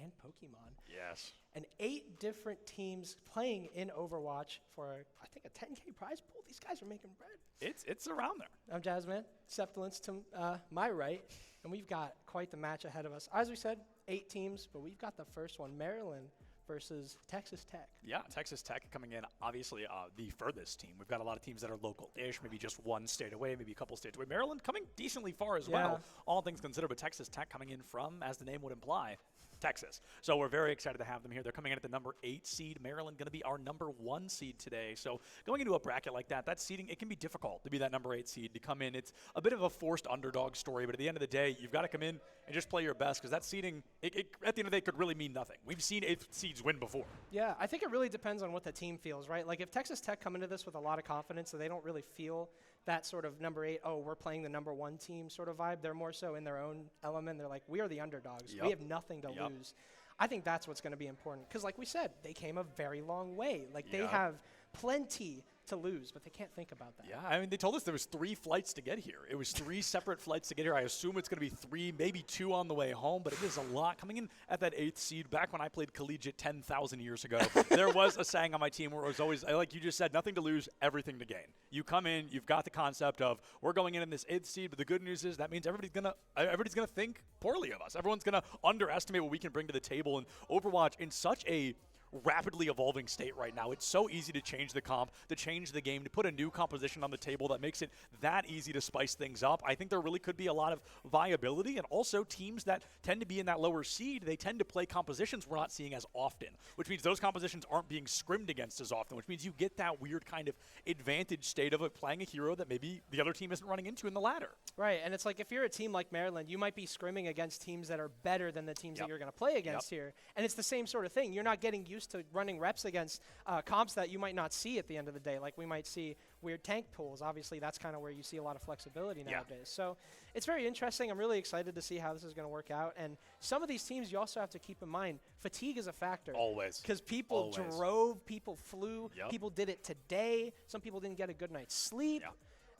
and Pokemon. Yes. And 8 different teams playing in Overwatch for, I think, a 10K prize pool. These guys are making bread. It's around there. I'm Jazzman, Septilence to my right, and we've got quite the match ahead of us. As we said, 8 teams, but we've got the first one, Maryland versus Texas Tech. Yeah, Texas Tech coming in, obviously the furthest team. We've got a lot of teams that are local-ish, maybe just one state away, maybe a couple states away. Maryland coming decently far as well, all things considered, but Texas Tech coming in from, as the name would imply, Texas. So we're very excited to have them here. They're coming in at the number 8 seed. Maryland going to be our number 1 seed today. So going into a bracket like that seeding, it can be difficult to be that number 8 seed, to come in. It's a bit of a forced underdog story, but at the end of the day, you've got to come in and just play your best, because that seeding, at the end of the day, could really mean nothing. We've seen 8th seeds win before. Yeah, I think it really depends on what the team feels, right? Like if Texas Tech come into this with a lot of confidence, so they don't really feel that sort of number 8, oh, we're playing the number 1 team sort of vibe. They're more so in their own element. They're like, we are the underdogs. We have nothing to lose. I think that's what's going to be important, because like we said, they came a very long way. Like they have plenty to lose, but they can't think about that. Yeah, I mean, they told us there was 3 flights to get here. It was 3 separate flights to get here. I assume it's going to be 3, maybe 2 on the way home, but it is a lot. Coming in at that 8th seed, back when I played collegiate 10,000 years ago, there was a saying on my team where it was always, like you just said, nothing to lose, everything to gain. You come in, you've got the concept of, we're going in this 8th seed, but the good news is that means everybody's gonna think poorly of us. Everyone's going to underestimate what we can bring to the table. And Overwatch, in such a rapidly evolving state right now, it's so easy to change the comp, to change the game, to put a new composition on the table that makes it that easy to spice things up. I think there really could be a lot of viability, and also teams that tend to be in that lower seed, they tend to play compositions we're not seeing as often, which means those compositions aren't being scrimmed against as often, which means you get that weird kind of advantage state of it playing a hero that maybe the other team isn't running into in the ladder. Right, and it's like if you're a team like Maryland, you might be scrimming against teams that are better than the teams that you're going to play against here, and it's the same sort of thing. You're not getting used to running reps against comps that you might not see at the end of the day. Like we might see weird tank pools. Obviously, that's kind of where you see a lot of flexibility nowadays. So it's very interesting. I'm really excited to see how this is going to work out. And some of these teams you also have to keep in mind, fatigue is a factor. Always. Because people drove, people flew, people did it today. Some people didn't get a good night's sleep.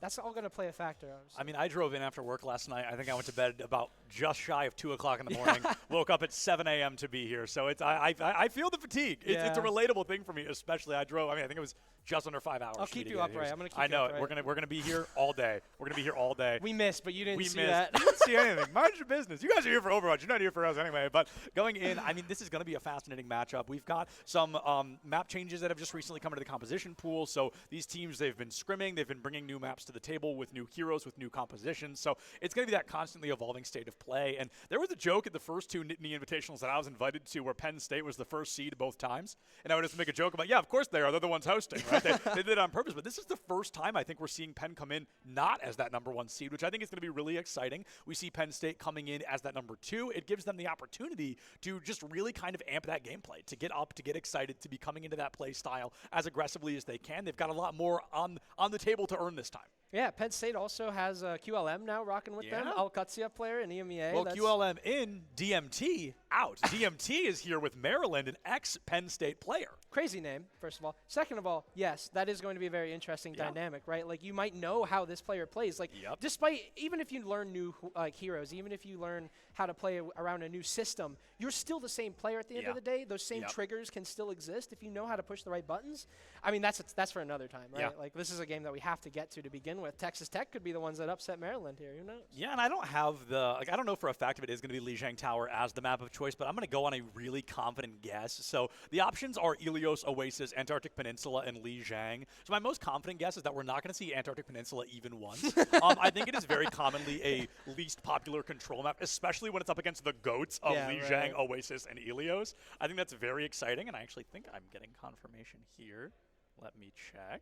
That's all going to play a factor. Obviously. I mean, I drove in after work last night. I think I went to bed about just shy of 2 o'clock in the morning. Woke up at 7 a.m. to be here. So it's I feel the fatigue. It's a relatable thing for me, especially. I think it was just under 5 hours. I'll keep you upright. I'm going to keep you upright. I know. We're gonna be here all day. We're gonna be here all day. We missed, but you didn't see that. You didn't see anything. Mind your business. You guys are here for Overwatch. You're not here for us anyway. But going in, I mean, this is going to be a fascinating matchup. We've got some map changes that have just recently come into the composition pool. So these teams, they've been scrimming. They've been bringing new maps to the table with new heroes, with new compositions. So it's going to be that constantly evolving state of play. And there was a joke at the first 2 Nittany Invitationals that I was invited to where Penn State was the first seed both times. And I would just make a joke about, yeah, of course they are. They're the ones hosting, right? They did it on purpose. But this is the first time I think we're seeing Penn come in not as that number 1 seed, which I think is going to be really exciting. We see Penn State coming in as that number 2. It gives them the opportunity to just really kind of amp that gameplay, to get up, to get excited, to be coming into that play style as aggressively as they can. They've got a lot more on the table to earn this time. Yeah, Penn State also has QLM now rocking with them. Al-Qatsiyah player in EMEA. Well, QLM in, DMT out. DMT is here with Maryland, an ex-Penn State player. Crazy name, first of all. Second of all, yes, that is going to be a very interesting dynamic, right? Like, you might know how this player plays. Like, despite, even if you learn new heroes, even if you learn how to play around a new system, you're still the same player at the end of the day. Those same triggers can still exist if you know how to push the right buttons. I mean, that's for another time, right? Like, this is a game that we have to get to begin with. Texas Tech could be the ones that upset Maryland here. Who knows? Yeah, and I don't have I don't know for a fact if it is going to be Lijiang Tower as the map of choice, but I'm going to go on a really confident guess. So the options are Ilios, Oasis, Antarctic Peninsula, and Lijiang. So my most confident guess is that we're not going to see Antarctic Peninsula even once. I think it is very commonly a least popular control map, especially when it's up against the GOATs of Lijiang, Oasis, and Ilios. I think that's very exciting, and I actually think I'm getting confirmation here. Let me check.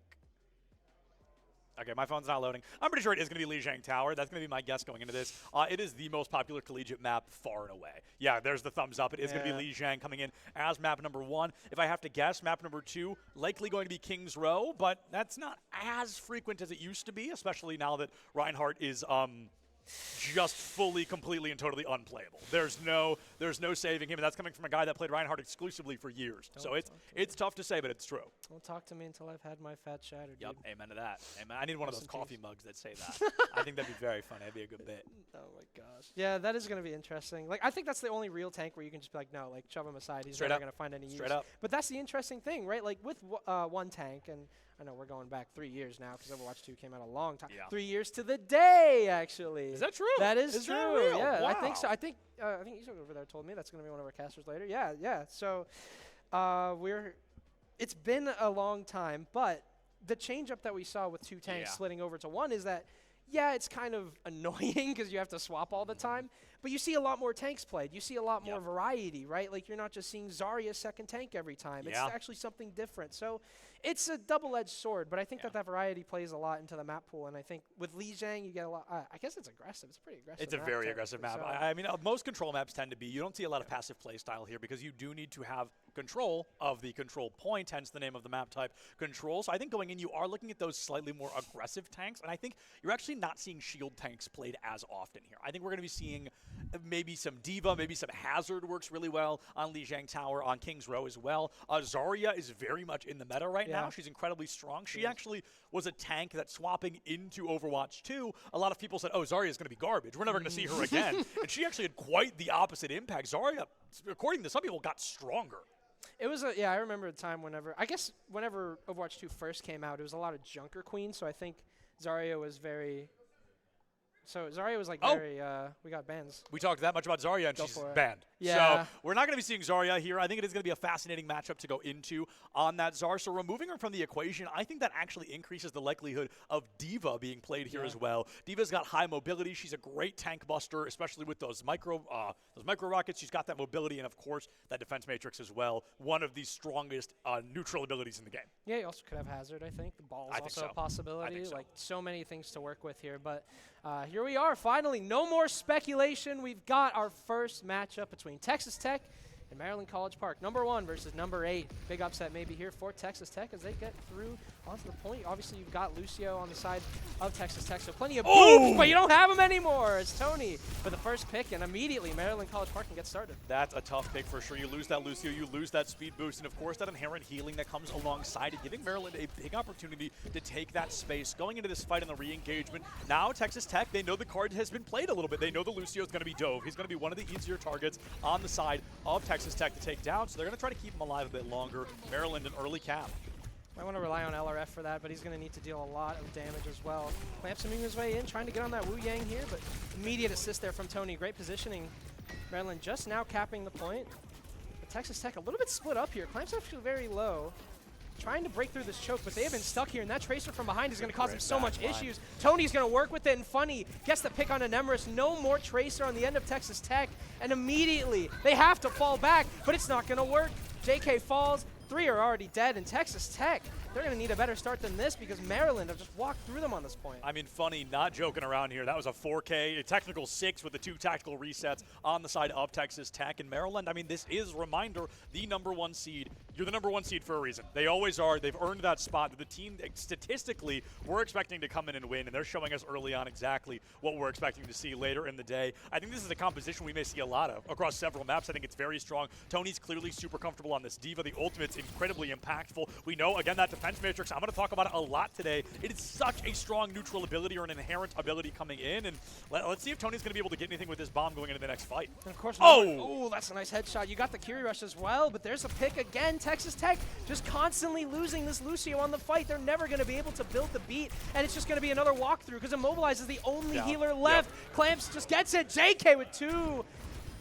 Okay, my phone's not loading. I'm pretty sure it is going to be Lijiang Tower. That's going to be my guess going into this. It is the most popular collegiate map far and away. Yeah, there's the thumbs up. It is going to be Lijiang coming in as map number 1. If I have to guess, map number 2, likely going to be Kings Row, but that's not as frequent as it used to be, especially now that Reinhardt is just fully, completely, and totally unplayable. There's no saving him, and that's coming from a guy that played Reinhardt exclusively for years. So it's tough to say, but it's true. Don't talk to me until I've had my fat shattered. Yep, dude. amen to that. Amen. I need one of those coffee mugs that say that. I think that'd be very funny. That'd be a good bit. Oh my gosh. Yeah, that is going to be interesting. Like, I think that's the only real tank where you can just be like, no, like, shove him aside. He's never going to find any use. Straight up. But that's the interesting thing, right? Like, with one tank, and I know we're going back 3 years now because Overwatch 2 came out a long time. Yeah. 3 years to the day, actually. Is that true? That is true. That real? Yeah, wow. I think so. I think Isaac over there told me that's going to be one of our casters later. Yeah, yeah. So it's been a long time, but the change up that we saw with 2 tanks splitting over to 1 is that, yeah, it's kind of annoying because you have to swap all the time, but you see a lot more tanks played. You see a lot more variety, right? Like, you're not just seeing Zarya second tank every time. It's actually something different. So it's a double-edged sword, but I think that variety plays a lot into the map pool, and I think with Li Jiang, you get a lot. I guess it's aggressive. It's pretty aggressive. It's a very aggressive map. So I mean, most control maps tend to be. You don't see a lot of passive play style here because you do need to have control of the control point, hence the name of the map type, control. So I think going in, you are looking at those slightly more aggressive tanks, and I think you're actually not seeing shield tanks played as often here. I think we're going to be seeing maybe some Diva, maybe some Hazard works really well on Li Jiang Tower, on King's Row as well. Zarya is very much in the meta right now. She's incredibly strong. She actually was a tank that swapping into Overwatch 2, a lot of people said, oh, Zarya is going to be garbage. We're never going to see her again. And she actually had quite the opposite impact. Zarya, according to some people, got stronger. It was I remember a time whenever Overwatch 2 first came out, it was a lot of Junker Queens, so I think Zarya was very... So Zarya was like very, we got bans. We talked that much about Zarya, and she's banned. Yeah. So we're not going to be seeing Zarya here. I think it is going to be a fascinating matchup to go into on that Zar. So removing her from the equation, I think that actually increases the likelihood of Diva being played here as well. Diva's got high mobility. She's a great tank buster, especially with those micro rockets. She's got that mobility and, of course, that defense matrix as well. One of the strongest neutral abilities in the game. Yeah, you also could have Hazard, I think. The ball's also a possibility. Like, so many things to work with here. But here we are, finally. No more speculation. We've got our first matchup between Texas Tech and Maryland College Park. Number 1 versus number 8. Big upset maybe here for Texas Tech as they get through onto the point. Obviously, you've got Lucio on the side of Texas Tech, so plenty of boosts, but you don't have him anymore. It's Tony for the first pick, and immediately Maryland College Park can get started. That's a tough pick for sure. You lose that Lucio, you lose that speed boost, and of course that inherent healing that comes alongside it, giving Maryland a big opportunity to take that space. Going into this fight in the re-engagement, now Texas Tech, they know the card has been played a little bit. They know the Lucio is going to be dove. He's going to be one of the easier targets on the side of Texas Tech to take down, so they're going to try to keep him alive a bit longer. Maryland, an early cap. I want to rely on LRF for that, but he's going to need to deal a lot of damage as well. Clamps him his way in, trying to get on that Wu Yang here, but immediate assist there from Tony. Great positioning. Maryland just now capping the point. But Texas Tech a little bit split up here. Clamps actually very low. Trying to break through this choke, but they have been stuck here, and that Tracer from behind is going to cause them so much issues. Tony's going to work with it, and Funny gets the pick on Anemris. No more Tracer on the end of Texas Tech, and immediately they have to fall back, but it's not going to work. JK falls. 3 are already dead, and Texas Tech, they're going to need a better start than this because Maryland have just walked through them on this point. I mean, Funny, not joking around here. That was a 4K, a technical 6 with the 2 tactical resets on the side of Texas Tech. And Maryland, I mean, this is, reminder, the number 1 seed. You're the number 1 seed for a reason. They always are. They've earned that spot. The team, statistically, we're expecting to come in and win, and they're showing us early on exactly what we're expecting to see later in the day. I think this is a composition we may see a lot of across several maps. I think it's very strong. Tony's clearly super comfortable on this Diva. The ultimate's incredibly impactful. We know, again, that defense matrix, I'm going to talk about it a lot today. It is such a strong neutral ability or an inherent ability coming in, and let's see if Tony's going to be able to get anything with this bomb going into the next fight. And of course, oh, that's a nice headshot. You got the Curie Rush as well, but there's a pick again. Texas Tech just constantly losing this Lucio on the fight. They're never going to be able to build the beat, and it's just going to be another walkthrough because Immobilize is the only healer left. Clamps just gets it. JK with 2.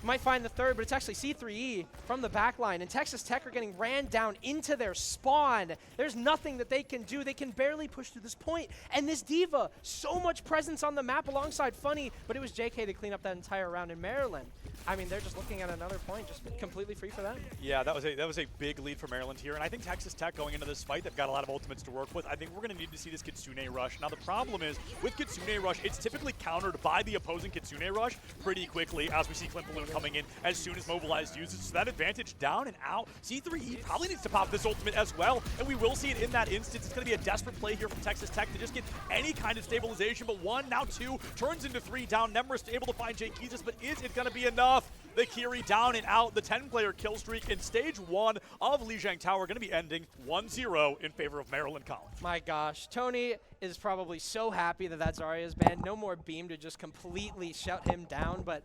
Might find the third, but it's actually C3E from the back line, and Texas Tech are getting ran down into their spawn. There's nothing that they can do. They can barely push through this point, and this Diva, so much presence on the map alongside Funny, but it was JK to clean up that entire round in Maryland. I mean, they're just looking at another point, just completely free for them. Yeah, that was a big lead for Maryland here, and I think Texas Tech going into this fight, they've got a lot of ultimates to work with. I think we're going to need to see this Kitsune Rush. Now, the problem is, with Kitsune Rush, it's typically countered by the opposing Kitsune Rush pretty quickly, as we see Clint Balloon coming in as soon as Mobilized uses. So that advantage down and out. C3E probably needs to pop this ultimate as well, and we will see it in that instance. It's going to be a desperate play here from Texas Tech to just get any kind of stabilization, but 1, now 2, turns into 3 down. Nemris able to find JKeezus, but is it going to be enough? The Kiri down and out. The 10-player kill streak in stage 1 of Lijiang Tower going to be ending 1-0 in favor of Maryland College. My gosh, Tony is probably so happy that Zarya's banned. No more beam to just completely shut him down, but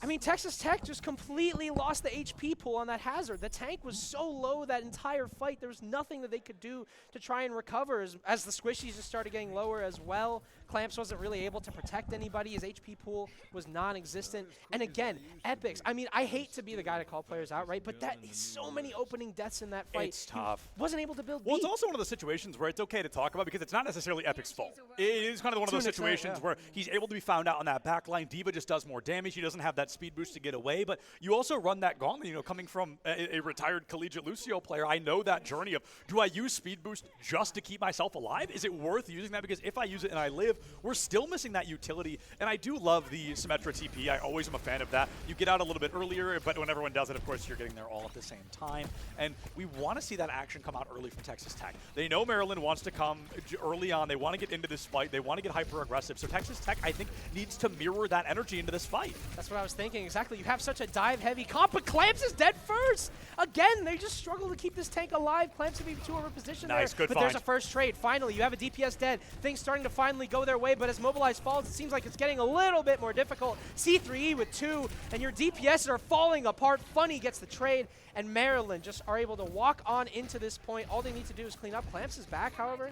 I mean, Texas Tech just completely lost the HP pool on that hazard. The tank was so low that entire fight. There was nothing that they could do to try and recover as the squishies just started getting lower as well. Clamps wasn't really able to protect anybody. His HP pool was non-existent. And again, Epics. I mean, I hate to be the guy to call players out, right? But that is so many opening deaths in that fight. It's tough. He wasn't able to build Well, deep. it's also one of those situations where it's okay to talk about because it's not necessarily Epic's fault. It is kind of one of those situations where he's able to be found out on that back line. D.Va just does more damage. He doesn't have that speed boost to get away, but you also run that gauntlet, you know, coming from a retired collegiate Lucio player. I know that journey of, do I use speed boost just to keep myself alive? Is it worth using that? Because if I use it and I live, we're still missing that utility, and I do love the Symmetra TP. I always am a fan of that. You get out a little bit earlier, but when everyone does it, of course, you're getting there all at the same time, and we want to see that action come out early from Texas Tech. They know Maryland wants to come early on. They want to get into this fight. They want to get hyper-aggressive, so Texas Tech, I think, needs to mirror that energy into this fight. That's what I was thinking, exactly. You have such a dive-heavy comp, but Clamps is dead first. Again, they just struggle to keep this tank alive. Clamps have even 2 over position there. Nice, good but find. There's a first trade. Finally, you have a DPS dead. Things starting to finally go their way, but as Mobilized falls, it seems like it's getting a little bit more difficult. C3E with 2, and your DPS are falling apart. Funny gets the trade, and Maryland just are able to walk on into this point. All they need to do is clean up. Clamps is back, however.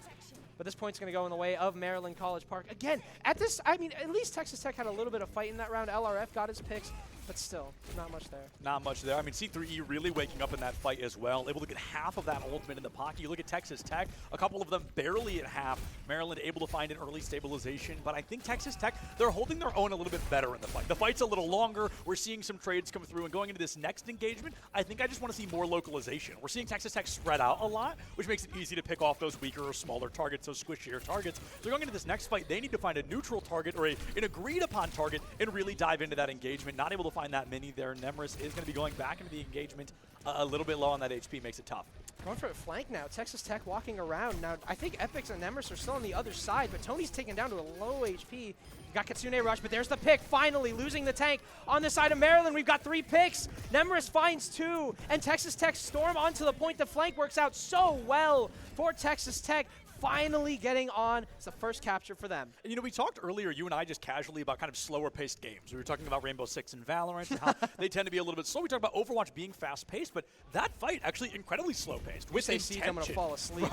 But this point's going to go in the way of Maryland College Park. Again, at this, I mean, at least Texas Tech had a little bit of fight in that round. LRF got his picks, but still, not much there. Not much there. I mean, C3E really waking up in that fight as well. Able to get half of that ultimate in the pocket. You look at Texas Tech, a couple of them barely at half. Maryland able to find an early stabilization, but I think Texas Tech, they're holding their own a little bit better in the fight. The fight's a little longer. We're seeing some trades come through, and going into this next engagement, I think I just want to see more localization. We're seeing Texas Tech spread out a lot, which makes it easy to pick off those weaker or smaller targets, those squishier targets. So going into this next fight, they need to find a neutral target or an agreed upon target and really dive into that engagement. Not able to find that mini there. Nemris is going to be going back into the engagement a little bit low on that HP, makes it tough. Going for a flank now. Texas Tech walking around. Now, I think Epics and Nemris are still on the other side, but Tony's taken down to a low HP. You got Kitsune Rush, but there's the pick. Finally losing the tank on the side of Maryland. We've got 3 picks. Nemris finds 2, and Texas Tech storm onto the point. The flank works out so well for Texas Tech. Finally getting on. It's the first capture for them. And, you know, we talked earlier, you and I, just casually about kind of slower-paced games. We were talking about Rainbow Six and Valorant and how they tend to be a little bit slow. We talked about Overwatch being fast-paced, but that fight actually incredibly slow-paced. With intention I'm gonna fall asleep.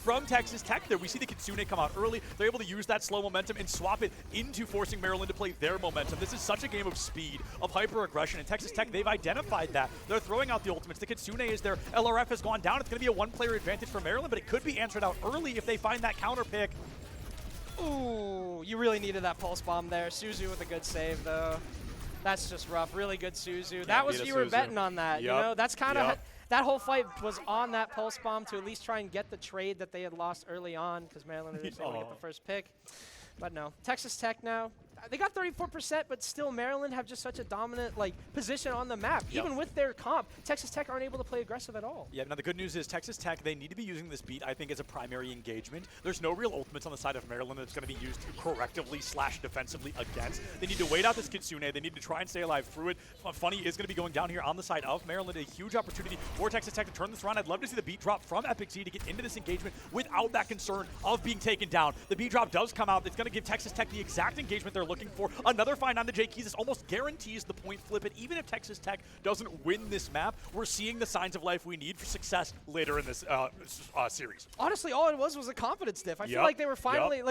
From Texas Tech there. We see the Kitsune come out early. They're able to use that slow momentum and swap it into forcing Maryland to play their momentum. This is such a game of speed, of hyper-aggression, and Texas Tech, they've identified that. They're throwing out the ultimates. The Kitsune is there. LRF has gone down. It's going to be a one-player advantage for Maryland, but it could be answered out early if they find that counter pick. Ooh, you really needed that pulse bomb there. Suzu with a good save, though. That's just rough. Really good Suzu. Yeah, that was, you were betting on that. Yep. You know, that's kind of, that whole fight was on that pulse bomb to at least try and get the trade that they had lost early on because Maryland was able to get the first pick. But no, Texas Tech now. They got 34%, but still Maryland have just such a dominant position on the map. Yep. Even with their comp, Texas Tech aren't able to play aggressive at all. Yeah, now the good news is Texas Tech, they need to be using this beat, I think, as a primary engagement. There's no real ultimates on the side of Maryland that's going to be used correctively / defensively against. They need to wait out this Kitsune. They need to try and stay alive through it. Funny is going to be going down here on the side of Maryland. A huge opportunity for Texas Tech to turn this around. I'd love to see the beat drop from Epic Z to get into this engagement without that concern of being taken down. The beat drop does come out. It's going to give Texas Tech the exact engagement they're looking for. Another find on the JKeezus almost guarantees the point flip. And even if Texas Tech doesn't win this map, we're seeing the signs of life we need for success later in this series. Honestly, all it was a confidence diff. I feel like they were finally,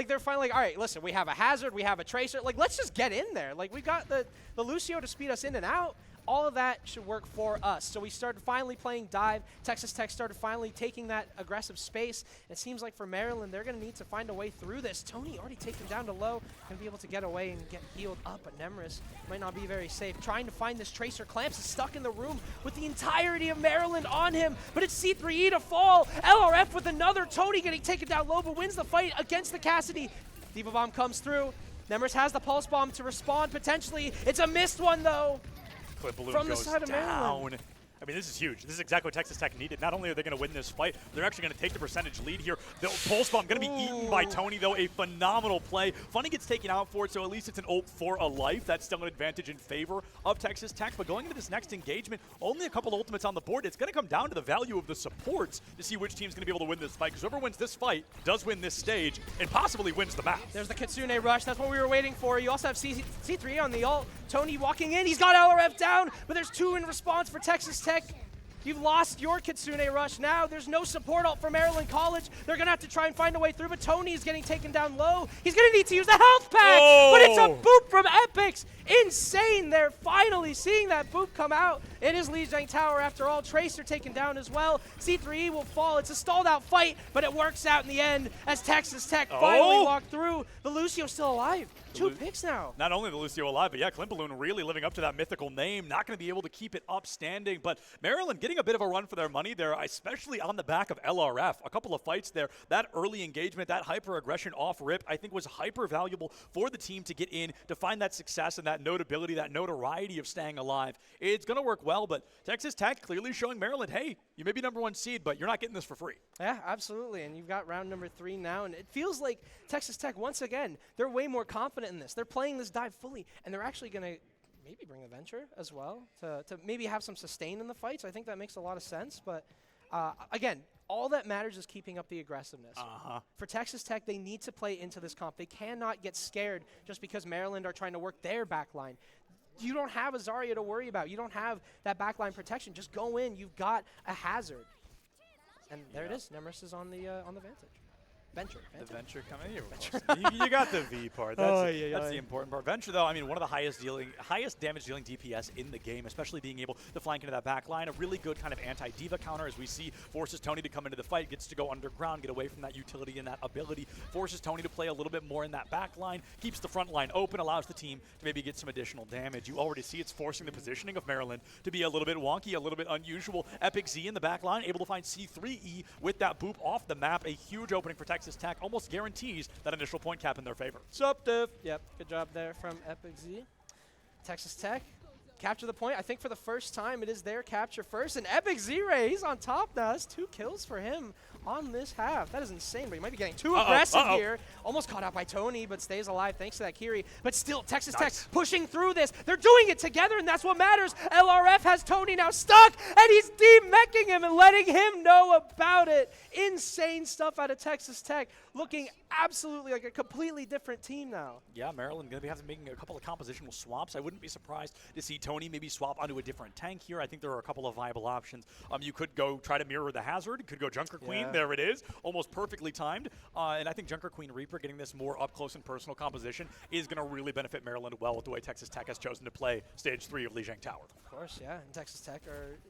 all right, listen, we have a hazard, we have a tracer. Let's just get in there. We've got the Lucio to speed us in and out. All of that should work for us. So we started finally playing dive. Texas Tech started finally taking that aggressive space. It seems like for Maryland, they're going to need to find a way through this. Tony already taken down to low and be able to get away and get healed up. But Nemris might not be very safe. Trying to find this tracer. Clamps is stuck in the room with the entirety of Maryland on him. But it's C3E to fall. LRF with another. Tony getting taken down low, but wins the fight against the Cassidy. D.Va Bomb comes through. Nemris has the pulse bomb to respond potentially. It's a missed one, though. Clip Balloon from the goes side of Maryland. down. I mean, this is huge. This is exactly what Texas Tech needed. Not only are they going to win this fight, they're actually going to take the percentage lead here. The pulse bomb going to be eaten by Tony, though. A phenomenal play. Funny gets taken out for it, so at least it's an ult for a life. That's still an advantage in favor of Texas Tech. But going into this next engagement, only a couple ultimates on the board. It's going to come down to the value of the supports to see which team's going to be able to win this fight. Because whoever wins this fight does win this stage and possibly wins the map. There's the Kitsune rush. That's what we were waiting for. You also have C3 on the ult. Tony walking in. He's got LRF down, but there's 2 in response for Texas Tech. You've lost your Kitsune rush now. There's no support ult for Maryland College. They're going to have to try and find a way through, but Tony's getting taken down low. He's going to need to use the health pack, but it's a boop from Epix. Insane. They're finally seeing that boop come out. It is Lijiang Tower after all. Tracer taken down as well. C3E will fall. It's a stalled out fight, but it works out in the end as Texas Tech finally walked through. The Lucio's still alive. 2 picks now. Not only the Lucio alive, but yeah, Clint Balloon really living up to that mythical name. Not going to be able to keep it upstanding, but Maryland getting a bit of a run for their money there, especially on the back of LRF. A couple of fights there. That early engagement, that hyper aggression off rip, I think was hyper valuable for the team to get in, to find that success and that notability, that notoriety of staying alive. It's going to work well, but Texas Tech clearly showing Maryland, hey, you may be #1 seed, but you're not getting this for free. Yeah, absolutely. And you've got round number 3 now, and it feels like Texas Tech, once again, they're way more confident in this. They're playing this dive fully, and they're actually going to maybe bring a venture as well to maybe have some sustain in the fights. I think that makes a lot of sense. But again, all that matters is keeping up the aggressiveness. For Texas Tech, they need to play into this comp. They cannot get scared just because Maryland are trying to work their backline. You don't have a Zarya to worry about. You don't have that backline protection. Just go in. You've got a hazard. And there it is. Nemris is on the vantage. Venture. The Venture coming here. You got the V part. That's the important part. Venture, though, I mean, one of the highest damage dealing DPS in the game, especially being able to flank into that back line. A really good kind of anti-diva counter, as we see, forces Tony to come into the fight, gets to go underground, get away from that utility and that ability, forces Tony to play a little bit more in that back line, keeps the front line open, allows the team to maybe get some additional damage. You already see it's forcing the positioning of Maryland to be a little bit wonky, a little bit unusual. Epic Z in the back line, able to find C3E with that boop off the map. A huge opening for Texas Tech, almost guarantees that initial point cap in their favor. Sup, Div? Yep, good job there from Epic Z. Texas Tech capture the point. I think for the first time it is their capture first, and Epic Z-Ray, he's on top now. That's 2 kills for him on this half. That is insane, but he might be getting too aggressive here. Almost caught out by Tony, but stays alive thanks to that Kiri. But still, Texas Tech pushing through this. They're doing it together, and that's what matters. LRF has Tony now stuck, and he's demeching him and letting him know about it. Insane stuff out of Texas Tech, looking absolutely like a completely different team now. Yeah, Maryland going to be making a couple of compositional swaps. I wouldn't be surprised to see Tony maybe swap onto a different tank here. I think there are a couple of viable options. You could go try to mirror the Hazard. You could go Junker Queen. There it is. Almost perfectly timed. And I think Junker Queen Reaper getting this more up close and personal composition is going to really benefit Maryland well with the way Texas Tech has chosen to play Stage 3 of Lijiang Tower. Of course, yeah. And Texas Tech,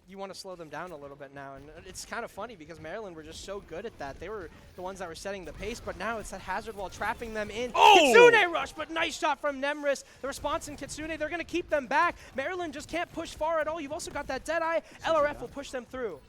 you want to slow them down a little bit now. And it's kind of funny because Maryland were just so good at that. They were the ones that were setting the pace, but now it's that Hazard wall trapping them in. Kitsune rush, but nice shot from Nemris. The response in Kitsune, they're going to keep them back. Maryland just can't push far at all. You've also got that Deadeye. LRF will push them through.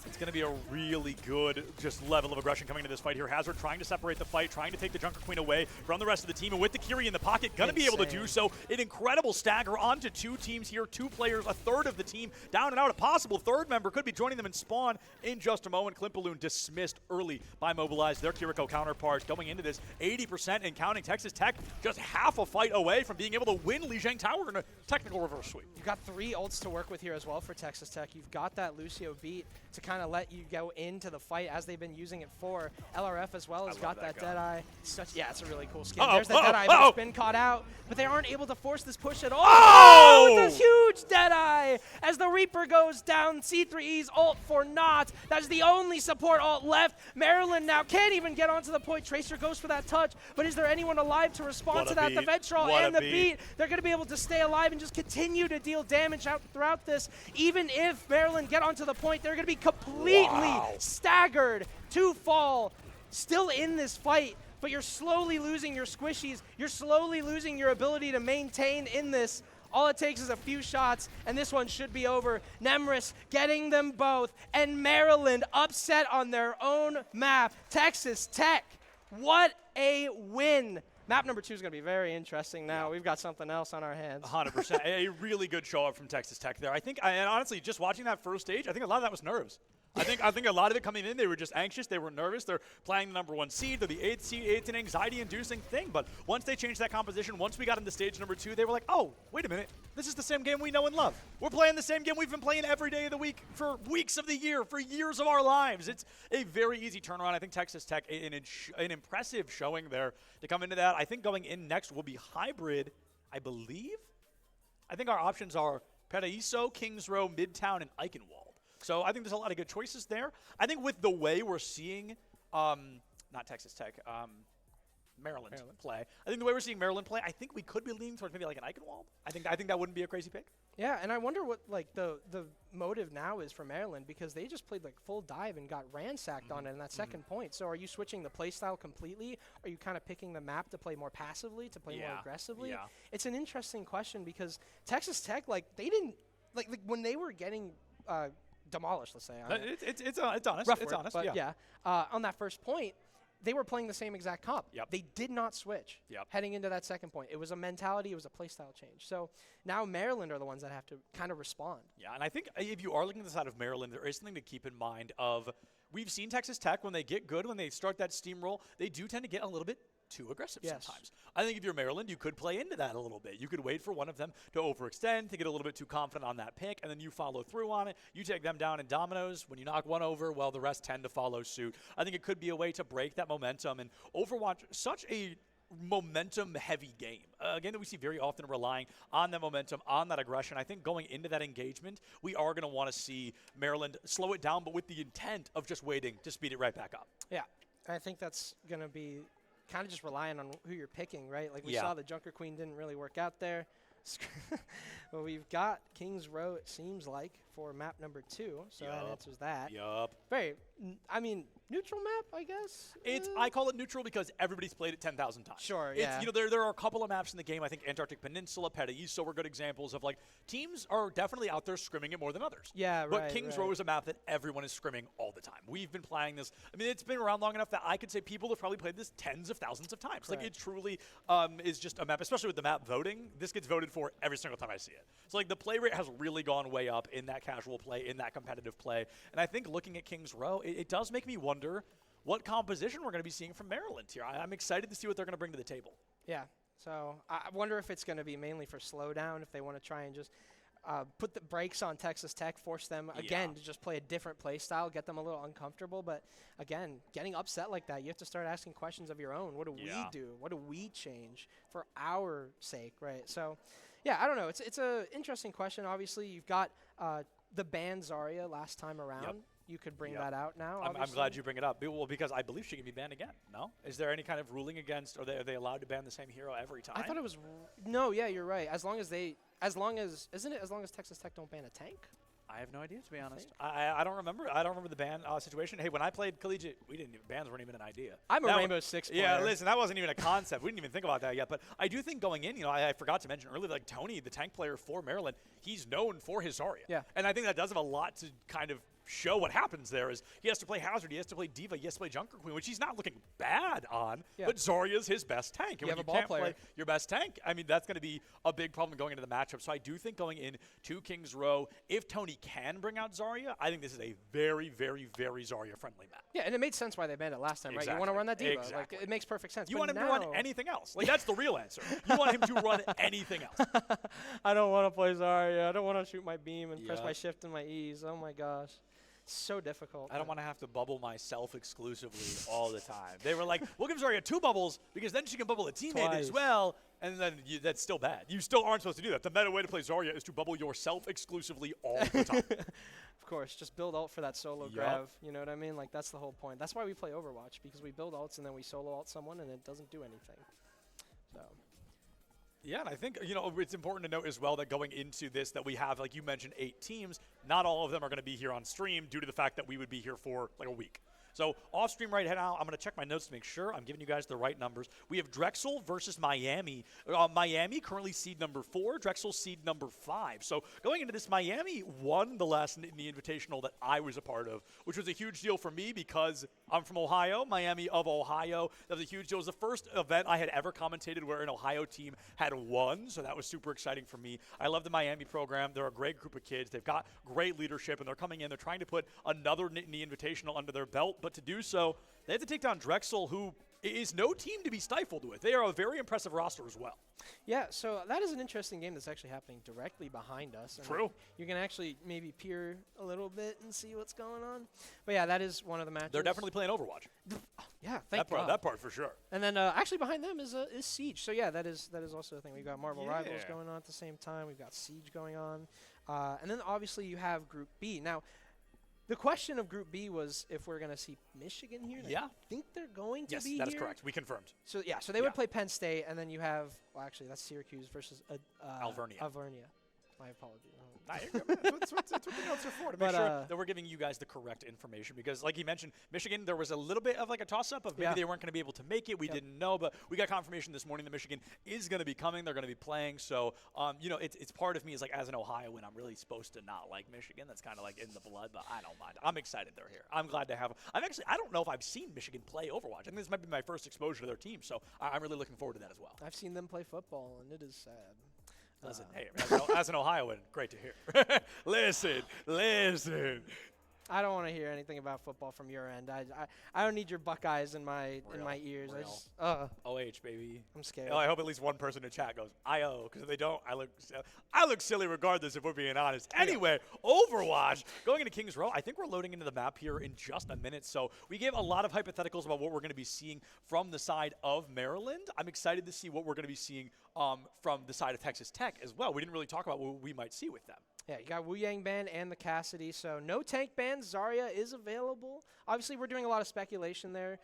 It's going to be a really good just level of aggression coming into this fight here. Hazard trying to separate the fight, trying to take the Junker Queen away from the rest of the team, and with the Kiri in the pocket, going to be able to do so. An incredible stagger onto 2 teams here, 2 players, a third of the team down and out. A possible third member could be joining them in spawn in just a moment. Clint Balloon dismissed early by Mobilize, their Kiriko counterparts going into this 80% and counting. Texas Tech just half a fight away from being able to win Lijiang Tower in a technical reverse sweep. You've got 3 ults to work with here as well for Texas Tech. You've got that Lucio beat to kind of let you go into the fight as they've been using it for. LRF as well has got that Deadeye. It's a really cool skin. There's that Deadeye that's been caught out, but they aren't able to force this push at all. It's a huge Deadeye as the Reaper goes down. C3E's ult for naught. That is the only support ult left. Maryland now can't even get onto the point. Tracer goes for that touch, but is there anyone alive to respond to that? The Ventral and the beat. They're going to be able to stay alive and just continue to deal damage out throughout this. Even if Maryland get onto the point, they're going to be completely staggered to fall. Still in this fight, but you're slowly losing your squishies. You're slowly losing your ability to maintain in this. All it takes is a few shots, and this one should be over. Nemris getting them both, and Maryland upset on their own map. Texas Tech, what a win. Map number 2 is going to be very interesting now. We've got something else on our hands. 100%. A really good show up from Texas Tech there. I think, and honestly, just watching that first stage, I think a lot of that was nerves. I think a lot of it coming in, they were just anxious. They were nervous. They're playing the number 1 seed. They're the 8th seed. It's an anxiety-inducing thing. But once they changed that composition, once we got into stage number 2, they were like, oh, wait a minute. This is the same game we know and love. We're playing the same game we've been playing every day of the week for weeks of the year, for years of our lives. It's a very easy turnaround. I think Texas Tech, an impressive showing there to come into that. I think going in next will be hybrid, I believe. I think our options are Paraíso, Kings Row, Midtown, and Eichenwald. So I think there's a lot of good choices there. I think with the way we're seeing, not Texas Tech, Maryland play. I think the way we're seeing Maryland play, I think we could be leaning towards maybe like an Eichenwald. I think that wouldn't be a crazy pick. Yeah, and I wonder what like the motive now is for Maryland, because they just played like full dive and got ransacked on it in that second point. So are you switching the play style completely? Are you kind of picking the map to play more passively, to play more aggressively? Yeah. It's an interesting question, because Texas Tech, like they didn't like when they were getting demolished, let's say. It's honest. Rough it's word, honest. but yeah. On that first point, they were playing the same exact comp. Yep. They did not switch heading into that second point. It was a mentality. It was a play style change. So now Maryland are the ones that have to kind of respond. Yeah, and I think if you are looking at the side of Maryland, there is something to keep in mind of we've seen Texas Tech, when they get good, when they start that steamroll, they do tend to get a little bit too aggressive sometimes. I think if you're Maryland, you could play into that a little bit. You could wait for one of them to overextend, to get a little bit too confident on that pick, and then you follow through on it. You take them down in dominoes. When you knock one over, well, the rest tend to follow suit. I think it could be a way to break that momentum. And Overwatch, such a momentum-heavy game. Again, that we see very often relying on that momentum, on that aggression. I think going into that engagement, we are going to want to see Maryland slow it down, but with the intent of just waiting to speed it right back up. Yeah, I think that's going to be kind of just relying on who you're picking, right? Like we saw the Junker Queen didn't really work out there. Well, we've got Kings Row, it seems like, for map number 2, so that answers that. Very, I mean, neutral map, I guess? I call it neutral because everybody's played it 10,000 times. Sure, there are a couple of maps in the game. I think Antarctic Peninsula, Paraíso were good examples of, like, teams are definitely out there scrimming it more than others. Yeah, but Kings Row is a map that everyone is scrimming all the time. We've been playing this. I mean, it's been around long enough that I could say people have probably played this tens of thousands of times. Correct. Like, it truly is just a map, especially with the map voting. This gets voted for every single time I see it. So, like, the play rate has really gone way up in that casual play, in that competitive play. And I think looking at Kings Row, it does make me wonder what composition we're going to be seeing from Maryland here. I'm excited to see what they're going to bring to the table. Yeah. So I wonder if it's going to be mainly for slowdown, if they want to try and just put the brakes on Texas Tech, force them, again, to just play a different play style, get them a little uncomfortable. But, again, getting upset like that, you have to start asking questions of your own. What do we do? What do we change for our sake, right? So, yeah, I don't know. It's an interesting question. Obviously, you've got the ban Zarya last time around. You could bring that out now. I'm glad you bring it up. Well, because I believe she can be banned again. No? Is there any kind of ruling against, or are they allowed to ban the same hero every time? I thought it was no. Yeah, you're right. As long as Texas Tech don't ban a tank. I have no idea, to be honest. I don't remember. I don't remember the ban situation. Hey, when I played collegiate, bans weren't even an idea. I'm a Rainbow Six player. Yeah, listen, that wasn't even a concept. We didn't even think about that yet. But I do think going in, I forgot to mention earlier, like Tony, the tank player for Maryland, he's known for his Zarya. Yeah. And I think that does have a lot to kind of show what happens there. Is he has to play Hazard, he has to play Diva, he has to play Junker Queen, which he's not looking bad on, but Zarya's his best tank. And you when you can't play your best tank, I mean, that's going to be a big problem going into the matchup. So I do think going in to Kings Row, if Tony can bring out Zarya, I think this is a very, very, very Zarya-friendly map. Yeah, and it made sense why they banned it last time, right? You want to run that Diva. Like, it makes perfect sense. You want him to run anything else. Like, that's the real answer. You want him to run anything else. I don't want to play Zarya. I don't want to shoot my beam and press my shift and my E's. Oh, my gosh. So difficult. I don't want to have to bubble myself exclusively all the time. They were like, we'll give Zarya 2 bubbles because then she can bubble a teammate as well. And then that's still bad. You still aren't supposed to do that. The meta way to play Zarya is to bubble yourself exclusively all the time. Of course. Just build ult for that solo grab. You know what I mean? Like, that's the whole point. That's why we play Overwatch, because we build ults and then we solo ult someone and it doesn't do anything. So... Yeah, and I think, it's important to note as well that going into this that we have, like you mentioned, 8 teams. Not all of them are going to be here on stream due to the fact that we would be here for like a week. So off stream right now, I'm going to check my notes to make sure I'm giving you guys the right numbers. We have Drexel versus Miami. Miami currently seed number 4, Drexel seed number 5. So going into this, Miami won the last Nittany Invitational that I was a part of, which was a huge deal for me because I'm from Ohio, Miami of Ohio. That was a huge deal. It was the first event I had ever commentated where an Ohio team had won, so that was super exciting for me. I love the Miami program. They're a great group of kids. They've got great leadership, and they're coming in. They're trying to put another Nittany Invitational under their belt, but to do so, they have to take down Drexel, who is no team to be stifled with. They are a very impressive roster as well. Yeah, so that is an interesting game that's actually happening directly behind us. And True. You can actually maybe peer a little bit and see what's going on. But yeah, that is one of the matches. They're definitely playing Overwatch. Yeah, thank God. That part for sure. And then actually behind them is Siege. So yeah, that is also a thing. We've got Marvel Rivals going on at the same time. We've got Siege going on. And then obviously you have Group B. Now, the question of Group B was if we're going to see Michigan here. Yeah. I think they're going to be here. Yes, that is correct. We confirmed. So, yeah, so they would play Penn State, and then you have, well, actually, that's Syracuse versus Alvernia. My apologies. That's what the notes are for, to make sure that we're giving you guys the correct information. Because, like you mentioned, Michigan, there was a little bit of like a toss-up of maybe they weren't going to be able to make it. We didn't know, but we got confirmation this morning that Michigan is going to be coming. They're going to be playing. So, it's part of me is like, as an Ohioan, I'm really supposed to not like Michigan. That's kind of like in the blood, but I don't mind. I'm excited they're here. I'm glad to have them. I don't know if I've seen Michigan play Overwatch. I think this might be my first exposure to their team, so I'm really looking forward to that as well. I've seen them play football, and it is sad. Listen, hey, as an Ohioan, great to hear. Listen. I don't want to hear anything about football from your end. I don't need your Buckeyes in my ears. Real. I just OH, baby. I'm scared. I hope at least one person in chat goes IO, because if they don't, I look silly regardless, if we're being honest. Anyway, Overwatch going into Kings Row. I think we're loading into the map here in just a minute. So we gave a lot of hypotheticals about what we're going to be seeing from the side of Maryland. I'm excited to see what we're going to be seeing from the side of Texas Tech as well. We didn't really talk about what we might see with them. Yeah, you got Wu Yang Band and the Cassidy, so no tank band. Zarya is available. Obviously, we're doing a lot of speculation there.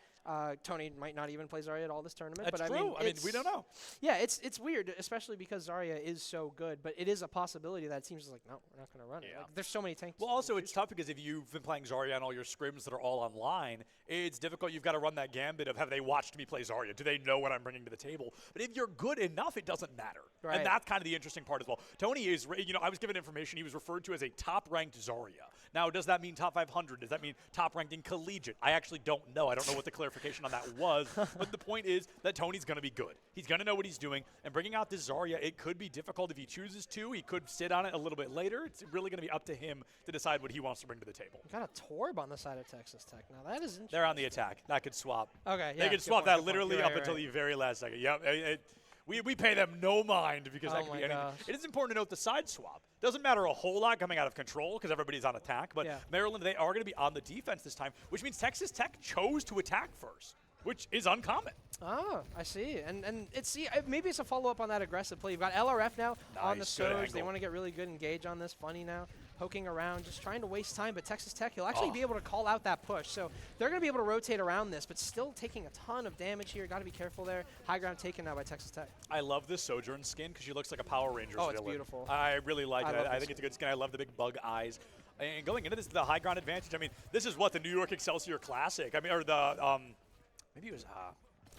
Tony might not even play Zarya at all this tournament. That's but true. I mean, we don't know. Yeah, it's weird, especially because Zarya is so good, but it is a possibility that it seems like, no, we're not going to run it. Like, there's so many tanks. Well, also, it's tough because if you've been playing Zarya on all your scrims that are all online, it's difficult. You've got to run that gambit of, have they watched me play Zarya? Do they know what I'm bringing to the table? But if you're good enough, it doesn't matter. Right. And that's kind of the interesting part as well. Tony is, I was given information. He was referred to as a top-ranked Zarya. Now, does that mean top 500? Does that mean top-ranked in collegiate? I actually don't know. I don't know what the clarification on that was. But the point is that Tony's going to be good. He's going to know what he's doing. And bringing out this Zarya, it could be difficult if he chooses to. He could sit on it a little bit later. It's really going to be up to him to decide what he wants to bring to the table. You got a Torb on the side of Texas Tech. Now, that is interesting. They're on the attack. That could swap. Okay, yeah. They could swap that literally up until the very last second. Yep. We pay them no mind because that could be anything. It is important to note the side swap. Doesn't matter a whole lot coming out of control because everybody's on attack. But Maryland, they are going to be on the defense this time, which means Texas Tech chose to attack first, which is uncommon. Oh, I see. And maybe it's a follow-up on that aggressive play. You've got LRF now on the surge. They want to get really good engage on this. Funny now, poking around, just trying to waste time. But Texas Tech, he'll actually be able to call out that push. So they're going to be able to rotate around this, but still taking a ton of damage here. Got to be careful there. High ground taken now by Texas Tech. I love this Sojourn skin because she looks like a Power Rangers villain. It's beautiful. I really like it. I think it's a good skin. I love the big bug eyes. And going into this, the high ground advantage, I mean, this is what the New York Excelsior Classic. I mean, or the, maybe it was,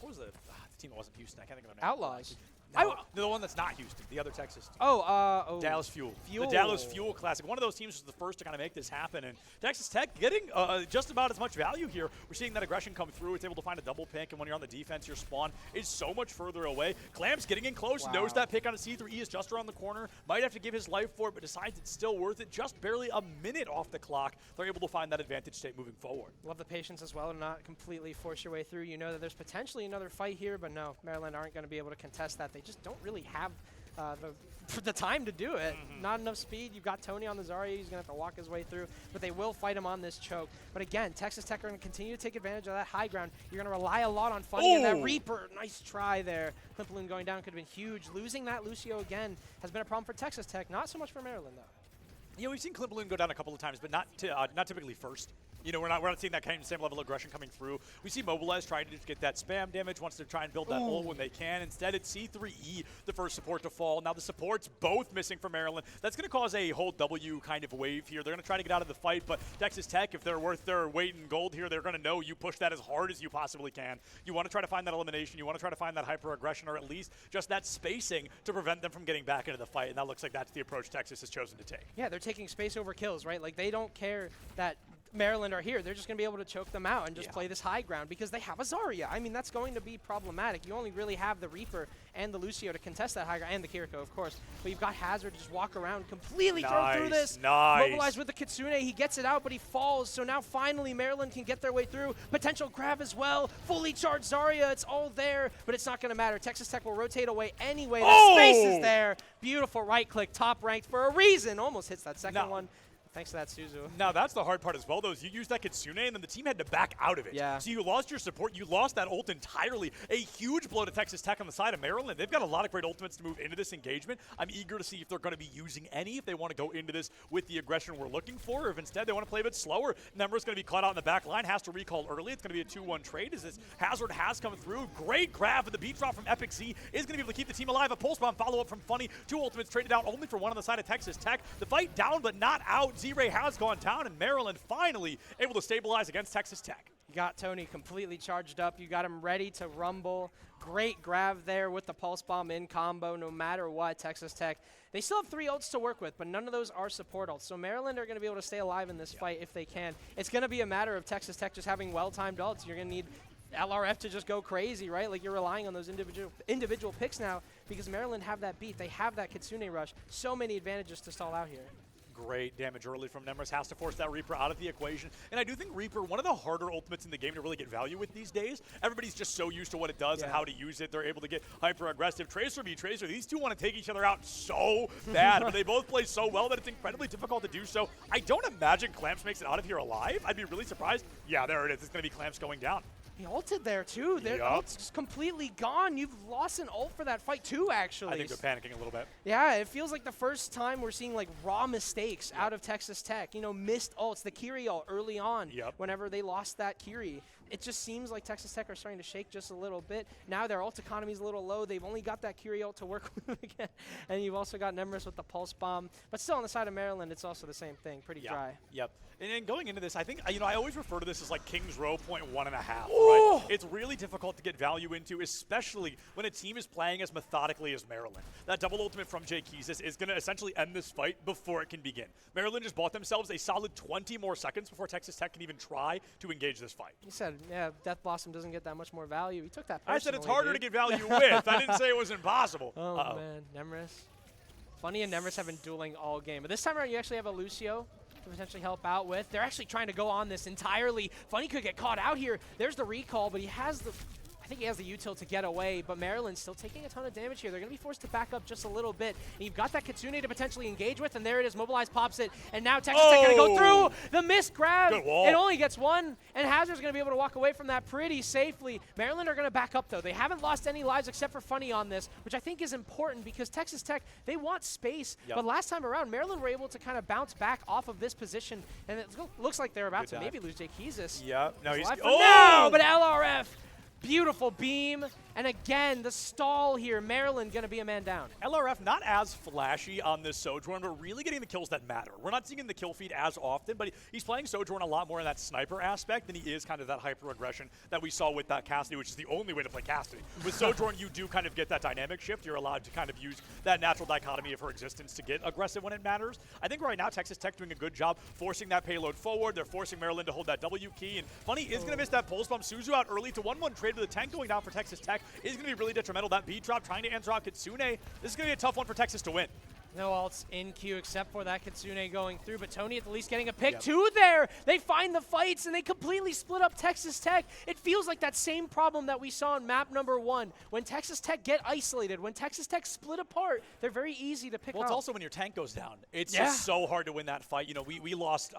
what was the team that wasn't Houston? I can't think of their name. Outlaws. No, the one that's not Houston, the other Texas team. Dallas Fuel. The Dallas Fuel Classic. One of those teams was the first to kind of make this happen. And Texas Tech getting just about as much value here. We're seeing that aggression come through. It's able to find a double pick. And when you're on the defense, your spawn is so much further away. Clam's getting in close. Wow. Knows that pick on a C3E is just around the corner. Might have to give his life for it, but decides it's still worth it. Just barely a minute off the clock. They're able to find that advantage state moving forward. Love the patience as well to not completely force your way through. You know that there's potentially another fight here, but no, Maryland aren't going to be able to contest that. They just don't really have the time to do it. Not enough speed. You've got Tony on the Zarya. He's going to have to walk his way through, but they will fight him on this choke. But again, Texas Tech are going to continue to take advantage of that high ground. You're going to rely a lot on Funny and that Reaper. Nice try there. Clip Balloon going down could have been huge. Losing that Lucio again has been a problem for Texas Tech. Not so much for Maryland, though. You know, we've seen Clint Balloon go down a couple of times, but not typically first. You know, we're not seeing that kind of same level of aggression coming through. We see Mobilize trying to just get that spam damage, wants to try and build that ult when they can. Instead, it's C3E, the first support to fall. Now the support's both missing for Maryland. That's going to cause a whole W kind of wave here. They're going to try to get out of the fight, but Texas Tech, if they're worth their weight in gold here, they're going to know you push that as hard as you possibly can. You want to try to find that elimination. You want to try to find that hyper-aggression, or at least just that spacing to prevent them from getting back into the fight, and that looks like that's the approach Texas has chosen to take. Yeah, they're taking space over kills, right? Like, they don't care that Maryland are here. They're just going to be able to choke them out and just play this high ground because they have a Zarya. I mean, that's going to be problematic. You only really have the Reaper and the Lucio to contest that high ground, and the Kiriko, of course. But you've got Hazard to just walk around, completely throw through this. Mobilize with the Kitsune. He gets it out, but he falls. So now finally Maryland can get their way through. Potential grab as well. Fully charged Zarya. It's all there, but it's not going to matter. Texas Tech will rotate away anyway. The space is there. Beautiful right click, top ranked for a reason. Almost hits that second one. Thanks to that Suzu. Now, that's the hard part as well, though, is you used that Kitsune, and then the team had to back out of it. Yeah. So you lost your support. You lost that ult entirely. A huge blow to Texas Tech on the side of Maryland. They've got a lot of great ultimates to move into this engagement. I'm eager to see if they're going to be using any, if they want to go into this with the aggression we're looking for, or if instead they want to play a bit slower. Nemra's going to be caught out in the back line, has to recall early. It's going to be a 2-1 trade as this Hazard has come through. Great grab, but the beat drop from Epic Z is going to be able to keep the team alive. A pulse bomb follow-up from Funny. 2 ultimates traded out only for one on the side of Texas Tech. The fight down, but not out. Z-Ray has gone down, and Maryland finally able to stabilize against Texas Tech. You got Tony completely charged up. You got him ready to rumble. Great grab there with the pulse bomb in combo. No matter what, Texas Tech, they still have 3 ults to work with, but none of those are support ults. So Maryland are going to be able to stay alive in this fight if they can. It's going to be a matter of Texas Tech just having well-timed ults. You're going to need LRF to just go crazy, right? Like, you're relying on those individual picks now because Maryland have that beat. They have that Kitsune rush. So many advantages to stall out here. Great damage early from Nemras, has to force that Reaper out of the equation. And I do think Reaper, one of the harder ultimates in the game to really get value with these days. Everybody's just so used to what it does and how to use it. They're able to get hyper-aggressive. Tracer v Tracer, these two want to take each other out so bad, but they both play so well that it's incredibly difficult to do so. I don't imagine Clamps makes it out of here alive. I'd be really surprised. Yeah, there it is. It's going to be Clamps going down. He ulted there, too. Their ult's just completely gone. You've lost an ult for that fight, too, actually. I think they're panicking a little bit. Yeah, it feels like the first time we're seeing, like, raw mistakes out of Texas Tech. You know, missed ults. The Kiri ult early on whenever they lost that Kiri. It just seems like Texas Tech are starting to shake just a little bit. Now their ult economy is a little low. They've only got that Kiri ult to work with again. And you've also got Nemras with the Pulse Bomb. But still on the side of Maryland, it's also the same thing. Pretty dry. Yep. And then going into this, I think, you know, I always refer to this as like King's Row 0.1.5, right? It's really difficult to get value into, especially when a team is playing as methodically as Maryland. That double ultimate from Jay Keesis is going to essentially end this fight before it can begin. Maryland just bought themselves a solid 20 more seconds before Texas Tech can even try to engage this fight. You said, yeah, Death Blossom doesn't get that much more value. He took that personally. I said it's harder to get value with. I didn't say it was impossible. Oh, man. Nemras. Funny and Nemras have been dueling all game. But this time around, you actually have a Lucio to potentially help out with. They're actually trying to go on this entirely. Funny could get caught out here. There's the recall, but he has the... I think he has the util to get away, but Maryland's still taking a ton of damage here. They're going to be forced to back up just a little bit. And you've got that Kitsune to potentially engage with, and there it is. Mobilize pops it, and now Texas Tech going to go through the missed grab. It only gets one, and Hazard's going to be able to walk away from that pretty safely. Maryland are going to back up, though. They haven't lost any lives except for Funny on this, which I think is important because Texas Tech, they want space. But last time around, Maryland were able to kind of bounce back off of this position, and it looks like they're about to maybe lose Jay Keesis. Yeah. No, he's... No, but LRF. Beautiful beam, and again, the stall here. Maryland going to be a man down. LRF not as flashy on this Sojourn, but really getting the kills that matter. We're not seeing the kill feed as often, but he's playing Sojourn a lot more in that sniper aspect than he is kind of that hyper-aggression that we saw with that Cassidy, which is the only way to play Cassidy. With Sojourn, you do kind of get that dynamic shift. You're allowed to kind of use that natural dichotomy of her existence to get aggressive when it matters. I think right now, Texas Tech doing a good job forcing that payload forward. They're forcing Maryland to hold that W key, and Funny is going to miss that pulse bomb. Suzu out early to 1-1 trade with a tank going down for Texas Tech is going to be really detrimental. That beat drop trying to answer out Kitsune. This is going to be a tough one for Texas to win. No ults in queue except for that Kitsune going through, but Tony at the least getting a pick too there. They find the fights and they completely split up Texas Tech. It feels like that same problem that we saw in map number 1. When Texas Tech get isolated, when Texas Tech split apart, they're very easy to pick up. Well, it's also when your tank goes down. It's just so hard to win that fight. You know, we lost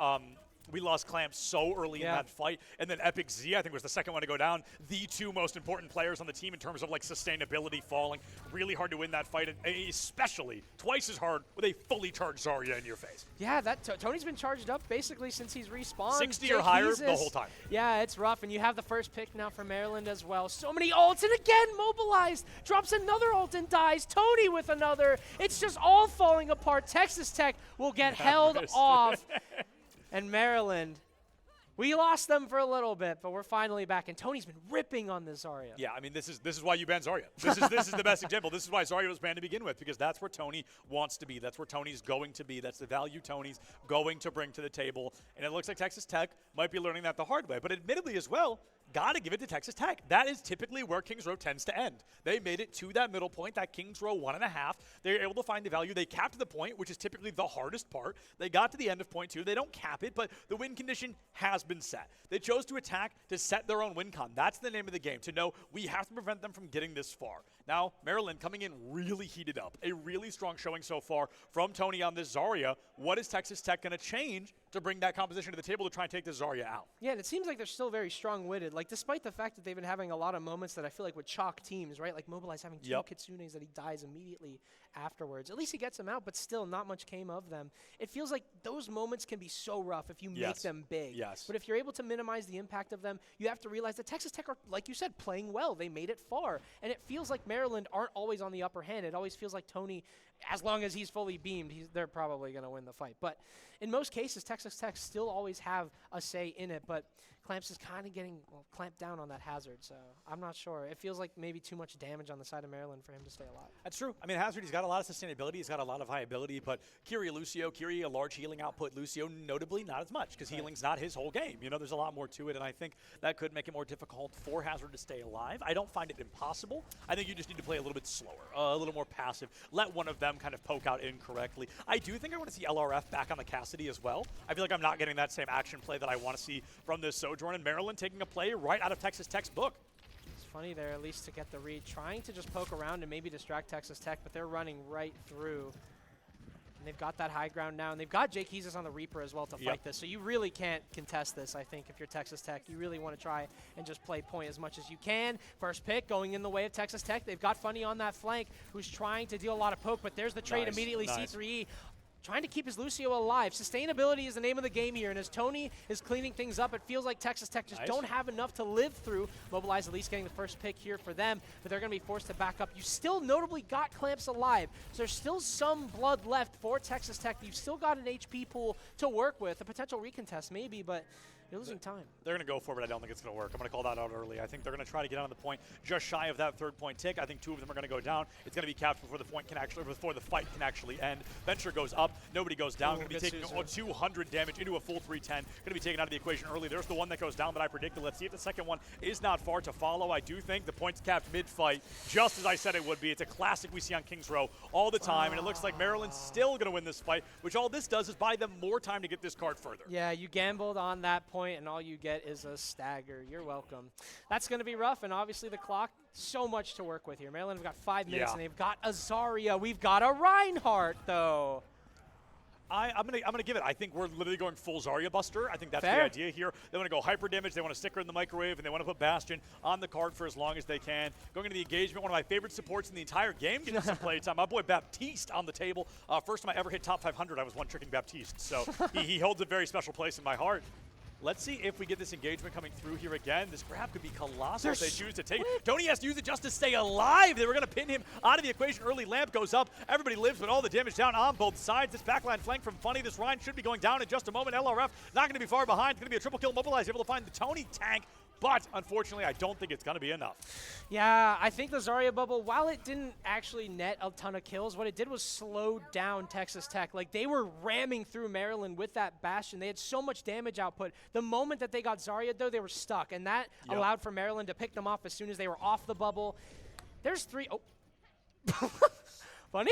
We lost Clamp so early in that fight. And then Epic Z, I think, was the second one to go down. The two most important players on the team in terms of like sustainability falling. Really hard to win that fight, and especially twice as hard with a fully charged Zarya in your face. Yeah, Tony's been charged up basically since he's respawned. 60 or higher the whole time. Yeah, it's rough. And you have the first pick now for Maryland as well. So many ults, and again, mobilized. Drops another ult and dies. Tony with another. It's just all falling apart. Texas Tech will get held off. And Maryland, we lost them for a little bit, but we're finally back. And Tony's been ripping on this Zarya. Yeah, I mean, this is why you banned Zarya. This is the best example. This is why Zarya was banned to begin with, because that's where Tony wants to be. That's where Tony's going to be. That's the value Tony's going to bring to the table. And it looks like Texas Tech might be learning that the hard way. But admittedly as well, got to give it to Texas Tech. That is typically where Kings Row tends to end. They made it to that middle point, that Kings Row 1.5. They were able to find the value. They capped the point, which is typically the hardest part. They got to the end of point 2. They don't cap it, but the win condition has been set. They chose to attack to set their own win con. That's the name of the game, to know we have to prevent them from getting this far. Now, Maryland coming in really heated up. A really strong showing so far from Tony on this Zarya. What is Texas Tech going to change to bring that composition to the table to try and take the Zarya out? Yeah, and it seems like they're still very strong-witted. Like, despite the fact that they've been having a lot of moments that I feel like would chalk teams, right? Like Mobilize having two Kitsunes that he dies immediately afterwards. At least he gets them out, but still not much came of them. It feels like those moments can be so rough if you make them big. Yes. But if you're able to minimize the impact of them, you have to realize that Texas Tech are, like you said, playing well. They made it far. And it feels like Maryland aren't always on the upper hand. It always feels like Tony, as long as he's fully beamed, they're probably going to win the fight. But in most cases, Texas Tech still always have a say in it. But Clamps is kind of getting clamped down on that Hazard, so I'm not sure. It feels like maybe too much damage on the side of Maryland for him to stay alive. That's true. I mean, Hazard, he's got a lot of sustainability. He's got a lot of high ability, but Kiri, a large healing output. Lucio, notably, not as much, because healing's not his whole game. You know, there's a lot more to it, and I think that could make it more difficult for Hazard to stay alive. I don't find it impossible. I think you just need to play a little bit slower, a little more passive. Let one of them kind of poke out incorrectly. I do think I want to see LRF back on the Cassidy as well. I feel like I'm not getting that same action play that I want to see from this Sojourn, and Maryland taking a play right out of Texas Tech's book. It's funny there, at least to get the read, trying to just poke around and maybe distract Texas Tech, but they're running right through. And they've got that high ground now, and they've got Jake Heezus on the Reaper as well to fight this. So you really can't contest this, I think, if you're Texas Tech. You really want to try and just play point as much as you can. First pick going in the way of Texas Tech. They've got Funny on that flank, who's trying to deal a lot of poke, but there's the trade immediately, C3E. Trying to keep his Lucio alive. Sustainability is the name of the game here, and as Tony is cleaning things up, it feels like Texas Tech just don't have enough to live through. Mobilize at least getting the first pick here for them, but they're going to be forced to back up. You still notably got Clamps alive, so there's still some blood left for Texas Tech. You've still got an HP pool to work with, a potential recontest maybe, but you're losing time. They're going to go for it, but I don't think it's going to work. I'm going to call that out early. I think they're going to try to get on the point just shy of that third point tick. I think two of them are going to go down. It's going to be capped before the fight can actually end. Venture goes up. Nobody goes down. Going to be taking 200 damage into a full 310. Going to be taken out of the equation early. There's the one that goes down that I predicted. Let's see if the second one is not far to follow. I do think the points capped mid-fight, just as I said it would be. It's a classic we see on Kings Row all the time, and it looks like Maryland's still going to win this fight, which all this does is buy them more time to get this card further. Yeah, you gambled on that point, and all you get is a stagger. You're welcome. That's going to be rough, and obviously the clock, so much to work with here. Maryland have got 5 minutes, and they've got a Zarya. We've got a Reinhardt, though. I'm gonna give it. I think we're literally going full Zarya Buster. I think that's the idea here. They want to go hyper damage. They want to stick her in the microwave, and they want to put Bastion on the card for as long as they can. Going into the engagement, one of my favorite supports in the entire game, getting some play time. My boy Baptiste on the table. First time I ever hit top 500, I was one-tricking Baptiste. So he holds a very special place in my heart. Let's see if we get this engagement coming through here again. This grab could be colossal if they choose to take it. Tony has to use it just to stay alive. They were going to pin him out of the equation early. Lamp goes up. Everybody lives, but all the damage down on both sides. This backline flank from Funny. This Ryan should be going down in just a moment. LRF not going to be far behind. It's going to be a triple kill. Mobilize able to find the Tony tank. But, unfortunately, I don't think it's going to be enough. Yeah, I think the Zarya bubble, while it didn't actually net a ton of kills, what it did was slow down Texas Tech. Like, they were ramming through Maryland with that Bastion. They had so much damage output. The moment that they got Zarya, though, they were stuck. And that allowed for Maryland to pick them off as soon as they were off the bubble. There's 3. Oh. Funny?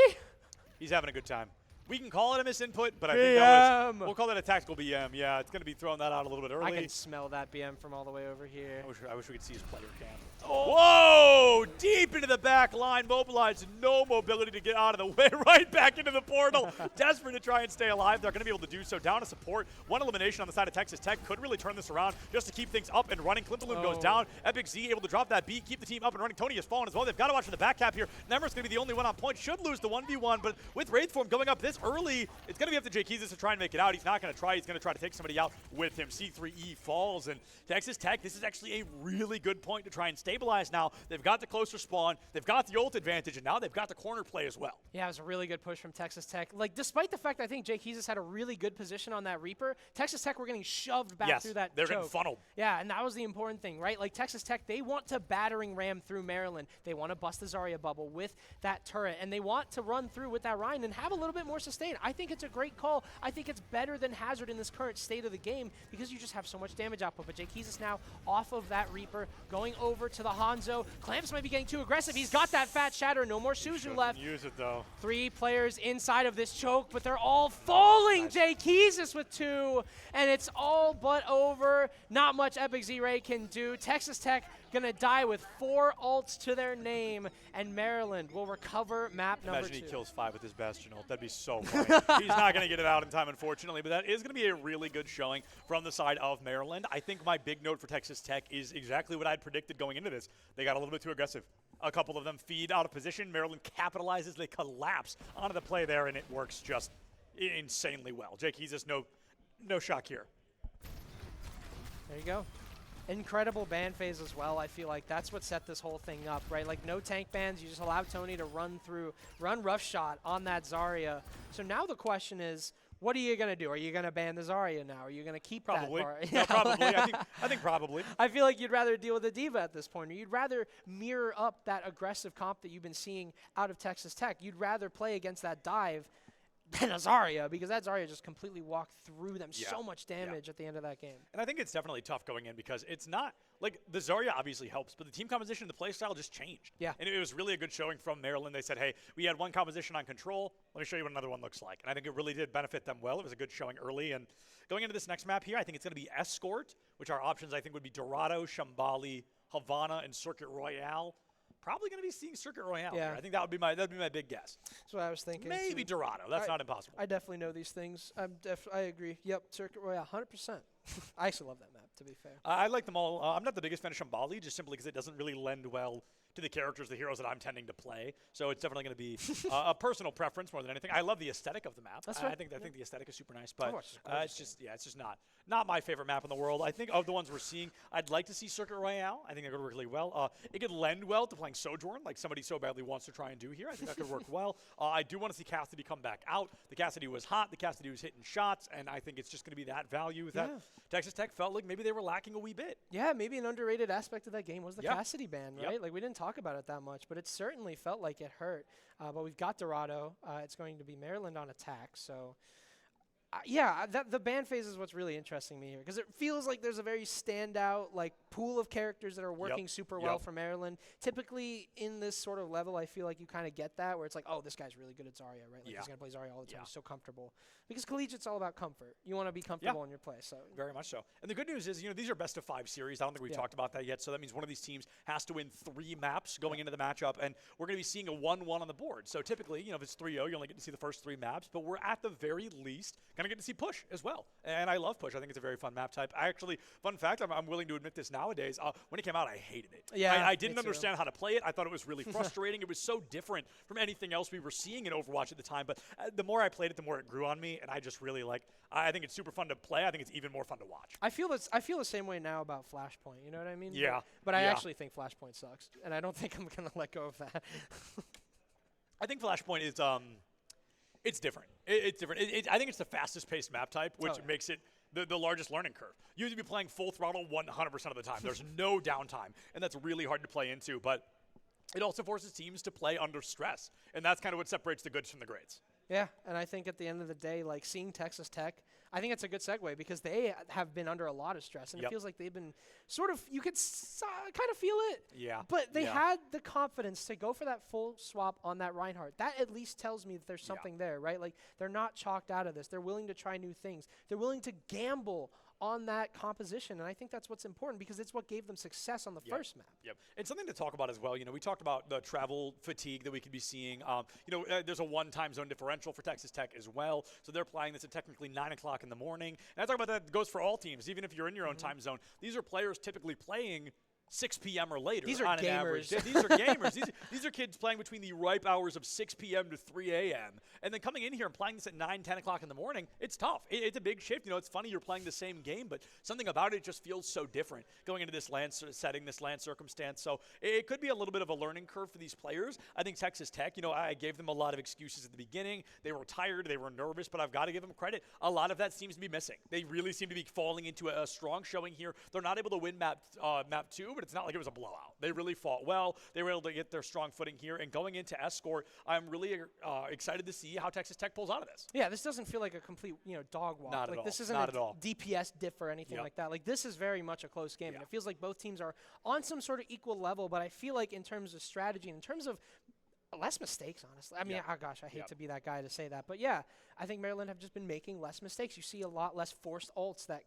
He's having a good time. We can call it a misinput, but I think we'll call it a tactical BM. Yeah, it's going to be throwing that out a little bit early. I can smell that BM from all the way over here. I wish we could see his player cam. Oh. Whoa! Deep into the back line, mobilized, no mobility to get out of the way, right back into the portal. Desperate to try and stay alive. They're going to be able to do so. Down to support. One elimination on the side of Texas Tech could really turn this around just to keep things up and running. Clintaloon goes down. Epic Z able to drop that beat, keep the team up and running. Tony has fallen as well. They've got to watch for the back cap here. Nemmer's going to be the only one on point. Should lose the 1v1, but with Wraithform going up this early, it's going to be up to Jake Keezus to try and make it out. He's not going to try. He's going to try to take somebody out with him. C3E falls, and Texas Tech, this is actually a really good point to try and stabilize now. They've got the closer spawn. They've got the ult advantage, and now they've got the corner play as well. Yeah, it was a really good push from Texas Tech. Like, despite the fact that I think Jake Keezus had a really good position on that Reaper, Texas Tech were getting shoved back through that they're choke. getting funneled. Yeah, and that was the important thing, right? Like, Texas Tech, they want to battering ram through Maryland. They want to bust the Zarya bubble with that turret, and they want to run through with that Ryan and have a little bit more sustain. I think it's a great call. I think it's better than Hazard in this current state of the game because you just have so much damage output. But Jake Keezus now off of that Reaper, going over to the Hanzo. Clamps might be getting too aggressive. He's got that fat shatter. No more Suzu left. Use it, though. 3 players inside of this choke, but they're all falling. Nice. Jake Keezus with 2, and it's all but over. Not much Epic Z-Ray can do. Texas Tech gonna die with 4 ults to their name, and Maryland will recover map number 2. Imagine he kills 5 with his Bastion ult. That'd be so funny. He's not gonna get it out in time, unfortunately, but that is gonna be a really good showing from the side of Maryland. I think my big note for Texas Tech is exactly what I'd predicted going into this. They got a little bit too aggressive. A couple of them feed out of position. Maryland capitalizes. They collapse onto the play there, and it works just insanely well. Jake Keezus, no shock here. There you go. Incredible ban phase as well. I feel like that's what set this whole thing up, right? Like, no tank bans. You just allow Tony to run roughshot on that Zarya. So now the question is, what are you going to do? Are you going to ban the Zarya now? Are you going to keep probably. that? No, probably. I think probably. I feel like you'd rather deal with a D.Va at this point, or you'd rather mirror up that aggressive comp that you've been seeing out of Texas Tech. You'd rather play against that dive than a Zarya, because that Zarya just completely walked through them. So much damage at the end of that game. And I think it's definitely tough going in because it's not like the Zarya obviously helps, but the team composition and the play style just changed. Yeah. And it was really a good showing from Maryland. They said, hey, we had one composition on control. Let me show you what another one looks like. And I think it really did benefit them well. It was a good showing early. And going into this next map here, I think it's going to be Escort, which our options I think would be Dorado, Shambali, Havana, and Circuit Royale. Probably going to be seeing Circuit Royale here. I think that'd be my big guess. That's what I was thinking. Maybe too. Dorado. That's not impossible. I definitely know these things. I agree. Yep, Circuit Royale, 100%. I actually love that map, to be fair. I like them all. I'm not the biggest fan of Shambali, just simply because it doesn't really lend well to the characters, the heroes that I'm tending to play. So it's definitely going to be a personal preference more than anything. I love the aesthetic of the map. That's right. I think the aesthetic is super nice, but it's just not my favorite map in the world. I think of the ones we're seeing, I'd like to see Circuit Royale. I think that could work really well. It could lend well to playing Sojourn, like somebody so badly wants to try and do here. I think that could work well. I do want to see Cassidy come back out. The Cassidy was hot. The Cassidy was hitting shots, and I think it's just going to be that value that Texas Tech felt like maybe they were lacking a wee bit. Yeah, maybe an underrated aspect of that game was the Cassidy ban, right? Like, we didn't talk about it that much, but it certainly felt like it hurt. But we've got Dorado. It's going to be Maryland on attack, so... the ban phase is what's really interesting me here, because it feels like there's a very standout pool of characters that are working super well for Maryland. Typically in this sort of level, I feel like you kind of get that, where it's like, oh, this guy's really good at Zarya, right? Like, he's going to play Zarya all the time. He's so comfortable. Because collegiate's all about comfort. You want to be comfortable in your play. So very much so. And the good news is, these are best of 5 series. I don't think we talked about that yet. So that means one of these teams has to win 3 maps going into the matchup, and we're going to be seeing a 1-1 on the board. So typically, if it's 3-0, you only get to see the first 3 maps, but we're at the very least going to get to see Push as well. And I love Push. I think it's a very fun map type. Fun fact, I'm willing to admit this nowadays, when it came out, I hated it. Yeah, I didn't understand how to play it. I thought it was really frustrating. It was so different from anything else we were seeing in Overwatch at the time. But the more I played it, the more it grew on me, and I just really I think it's super fun to play. I think it's even more fun to watch. I feel the same way now about Flashpoint. You know what I mean? Yeah. But I actually think Flashpoint sucks, and I don't think I'm going to let go of that. I think Flashpoint is it's different. It's different. I think it's the fastest paced map type, which makes it the largest learning curve. You have to be playing full throttle 100% of the time. There's no downtime, and that's really hard to play into. But it also forces teams to play under stress, and that's kind of what separates the goods from the greats. Yeah, and I think at the end of the day, like seeing Texas Tech, I think it's a good segue because they have been under a lot of stress, and it feels like they've been sort of, you could kind of feel it. Yeah. But they had the confidence to go for that full swap on that Reinhardt. That at least tells me that there's something there, right? Like they're not chalked out of this. They're willing to try new things. They're willing to gamble on that composition, and I think that's what's important because it's what gave them success on the first map. Yep, and something to talk about as well. You know, we talked about the travel fatigue that we could be seeing. There's a one-time zone differential for Texas Tech as well, so they're playing this at technically 9 o'clock in the morning. And I talk about that goes for all teams, even if you're in your own time zone. These are players typically playing 6 p.m. or later. These are on an gamers. average. These are gamers. These are kids playing between the ripe hours of 6 p.m. to 3 a.m. And then coming in here and playing this at 9, 10 o'clock in the morning, it's tough. It's a big shift. You know, it's funny you're playing the same game, but something about it just feels so different going into this land setting, this land circumstance. So it could be a little bit of a learning curve for these players. I think Texas Tech, I gave them a lot of excuses at the beginning. They were tired. They were nervous, but I've got to give them credit. A lot of that seems to be missing. They really seem to be falling into a strong showing here. They're not able to win map 2, but it's not like it was a blowout. They really fought well. They were able to get their strong footing here. And going into Escort, I'm really excited to see how Texas Tech pulls out of this. Yeah, this doesn't feel like a complete, dog walk. Not at all. This isn't Not a at all. DPS diff or anything like that. Like, this is very much a close game. And it feels like both teams are on some sort of equal level, but I feel like in terms of strategy, in terms of less mistakes, honestly. I mean, oh gosh, I hate to be that guy to say that. But yeah, I think Maryland have just been making less mistakes. You see a lot less forced ults that,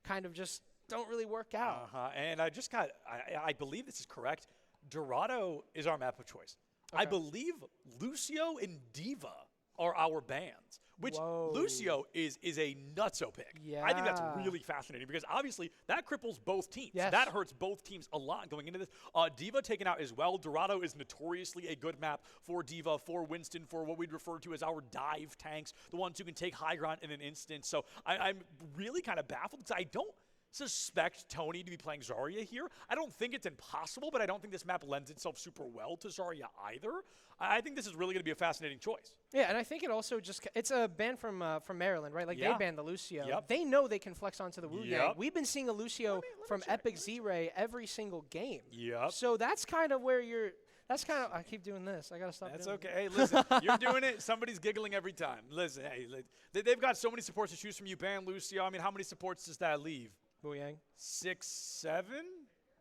kind of just don't really work out. And I believe this is correct. Dorado is our map of choice. Okay. I believe Lucio and Diva are our bans, which Lucio is a nutso pick. Yeah. I think that's really fascinating because obviously that cripples both teams. Yes. That hurts both teams a lot going into this. Diva taken out as well. Dorado is notoriously a good map for Diva, for Winston, for what we'd refer to as our dive tanks, the ones who can take high ground in an instant. So I'm really kind of baffled because I don't suspect Tony to be playing Zarya here. I don't think it's impossible, but I don't think this map lends itself super well to Zarya either. I think this is really going to be a fascinating choice. Yeah, and I think it also it's a ban from Maryland, right? Like they banned the Lucio. Yep. They know they can flex onto the Wu Yang. Yep. We've been seeing a Lucio from Epic Z-Ray every single game. Yep. So that's kind of where I keep doing this. I got to stop That's doing okay. Hey, listen, you're doing it. Somebody's giggling every time. Listen, hey, they've got so many supports to choose from. You ban Lucio. I mean, how many supports does that leave? Wu Yang. 6, 7?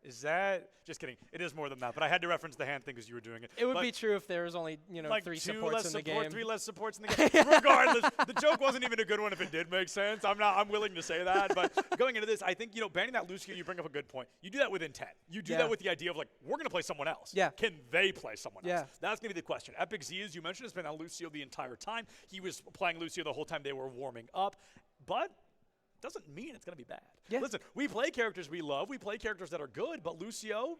Is that? Just kidding. It is more than that, but I had to reference the hand thing because you were doing it. It would be true if there was only, like 3 supports in the game. 3 less supports in the game. Regardless, the joke wasn't even a good one if it did make sense. I'm willing to say that, but going into this, I think, banning that Lucio, you bring up a good point. You do that with intent. You do that with the idea of, like, we're going to play someone else. Yeah. Can they play someone else? Yeah. That's going to be the question. Epic Z, as you mentioned, has been on Lucio the entire time. He was playing Lucio the whole time they were warming up, but doesn't mean it's going to be bad. Yeah. Listen, we play characters we love. We play characters that are good, but Lucio,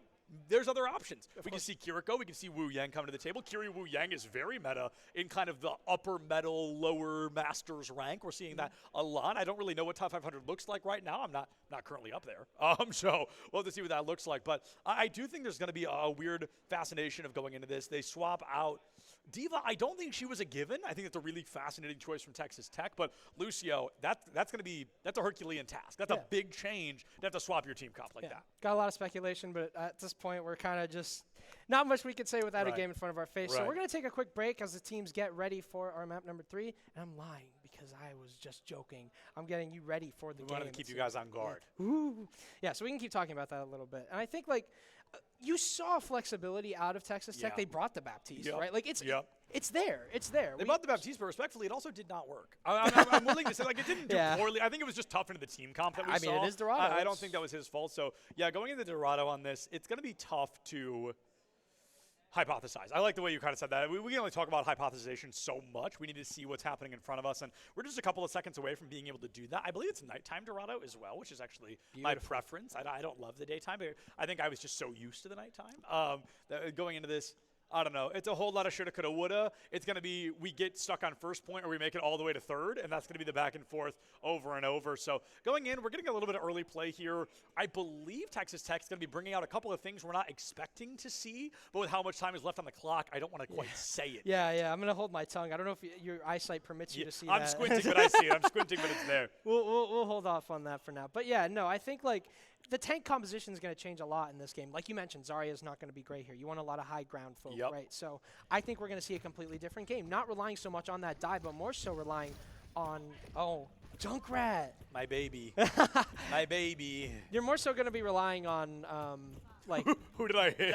there's other options. We can see Kiriko. We can see Wu Yang come to the table. Wu Yang is very meta in kind of the upper metal, lower masters rank. We're seeing that a lot. I don't really know what top 500 looks like right now. I'm not currently up there. So we'll have to see what that looks like. But I do think there's going to be a weird fascination of going into this. They swap out Diva. I don't think she was a given. I think that's a really fascinating choice from Texas Tech. But Lucio, that's a Herculean task. That's a big change to have to swap your team comp like that. Got a lot of speculation, but at this point, we're kind of just not much we could say without a game in front of our face. So we're going to take a quick break as the teams get ready for our map number 3. And I'm lying because I was just joking. I'm getting you ready for the game. We wanted to keep you guys on guard. Ooh. Yeah, so we can keep talking about that a little bit. And I think, you saw flexibility out of Texas Tech. They brought the Baptiste, right? Like, it's there. It's there. They brought the Baptiste, but respectfully, it also did not work. I'm willing to say, it didn't do poorly. I think it was just tough into the team comp that we saw. I mean, it is Dorado. I don't think that was his fault. So, going into Dorado on this, it's going to be tough to hypothesize. I like the way you kind of said that. We can only talk about hypothesization so much. We need to see what's happening in front of us, and we're just a couple of seconds away from being able to do that. I believe it's nighttime Dorado as well, which is actually my preference. I don't love the daytime, but I think I was just so used to the nighttime. Going into this, I don't know. It's a whole lot of shoulda, coulda, woulda. It's going to be we get stuck on first point or we make it all the way to third, and that's going to be the back and forth over and over. So going in, we're getting a little bit of early play here. I believe Texas Tech is going to be bringing out a couple of things we're not expecting to see, but with how much time is left on the clock, I don't want to quite say it. Yeah. I'm going to hold my tongue. I don't know if your eyesight permits you to see that. I'm squinting, but I see it. I'm squinting, but it's there. We'll hold off on that for now. But, yeah, no, I think, the tank composition is going to change a lot in this game. Like you mentioned, Zarya is not going to be great here. You want a lot of high ground folk, right? So I think we're going to see a completely different game. Not relying so much on that dive, but more so relying on, Junkrat. My baby. My baby. You're more so going to be relying on, like... Who did I hit?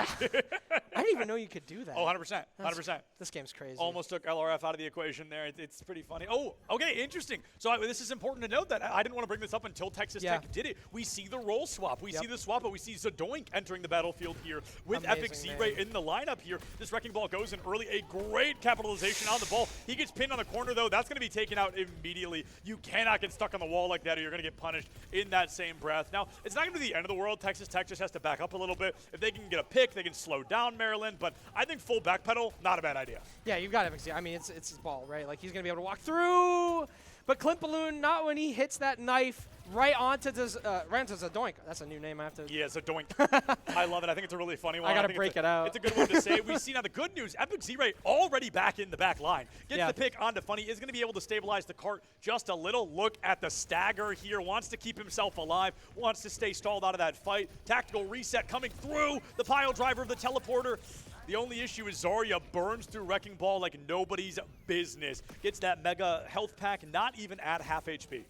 I didn't even know you could do that. Oh, 100%. 100%. This game's crazy. Almost took LRF out of the equation there. It's pretty funny. Oh, okay, interesting. So this is important to note that I didn't want to bring this up until Texas Tech did it. We see the role swap. We see the swap, but we see Zadoink entering the battlefield here with Epic Z-Ray in the lineup here. This Wrecking Ball goes in early. A great capitalization on the ball. He gets pinned on the corner, though. That's going to be taken out immediately. You cannot get stuck on the wall like that, or you're going to get punished in that same breath. Now, it's not going to be the end of the world. Texas Tech just has to back up a little bit. If they can get a pick, they can slow down Maryland, but I think full backpedal, not a bad idea. Yeah, you've got Epic Z. I mean, it's his ball, right? Like, he's going to be able to walk through, but Clint Balloon, not when he hits that knife right onto Zadoink. That's a new name I have to... Yeah, Zadoink. I love it. I think it's a really funny one. I got to break it out. It's a good one to say. We see now the good news. Epic Z-Ray already back in the back line. Gets the pick onto Funny. Is going to be able to stabilize the cart just a little. Look at the stagger here. Wants to keep himself alive. Wants to stay stalled out of that fight. Tactical reset coming through. The pile driver of the teleporter. The only issue is Zarya burns through Wrecking Ball like nobody's business. Gets that mega health pack, not even at half HP.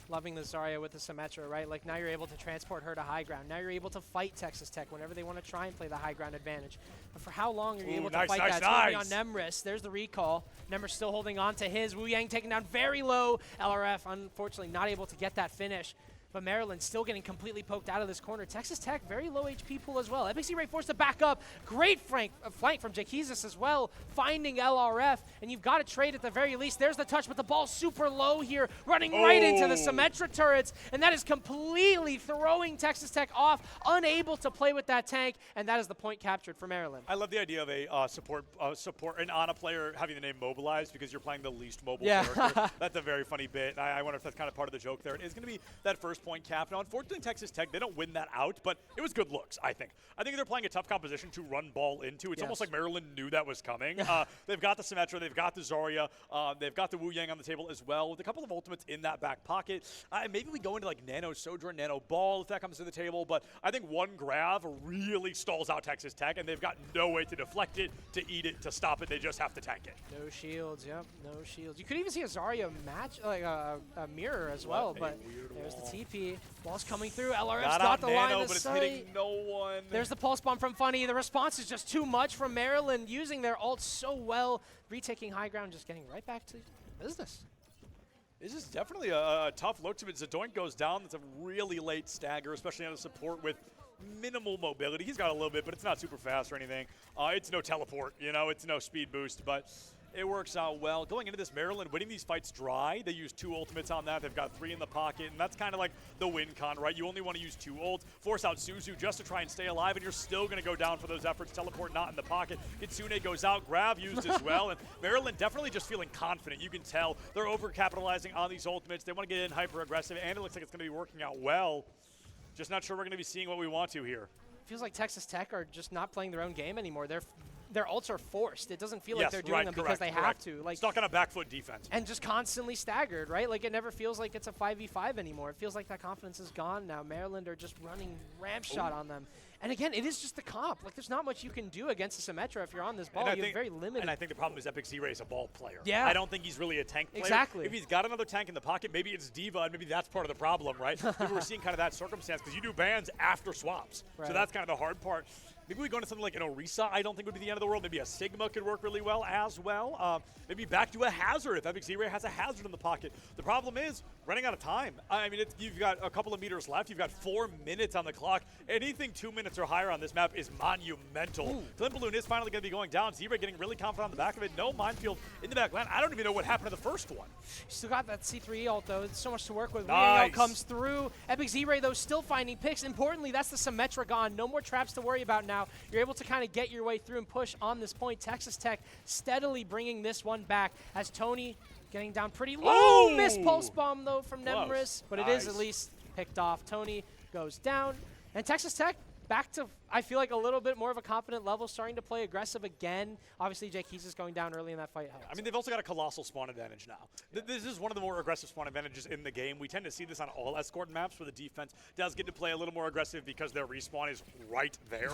Loving the Zarya with the Symmetra, right? Like, now you're able to transport her to high ground. Now you're able to fight Texas Tech whenever they want to try and play the high ground advantage. But for how long are you able to fight that? It's going to be on Nemris. There's the recall. Nemris still holding on to his. Wu Yang taken down very low. LRF, unfortunately, not able to get that finish. But Maryland still getting completely poked out of this corner. Texas Tech, very low HP pool as well. Epic Z-Ray forced to back up. Great flank from Jaquizis as well, finding LRF. And you've got to trade at the very least. There's the touch, but the ball's super low here, running right into the Symmetra turrets. And that is completely throwing Texas Tech off, unable to play with that tank. And that is the point captured for Maryland. I love the idea of a support, an Ana player having the name Mobilized because you're playing the least mobile character. That's a very funny bit. I wonder if that's kind of part of the joke there. It is going to be that first point cap. Now, unfortunately, Texas Tech, they don't win that out, but it was good looks, I think. I think they're playing a tough composition to run ball into. It's almost like Maryland knew that was coming. They've got the Symmetra, they've got the Zarya, they've got the Wu Yang on the table as well, with a couple of ultimates in that back pocket. Maybe we go into like Nano Sojourn, Nano Ball if that comes to the table, but I think one grab really stalls out Texas Tech, and they've got no way to deflect it, to eat it, to stop it. They just have to tank it. No shields, no shields. You could even see a Zarya match, like a mirror as well, but there's the TP. Ball's coming through. LRF's got the line of but sight. It's hitting no one. There's the pulse bomb from Funny. The response is just too much from Maryland, using their ult so well, retaking high ground, just getting right back to business. This is definitely a tough look to it. Zadoink goes down. That's a really late stagger, especially on a support with minimal mobility. He's got a little bit, but it's not super fast or anything. It's no teleport, it's no speed boost, but it works out well. Going into this, Maryland winning these fights dry. They use 2 ultimates on that. They've got 3 in the pocket, and that's kind of like the win con, right? You only want to use 2 ults, force out Suzu just to try and stay alive, and you're still going to go down for those efforts. Teleport not in the pocket. Kitsune goes out, grab used as well, and Maryland definitely just feeling confident. You can tell they're over-capitalizing on these ultimates. They want to get in hyper-aggressive, and it looks like it's going to be working out well. Just not sure we're going to be seeing what we want to here. Feels like Texas Tech are just not playing their own game anymore. Their ults are forced. It doesn't feel like they're doing them because they have to. Like, stuck on a back foot defense. And just constantly staggered, right? Like, it never feels like it's a 5v5 anymore. It feels like that confidence is gone now. Maryland are just running ramp shot on them. And again, it is just the comp. Like, there's not much you can do against a Symmetra if you're on this ball. You're very limited. And I think the problem is Epic Z-Ray is a ball player. Yeah. I don't think he's really a tank player. Exactly. If he's got another tank in the pocket, maybe it's Diva, and maybe that's part of the problem, right? Maybe we're seeing kind of that circumstance because you do bans after swaps. Right. So that's kind of the hard part. Maybe we go into something like an Orisa, I don't think would be the end of the world. Maybe a Sigma could work really well as well. Maybe back to a Hazard if Epic Z-Ray has a Hazard in the pocket. The problem is running out of time. I mean, you've got a couple of meters left. You've got 4 minutes on the clock. Anything 2 minutes or higher on this map is monumental. Flint Balloon is finally going to be going down. Z-Ray getting really confident on the back of it. No minefield in the back line. I don't even know what happened to the first one. Still got that C3 ult, though. It's so much to work with. Nice. Comes through. Epic Z-Ray, though, still finding picks. Importantly, that's the Symmetra gone. No more traps to worry about now. You're able to kind of get your way through and push on this point. Texas Tech steadily bringing this one back as Tony getting down pretty low. Missed pulse bomb, though, from Nemris, but it is at least picked off. Tony goes down, and Texas Tech back to I feel like a little bit more of a confident level, starting to play aggressive again. Obviously, Jake Keys is going down early in that fight. I mean, they've also got a colossal spawn advantage now. Yeah. This is one of the more aggressive spawn advantages in the game. We tend to see this on all escort maps where the defense does get to play a little more aggressive because their respawn is right there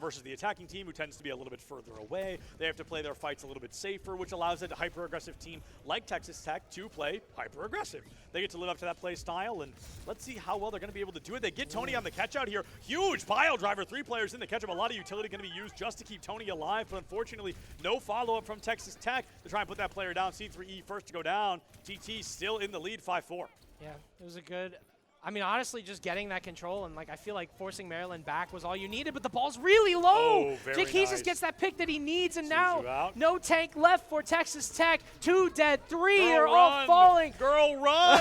versus the attacking team, who tends to be a little bit further away. They have to play their fights a little bit safer, which allows a hyper-aggressive team like Texas Tech to play hyper-aggressive. They get to live up to that play style, and let's see how well they're going to be able to do it. They get Tony on the catch-out here. Huge pile driver, 3 players in the catch-up. A lot of utility going to be used just to keep Tony alive, but unfortunately, no follow-up from Texas Tech to try and put that player down. C3E first to go down. TT still in the lead, 5-4. Yeah, it was a good... I mean, honestly, just getting that control and, like, I feel like forcing Maryland back was all you needed, but the ball's really low. Oh, very Jake nice. gets that pick that he needs, and now no tank left for Texas Tech. 2 dead, 3 are all falling. Girl, run!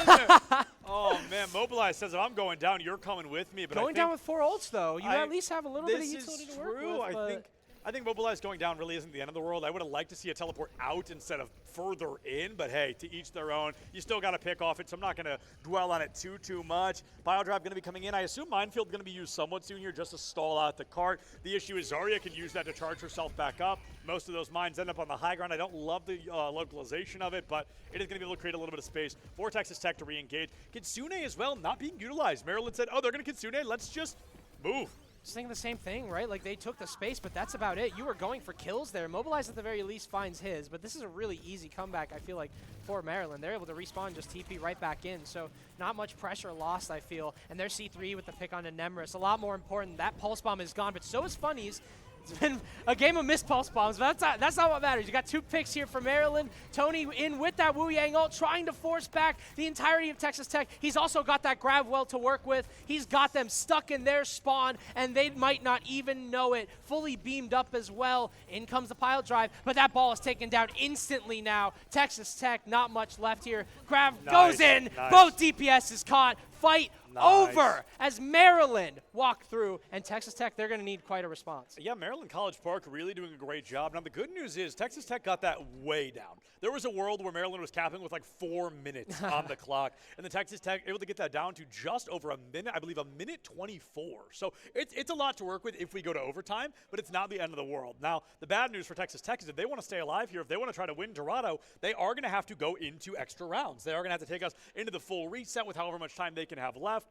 Oh, man, Mobilize says if I'm going down, you're coming with me. But going down with 4 ults, though. You at least have a little bit of utility to work with. I think Mobilize going down really isn't the end of the world. I would have liked to see a teleport out instead of further in, but hey, to each their own. You still got to pick off it, so I'm not going to dwell on it too much. Pile drive going to be coming in. I assume Minefield going to be used somewhat soon here just to stall out the cart. The issue is Zarya can use that to charge herself back up. Most of those mines end up on the high ground. I don't love the localization of it, but it is going to be able to create a little bit of space for Texas Tech to re-engage. Kitsune as well, not being utilized. Maryland said, oh, they're going to Kitsune. Let's just move. Just thinking the same thing, right? Like, they took the space, but that's about it. You were going for kills there. Mobilize at the very least finds his, but this is a really easy comeback, I feel like, for Maryland. They're able to respawn, just TP right back in, so not much pressure lost, I feel. And there's C3 with the pick on Nemris. A lot more important. That Pulse Bomb is gone, but so is Funnies. It's been a game of missed Pulse Bombs, but that's not what matters. You got 2 picks here for Maryland. Tony in with that Wu Yang ult, trying to force back the entirety of Texas Tech. He's also got that grab well to work with. He's got them stuck in their spawn, and they might not even know it. Fully beamed up as well. In comes the pile drive, but that ball is taken down instantly now. Texas Tech, not much left here. Grab goes in. Both DPS is caught. Fight over as Maryland walk through, and Texas Tech, they're going to need quite a response. Yeah, Maryland College Park really doing a great job. Now, the good news is Texas Tech got that way down. There was a world where Maryland was capping with like 4 minutes on the clock, and the Texas Tech able to get that down to just over a minute, I believe a minute 24. So it's a lot to work with if we go to overtime, but it's not the end of the world. Now, the bad news for Texas Tech is if they want to stay alive here, if they want to try to win Dorado, they are going to have to go into extra rounds. They are going to have to take us into the full reset with however much time they can have left.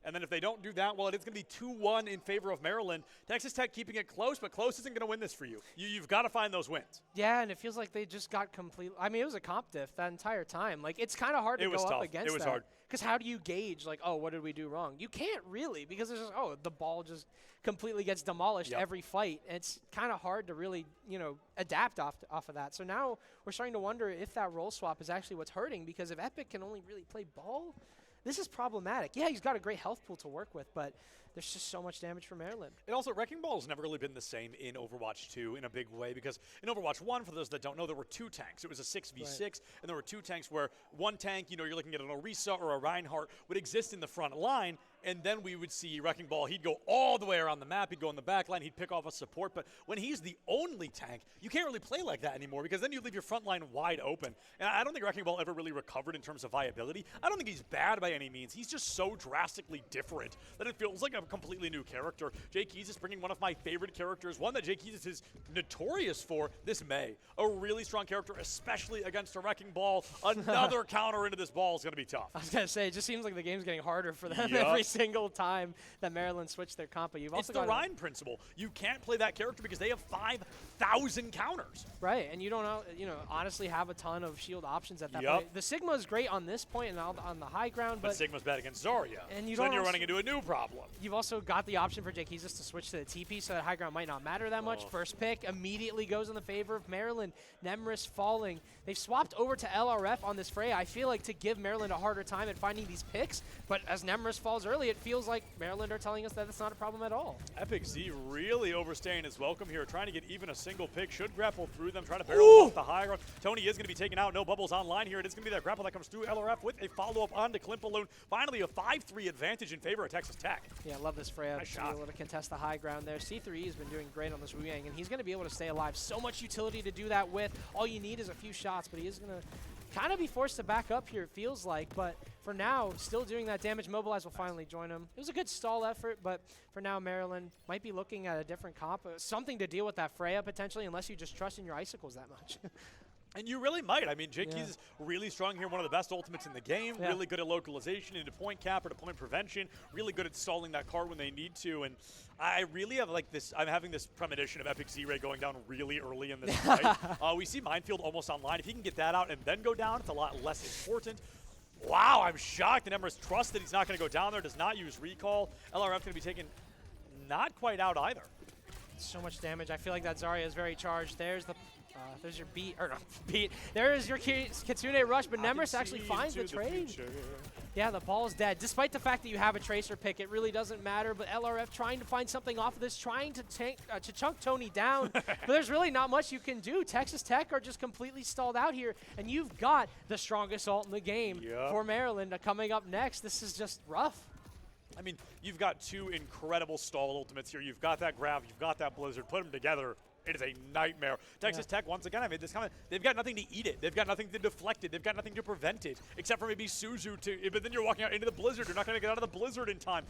And then if they don't do that, well, it is going to be 2-1 in favor of Maryland. Texas Tech keeping it close, but close isn't going to win this for you. You've got to find those wins. Yeah, and it feels like they just got complete. I mean, it was a comp diff that entire time. Like, it's kind of hard to go up against that. It was hard. Because how do you gauge, like, oh, what did we do wrong? You can't really, because it's just, oh, the ball just completely gets demolished every fight. And it's kind of hard to really, adapt off of that. So now we're starting to wonder if that role swap is actually what's hurting, because if Epic can only really play ball, this is problematic. Yeah, he's got a great health pool to work with, but there's just so much damage for Maryland. And also, Wrecking Ball has never really been the same in Overwatch 2 in a big way, because in Overwatch 1, for those that don't know, there were 2 tanks. It was a 6v6, and there were 2 tanks where one tank, you're looking at an Orisa or a Reinhardt, would exist in the front line, and then we would see Wrecking Ball. He'd go all the way around the map. He'd go in the back line. He'd pick off a support. But when he's the only tank, you can't really play like that anymore, because then you leave your front line wide open. And I don't think Wrecking Ball ever really recovered in terms of viability. I don't think he's bad by any means. He's just so drastically different that it feels like a completely new character. Jake Keys is bringing one of my favorite characters, one that Jake Keys is notorious for, this May. A really strong character, especially against a Wrecking Ball. Another counter into this ball is going to be tough. I was going to say, it just seems like the game's getting harder for them every single time that Maryland switched their comp. But you've also got the Rhine principle. You can't play that character because they have 5,000 counters. Right, and you don't honestly have a ton of shield options at that point. The Sigma is great on this point and on the high ground, but Sigma's bad against Zarya. And so then you're running into a new problem. You've also got the option for Jake Keys to switch to the TP, so that high ground might not matter that much. First pick immediately goes in the favor of Maryland. Nemris falling. They've swapped over to LRF on this fray, I feel like, to give Maryland a harder time at finding these picks, but as Nemris falls early, it feels like Maryland are telling us that it's not a problem at all. Epic Z really overstaying his welcome here, trying to get even a single pick. Should grapple through them, trying to barrel off the high ground. Tony is going to be taken out. No bubbles online here. It is going to be that grapple that comes through LRF with a follow-up onto Klimpaloon. Finally, a 5-3 advantage in favor of Texas Tech. Yeah, I love this Freya to be able to contest the high ground there. C3 has been doing great on this Wu Yang, and he's going to be able to stay alive. So much utility to do that with. All you need is a few shots, but he is going to kind of be forced to back up here, it feels like. But for now, still doing that damage. Mobilize will finally join him. It was a good stall effort, but for now, Maryland might be looking at a different comp, something to deal with that Freya potentially, unless you just trust in your icicles that much. And you really might. I mean, Jake Keys is really strong here, one of the best ultimates in the game, really good at localization into point cap or to point prevention, really good at stalling that card when they need to. And I really have like this, I'm having this premonition of Epic Z-Ray going down really early in this fight. We see Minefield almost online. If he can get that out and then go down, it's a lot less important. Wow, I'm shocked that Emrys trusts that he's not going to go down there, does not use recall. LRF going to be taken not quite out either. So much damage. I feel like that Zarya is very charged. There's your beat, or not beat. There is your Kitsune rush, but Nemris actually finds the trade. Yeah, the ball's dead. Despite the fact that you have a Tracer pick, it really doesn't matter, but LRF trying to find something off of this, trying to chunk Tony down, but there's really not much you can do. Texas Tech are just completely stalled out here, and you've got the strongest ult in the game for Maryland coming up next. This is just rough. I mean, you've got two incredible stall ultimates here. You've got that Grav, you've got that Blizzard. Put them together. It is a nightmare. Texas Tech, once again, I made this comment, they've got nothing to eat it. They've got nothing to deflect it. They've got nothing to prevent it, except for maybe Suzu. But then you're walking out into the Blizzard. You're not going to get out of the Blizzard in time.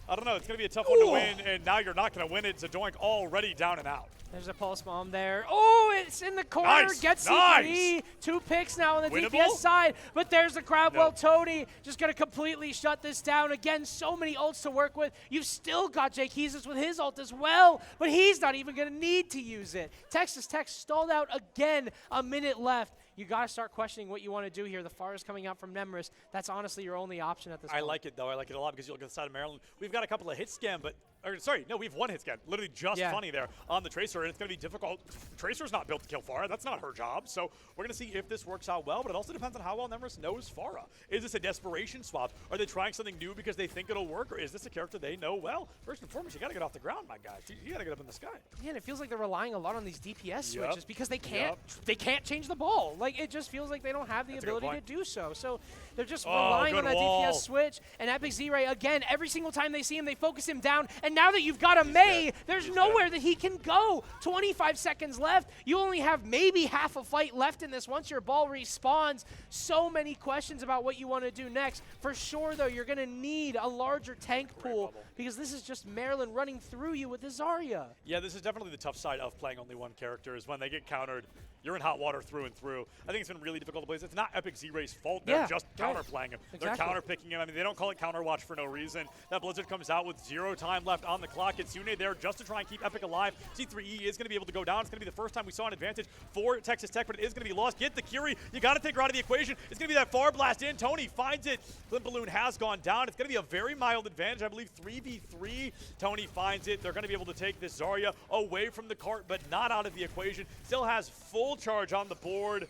I don't know. It's going to be a tough one to win, and now you're not going to win it. Zadoink already down and out. There's a pulse bomb there. Oh, it's in the corner. Gets C3. 2 picks now on the DPS side, but there's the crowd. Well, Tony just going to completely shut this down. Again, so many ults to work with. You've still got Jake Heezus with his ult as well, but he's not even going to need to use it. Texas Tech stalled out again. A minute left. You got to start questioning what you want to do here. The FAR is coming out from Nemris. That's honestly your only option at this point. I like it, though. I like it a lot because you look at the side of Maryland. We've got a couple of hit scan, but sorry, no, we have 1 hit scan. Literally just funny there on the Tracer, and it's going to be difficult. Tracer's not built to kill Farah. That's not her job. So we're going to see if this works out well, but it also depends on how well Nemris knows Farah. Is this a desperation swap? Are they trying something new because they think it'll work, or is this a character they know well? First and foremost, you got to get off the ground, my guy. You got to get up in the sky. Yeah, and it feels like they're relying a lot on these DPS switches because they can't change the ball. Like, it just feels like they don't have the ability to do so. So they're just relying on that DPS switch. And Epic Z-Ray, again, every single time they see him, they focus him down. And now that you've got a May, there's nowhere that he can go. 25 seconds left. You only have maybe half a fight left in this once your ball respawns. So many questions about what you want to do next. For sure, though, you're going to need a larger tank pool because this is just Maryland running through you with the Zarya. Yeah, this is definitely the tough side of playing only one character is when they get countered. You're in hot water through and through. I think it's been really difficult to play. It's not Epic Z-Ray's fault. They're just counter-playing him. They're counter-picking him. I mean, they don't call it counter-watch for no reason. That Blizzard comes out with 0 time left on the clock. It's Yune there just to try and keep Epic alive. C3E is going to be able to go down. It's going to be the first time we saw an advantage for Texas Tech, but it is going to be lost. Get the Curie. You got to take her out of the equation. It's going to be that far blast in. Tony finds it. Flint Balloon has gone down. It's going to be a very mild advantage. I believe 3v3. Tony finds it. They're going to be able to take this Zarya away from the cart, but not out of the equation. Still has full charge on the board.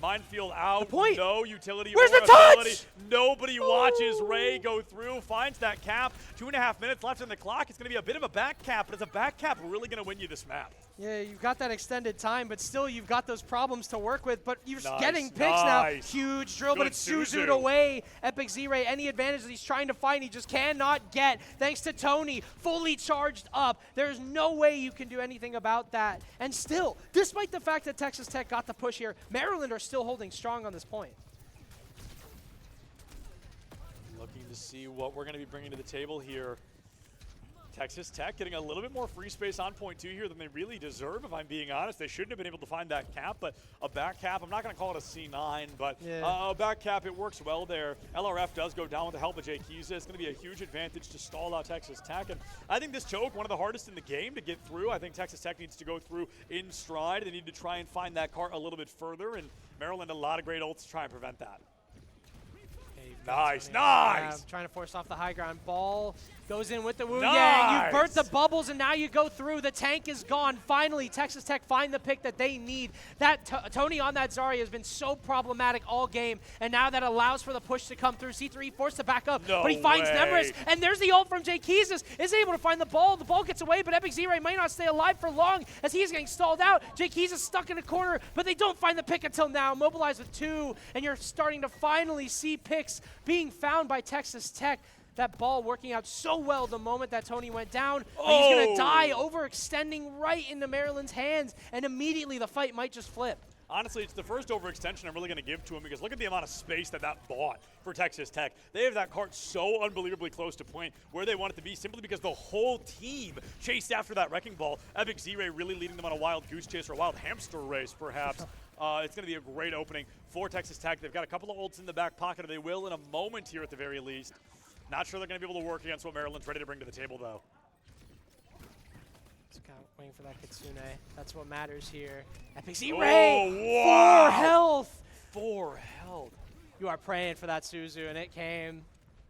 Minefield out. No utility. Where's the touch? Nobody watches Ray go through. Finds that cap. 2.5 minutes left in the clock. It's going to be a bit of a back cap, but is a back cap really going to win you this map? Yeah, you've got that extended time, but still you've got those problems to work with. But you're getting picks now. Huge drill, but it's Suzu'd away. Epic Z-Ray, any advantage that he's trying to find, he just cannot get. Thanks to Tony, fully charged up. There's no way you can do anything about that. And still, despite the fact that Texas Tech got the push here, Maryland are still holding strong on this point. Looking to see what we're going to be bringing to the table here. Texas Tech getting a little bit more free space on point 2 here than they really deserve, if I'm being honest. They shouldn't have been able to find that cap, but a back cap, I'm not going to call it a C9, but a back cap, it works well there. LRF does go down with the help of Jake Heezus. It's going to be a huge advantage to stall out Texas Tech, and I think this choke, one of the hardest in the game to get through. I think Texas Tech needs to go through in stride. They need to try and find that cart a little bit further, and Maryland a lot of great ults to try and prevent that. Nice. Trying to force off the high ground. Ball goes in with the Wu Yang. You burnt the bubbles, and now you go through. The tank is gone. Finally, Texas Tech find the pick that they need. That Tony on that Zarya has been so problematic all game, and now that allows for the push to come through. C3 forced to back up, but he finds Nemris, and there's the ult from Jake Heezus. Is able to find the ball. The ball gets away, but Epic Z-Ray might not stay alive for long as he's getting stalled out. Jake Heezus stuck in a corner, but they don't find the pick until now. Mobilized with 2, and you're starting to finally see picks being found by Texas Tech. That ball working out so well the moment that Tony went down. But he's going to die, overextending right into Maryland's hands, and immediately the fight might just flip. honestly, it's the first overextension I'm really going to give to him because look at the amount of space that bought for Texas Tech. They have that cart so unbelievably close to point where they want it to be simply because the whole team chased after that wrecking ball. Epic Z-Ray really leading them on a wild goose chase or a wild hamster race, perhaps. It's going to be a great opening for Texas Tech. They've got a couple of ults in the back pocket, or they will in a moment here at the very least. Not sure they're going to be able to work against what Maryland's ready to bring to the table, though. Waiting for that Kitsune. That's what matters here. Epic Z-Ray! Oh, wow. 4 health! 4 health. You are praying for that Suzu, and it came.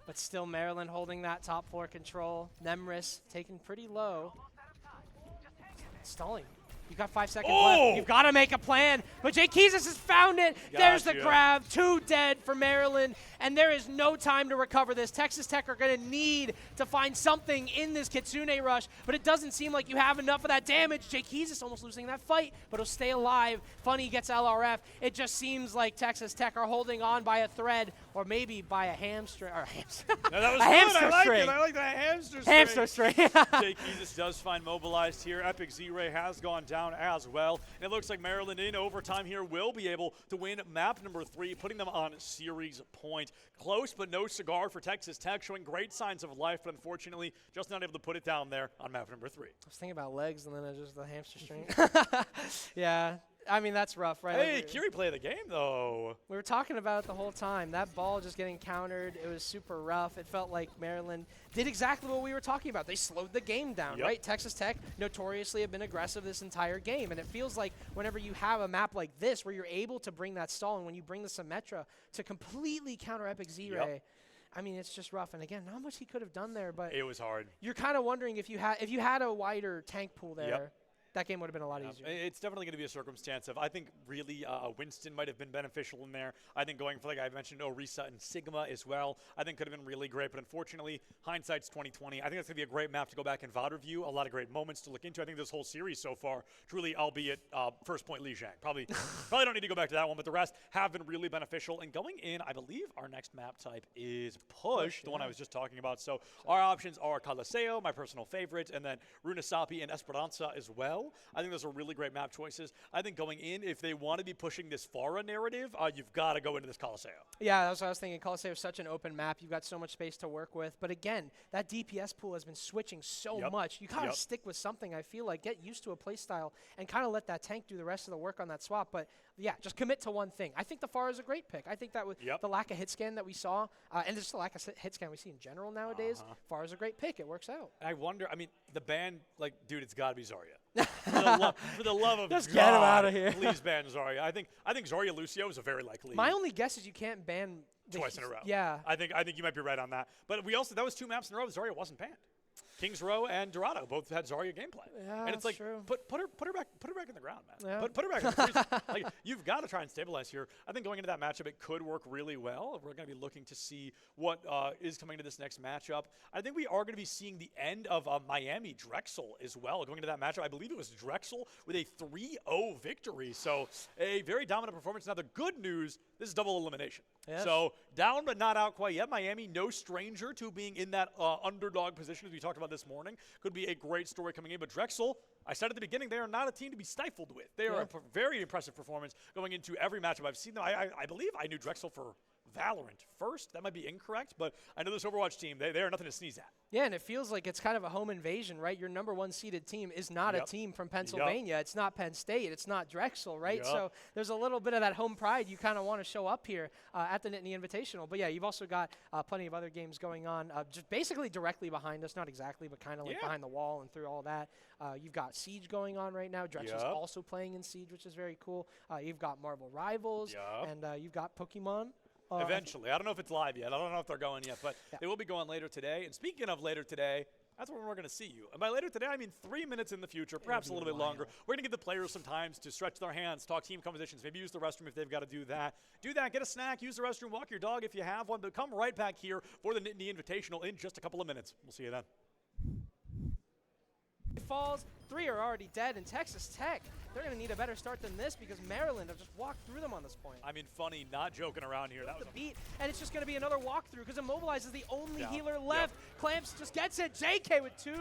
But still Maryland holding that top 4 control. Nemris taken pretty low. Stalling. You got 5 seconds left. You've got to make a plan. But Jake Keezus has found it. There's the grab. 2 dead for Maryland. And there is no time to recover this. Texas Tech are going to need to find something in this Kitsune rush. But it doesn't seem like you have enough of that damage. Jake Keezus almost losing that fight, but he'll stay alive. Funny gets LRF. It just seems like Texas Tech are holding on by a thread or maybe by a hamstring. Or no, that was a hamster string. I like that hamster string. Hamster string. Jake Keezus does find mobilized here. Epic Z-Ray has gone down as well. And it looks like Maryland in overtime here will be able to win map number 3, putting them on series point. Close, but no cigar for Texas Tech, showing great signs of life, but unfortunately just not able to put it down there on map number 3. I was thinking about legs, and then I just the hamster string. Yeah. I mean, that's rough, right? Hey, Kiri played the game, though. We were talking about it the whole time. That ball just getting countered, it was super rough. It felt like Maryland did exactly what we were talking about. They slowed the game down, right? Texas Tech notoriously have been aggressive this entire game, and it feels like whenever you have a map like this where you're able to bring that stall, and when you bring the Symmetra to completely counter Epic Z-Ray, I mean, it's just rough. And again, not much he could have done there, but it was hard. You're kind of wondering if you had a wider tank pool there, that game would have been a lot easier. It's definitely going to be a circumstance of, I think, really Winston might have been beneficial in there. I think going for, like I mentioned, Orisa and Sigma as well, I think could have been really great. But unfortunately, hindsight's 2020. I think that's going to be a great map to go back and VOD review. A lot of great moments to look into. I think this whole series so far, truly, albeit first point Li Zhang. Probably don't need to go back to that one, but the rest have been really beneficial. And going in, I believe our next map type is Push, the one I was just talking about. So our options are Coliseo, my personal favorite, and then Runasapi and Esperanza as well. I think those are really great map choices. I think going in, if they want to be pushing this Farah narrative, you've got to go into this Coliseo. Yeah, that's what I was thinking. Coliseo is such an open map. You've got so much space to work with. But again, that DPS pool has been switching so much. You got to stick with something, I feel like. Get used to a play style and kind of let that tank do the rest of the work on that swap. But yeah, just commit to one thing. I think the Farah is a great pick. I think that with the lack of hit scan that we saw, and just the lack of hit scan we see in general nowadays, Farah is a great pick. It works out. I wonder, I mean, the ban, like, dude, it's got to be Zarya. For the love of just God, get him out of here. Please ban Zarya. I think Zarya Lucio is a very likely. My only guess is you can't ban twice in a row. Yeah. I think you might be right on that. But we also, that was 2 maps in a row. Zarya wasn't banned. Kings Row and Dorado both had Zarya gameplay. Yeah, and it's like, true. put her back in the ground, man. Yeah. Put her back in the freezer. Like, you've got to try and stabilize here. I think going into that matchup, it could work really well. We're going to be looking to see what is coming to this next matchup. I think we are going to be seeing the end of Miami Drexel as well. Going into that matchup, I believe it was Drexel with a 3-0 victory. So a very dominant performance. Now, the good news, this is double elimination. Yes. So down but not out quite yet. Miami, no stranger to being in that underdog position, as we talked about this morning. Could be a great story coming in. But Drexel, I said at the beginning, they are not a team to be stifled with. They are a very impressive performance going into every matchup. I've seen them. I believe I knew Drexel for Valorant first. That might be incorrect, but I know this Overwatch team, they are nothing to sneeze at. Yeah, and it feels like it's kind of a home invasion, right? Your number 1 seeded team is not a team from Pennsylvania. It's not Penn State. It's not Drexel, right? So there's a little bit of that home pride you kind of want to show up here at the Nittany Invitational. But yeah, you've also got plenty of other games going on, just basically directly behind us. Not exactly, but kind of like behind the wall and through all that. You've got Siege going on right now. Drexel's also playing in Siege, which is very cool. You've got Marvel Rivals, and you've got Pokemon. Eventually. I don't know if it's live yet. I don't know if they're going yet, but they will be going later today. And speaking of later today, that's when we're going to see you. And by later today, I mean 3 minutes in the future, perhaps a little bit longer. We're going to give the players some time to stretch their hands, talk team compositions, maybe use the restroom if they've got to do that. Do that, get a snack, use the restroom, walk your dog if you have one. But come right back here for the Nittany Invitational in just a couple of minutes. We'll see you then. Falls, 3 are already dead, and Texas Tech, they're going to need a better start than this because Maryland have just walked through them on this point. I mean, funny, not joking around here. That was a beat, and it's just going to be another walkthrough because Immobilize is the only healer left. Clamps just gets it. JK with 2.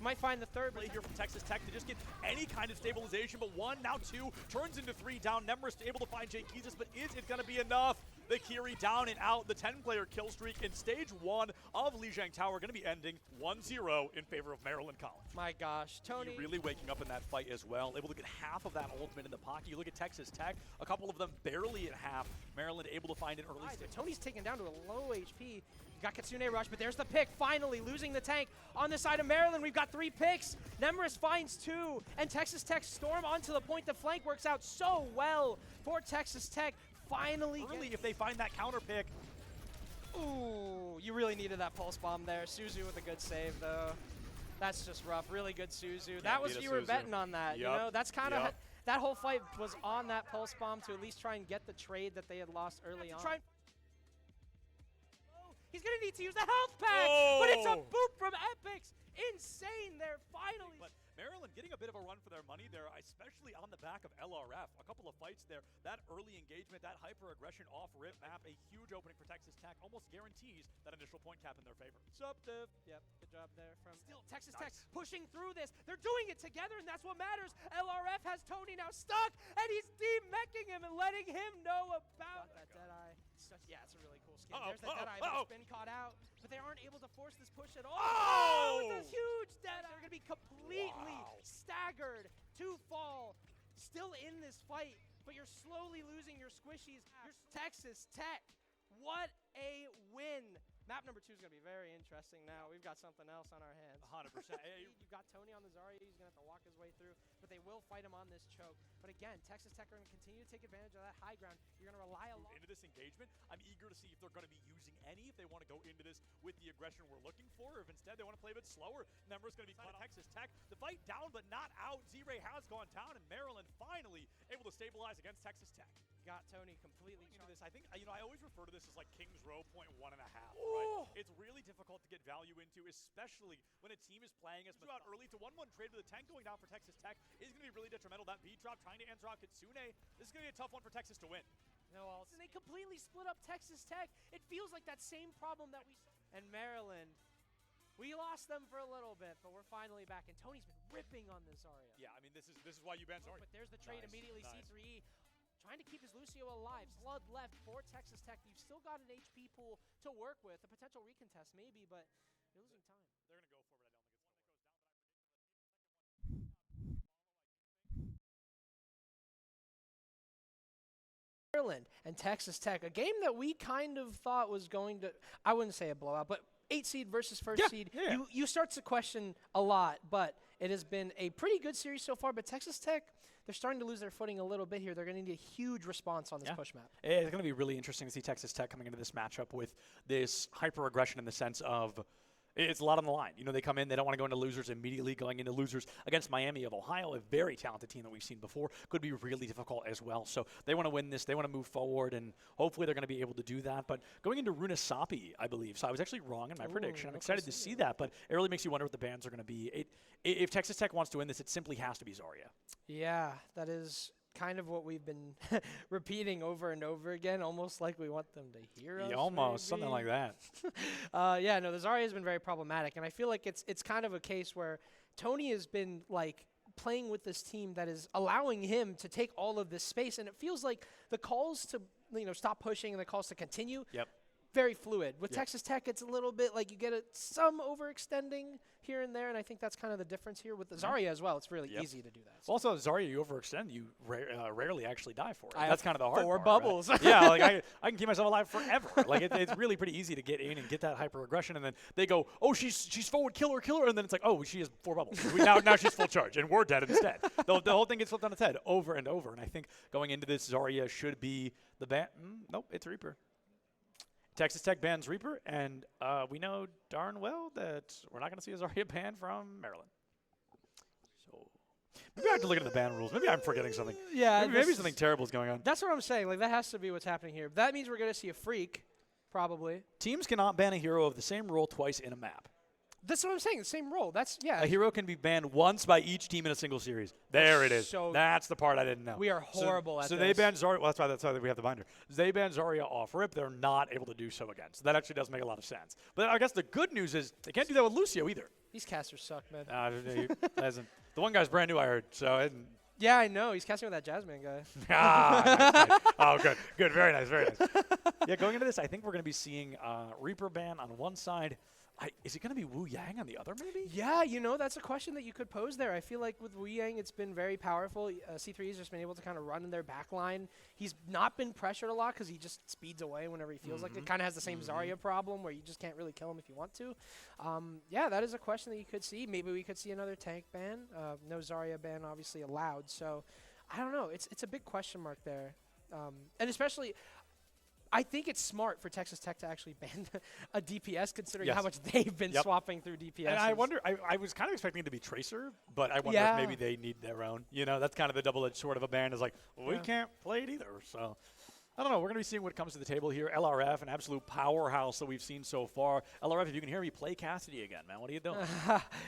Might find the third. Play here from Texas Tech to just get any kind of stabilization, but 1, now 2, turns into 3 down. Nemris able to find Jake Jesus, but is it going to be enough? The Kiri down and out. The 10-player kill streak in stage 1 of Lijiang Tower going to be ending 1-0 in favor of Maryland College. My gosh, Tony. Really waking up in that fight as well. Able to get half of that ultimate in the pocket. You look at Texas Tech, a couple of them barely at half. Maryland able to find an early stick. Tony's taken down to a low HP. Got Kitsune Rush, but there's the pick. Finally losing the tank on the side of Maryland. We've got 3 picks. Nemris finds 2, and Texas Tech storm onto the point. The flank works out so well for Texas Tech. Finally, early if they find that counter pick. Ooh, you really needed that pulse bomb there. Suzu with a good save, though. That's just rough. Really good Suzu. That was, you were betting on that. You know, that's kind of that whole fight was on that pulse bomb to at least try and get the trade that they had lost early on. He's going to need to use the health pack, but it's a boop from Epix. Insane there, finally. But Maryland getting a bit of a run for their money there, especially on the back of LRF. A couple of fights there. That early engagement, that hyper-aggression off-rip map, a huge opening for Texas Tech, almost guarantees that initial point cap in their favor. Subdiv. Yep, good job there from still Texas Tech pushing through this. They're doing it together, and that's what matters. LRF has Tony now stuck, and he's demeching him and letting him know about that Deadeye. Yeah, it's a really cool skin. There's that Deadeye, but it's been caught out. But they aren't able to force this push at all. It's a huge Deadeye. They're going to be completely staggered to fall. Still in this fight, but you're slowly losing your squishies. You're Texas Tech. What a win. Map number 2 is going to be very interesting now. We've got something else on our hands. 100%. You've got Tony on the Zarya. He's going to have to walk his way through, but they will fight him on this choke. But again, Texas Tech are going to continue to take advantage of that high ground. You're going to rely a lot into this engagement. I'm eager to see if they're going to be using any, if they want to go into this with the aggression we're looking for, or if instead they want to play a bit slower. Nemri's going to be caught Texas Tech. The fight down, but not out. Z-Ray has gone down, and Maryland finally able to stabilize against Texas Tech. Got Tony completely into this. I think, I always refer to this as like King's Row .1.5, right? It's really difficult to get value into, especially when a team is playing as out early. To 1-1 trade with a tank going down for Texas Tech is going to be really detrimental. That B drop trying to answer out Kitsune. This is going to be a tough one for Texas to win. No, and they completely split up Texas Tech. It feels like that same problem that we saw. And Maryland, we lost them for a little bit, but we're finally back. And Tony's been ripping on this Zarya. Yeah, I mean, this is why you ban Zarya. But there's the trade immediately. C3E. Trying to keep his Lucio alive. Blood left for Texas Tech. You've still got an HP pool to work with. A potential recontest maybe, but you're losing time. They're going to go for it. I don't think it's one that goes down, but Maryland and Texas Tech, a game that we kind of thought was going to, I wouldn't say a blowout, but 8 seed versus first seed. Yeah. You start to question a lot, but it has been a pretty good series so far. But Texas Tech, they're starting to lose their footing a little bit here. They're going to need a huge response on this push map. It's going to be really interesting to see Texas Tech coming into this matchup with this hyper-aggression in the sense of it's a lot on the line. You know, they come in, they don't want to go into losers immediately. Going into losers against Miami of Ohio, a very talented team that we've seen before, could be really difficult as well. So they want to win this. They want to move forward, and hopefully they're going to be able to do that. But going into Runasapi, I believe. So I was actually wrong in my prediction. I'm excited to see that, but it really makes you wonder what the bans are going to be. If Texas Tech wants to win this, it simply has to be Zarya. Yeah, that is kind of what we've been repeating over and over again, almost like we want them to hear us. Yeah, almost, something like that. Yeah, no, the Zarya has been very problematic, and I feel like it's kind of a case where Tony has been like playing with this team that is allowing him to take all of this space, and it feels like the calls to stop pushing and the calls to continue. Very fluid. With Texas Tech, it's a little bit like you get some overextending here and there, and I think that's kind of the difference here with the Zarya as well. It's really easy to do that. So. Also, Zarya, you overextend, you rarely actually die for it. That's kind of the hard part. 4 bubbles. Right? Yeah, like I can keep myself alive forever. Like it's really pretty easy to get in and get that hyper-aggression, and then they go, oh, she's forward, kill her, and then it's like, oh, she has 4 bubbles. now she's full charge, and we're dead instead. The whole thing gets flipped on its head over and over, and I think going into this, Zarya should be the ban. Nope, it's Reaper. Texas Tech bans Reaper, and we know darn well that we're not going to see a Zarya ban from Maryland. So maybe I have to look at the ban rules. Maybe I'm forgetting something. Yeah, maybe something terrible is going on. That's what I'm saying. Like that has to be what's happening here. That means we're going to see a freak, probably. Teams cannot ban a hero of the same role twice in a map. That's what I'm saying. The same role. That's A hero can be banned once by each team in a single series. There it is. So that's the part I didn't know. We are horrible at this. So they banned Zarya. Well, that's why we have the binder. They banned Zarya off rip. They're not able to do so again. So that actually does make a lot of sense. But I guess the good news is they can't do that with Lucio either. These casters suck, man. The one guy's brand new, I heard. So. Yeah, I know. He's casting with that Jasmine guy. Nice. Oh, good. Very nice. Yeah, going into this, I think we're going to be seeing Reaper ban on one side. Is it going to be Wu Yang on the other, maybe? Yeah, that's a question that you could pose there. I feel like with Wu Yang, it's been very powerful. C3 has just been able to kind of run in their back line. He's not been pressured a lot because he just speeds away whenever he feels like it. Kind of has the same Zarya problem where you just can't really kill him if you want to. Yeah, that is a question that you could see. Maybe we could see another tank ban. No Zarya ban obviously allowed. So I don't know. It's a big question mark there. And especially, I think it's smart for Texas Tech to actually ban a DPS, considering how much they've been swapping through DPS. And I wonder, I was kind of expecting it to be Tracer, but I wonder if maybe they need their own. That's kind of the double-edged sword of a ban is like, we can't play it either. So I don't know. We're going to be seeing what comes to the table here. LRF, an absolute powerhouse that we've seen so far. LRF, if you can hear me, play Cassidy again, man. What are you doing?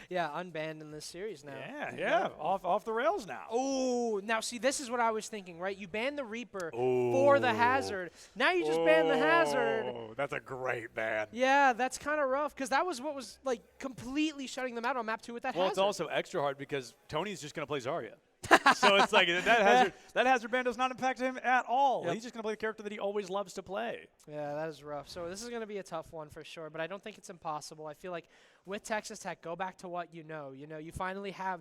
Yeah, unbanned in this series now. Yeah. Off the rails now. Oh, now see, this is what I was thinking, right? You banned the Reaper for the Hazard. Now you just banned the Hazard. Oh, that's a great ban. Yeah, that's kind of rough because that was what was like completely shutting them out on map 2 with that Hazard. Well, it's also extra hard because Tony's just going to play Zarya. So it's like that Hazard ban does not impact him at all. He's just going to play the character that he always loves to play. Yeah, that is rough. So this is going to be a tough one for sure, but I don't think it's impossible. I feel like with Texas Tech, go back to what you know. You finally have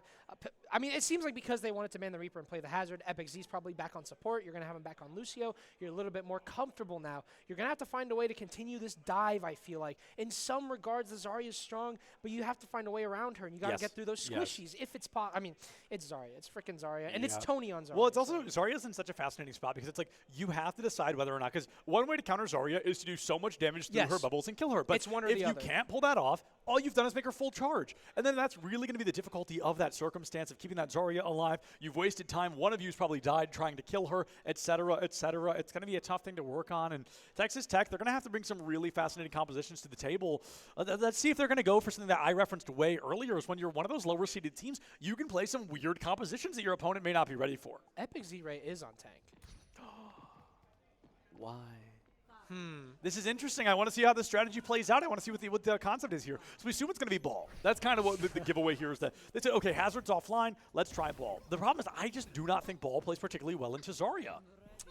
I mean, it seems like because they wanted to man the Reaper and play the Hazard, Epic Z's probably back on support. You're going to have him back on Lucio. You're a little bit more comfortable now. You're going to have to find a way to continue this dive, I feel like. In some regards, the Zarya is strong, but you have to find a way around her, and you got to get through those squishies if it's I mean, it's Zarya. It's freaking Zarya, and it's Tony on Zarya. Well, it's also Zarya's in such a fascinating spot because it's like you have to decide whether or not, because one way to counter Zarya is to do so much damage through her bubbles and kill her. But it's one or if the you other. can't pull that off, all you've done is make her full charge. And then that's really going to be the difficulty of that circumstance of keeping that Zarya alive. You've wasted time. One of you's probably died trying to kill her, et cetera, et cetera. It's going to be a tough thing to work on. And Texas Tech, they're going to have to bring some really fascinating compositions to the table. Let's see if they're going to go for something that I referenced way earlier, is when you're one of those lower-seeded teams, you can play some weird compositions that your opponent may not be ready for. Epic Z-Ray is on tank. Why? This is interesting. I want to see how the strategy plays out. I want to see what the concept is here. So we assume it's going to be ball. That's kind of what the giveaway here is, that they said, okay, Hazard's offline. Let's try ball. The problem is I just do not think ball plays particularly well into Zarya.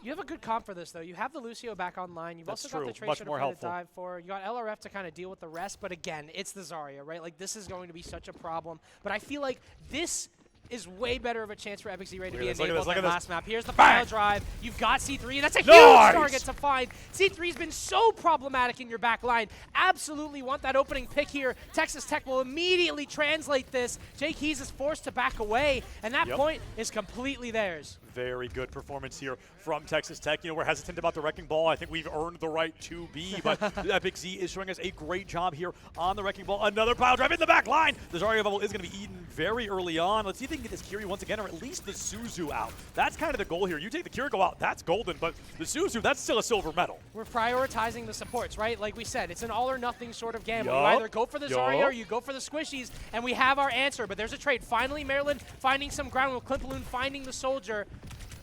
You have a good comp for this, though. You have the Lucio back online. You've also got the Tracer Much to more play the helpful. dive for. You got LRF to kind of deal with the rest. But again, it's the Zarya, right? Like, this is going to be such a problem. But I feel like this is way better of a chance for Epic Z-Ray to be enabled than last map. Here's the final drive. You've got C3. That's a huge target to find. C3's been so problematic in your back line. Absolutely want that opening pick here. Texas Tech will immediately translate this. Jay Keys is forced to back away, and that point is completely theirs. Very good performance here from Texas Tech. We're hesitant about the Wrecking Ball. I think we've earned the right to be, but Epic Z is showing us a great job here on the Wrecking Ball. Another pile drive in the back line. The Zarya bubble is going to be eaten very early on. Let's see if they can get this Kiri once again, or at least the Suzu out. That's kind of the goal here. You take the Kiriko out, that's golden, but the Suzu, that's still a silver medal. We're prioritizing the supports, right? Like we said, it's an all or nothing sort of gamble. You either go for the Zarya or you go for the squishies, and we have our answer, but there's a trade. Finally, Maryland finding some ground with Klimpaloon finding the Soldier.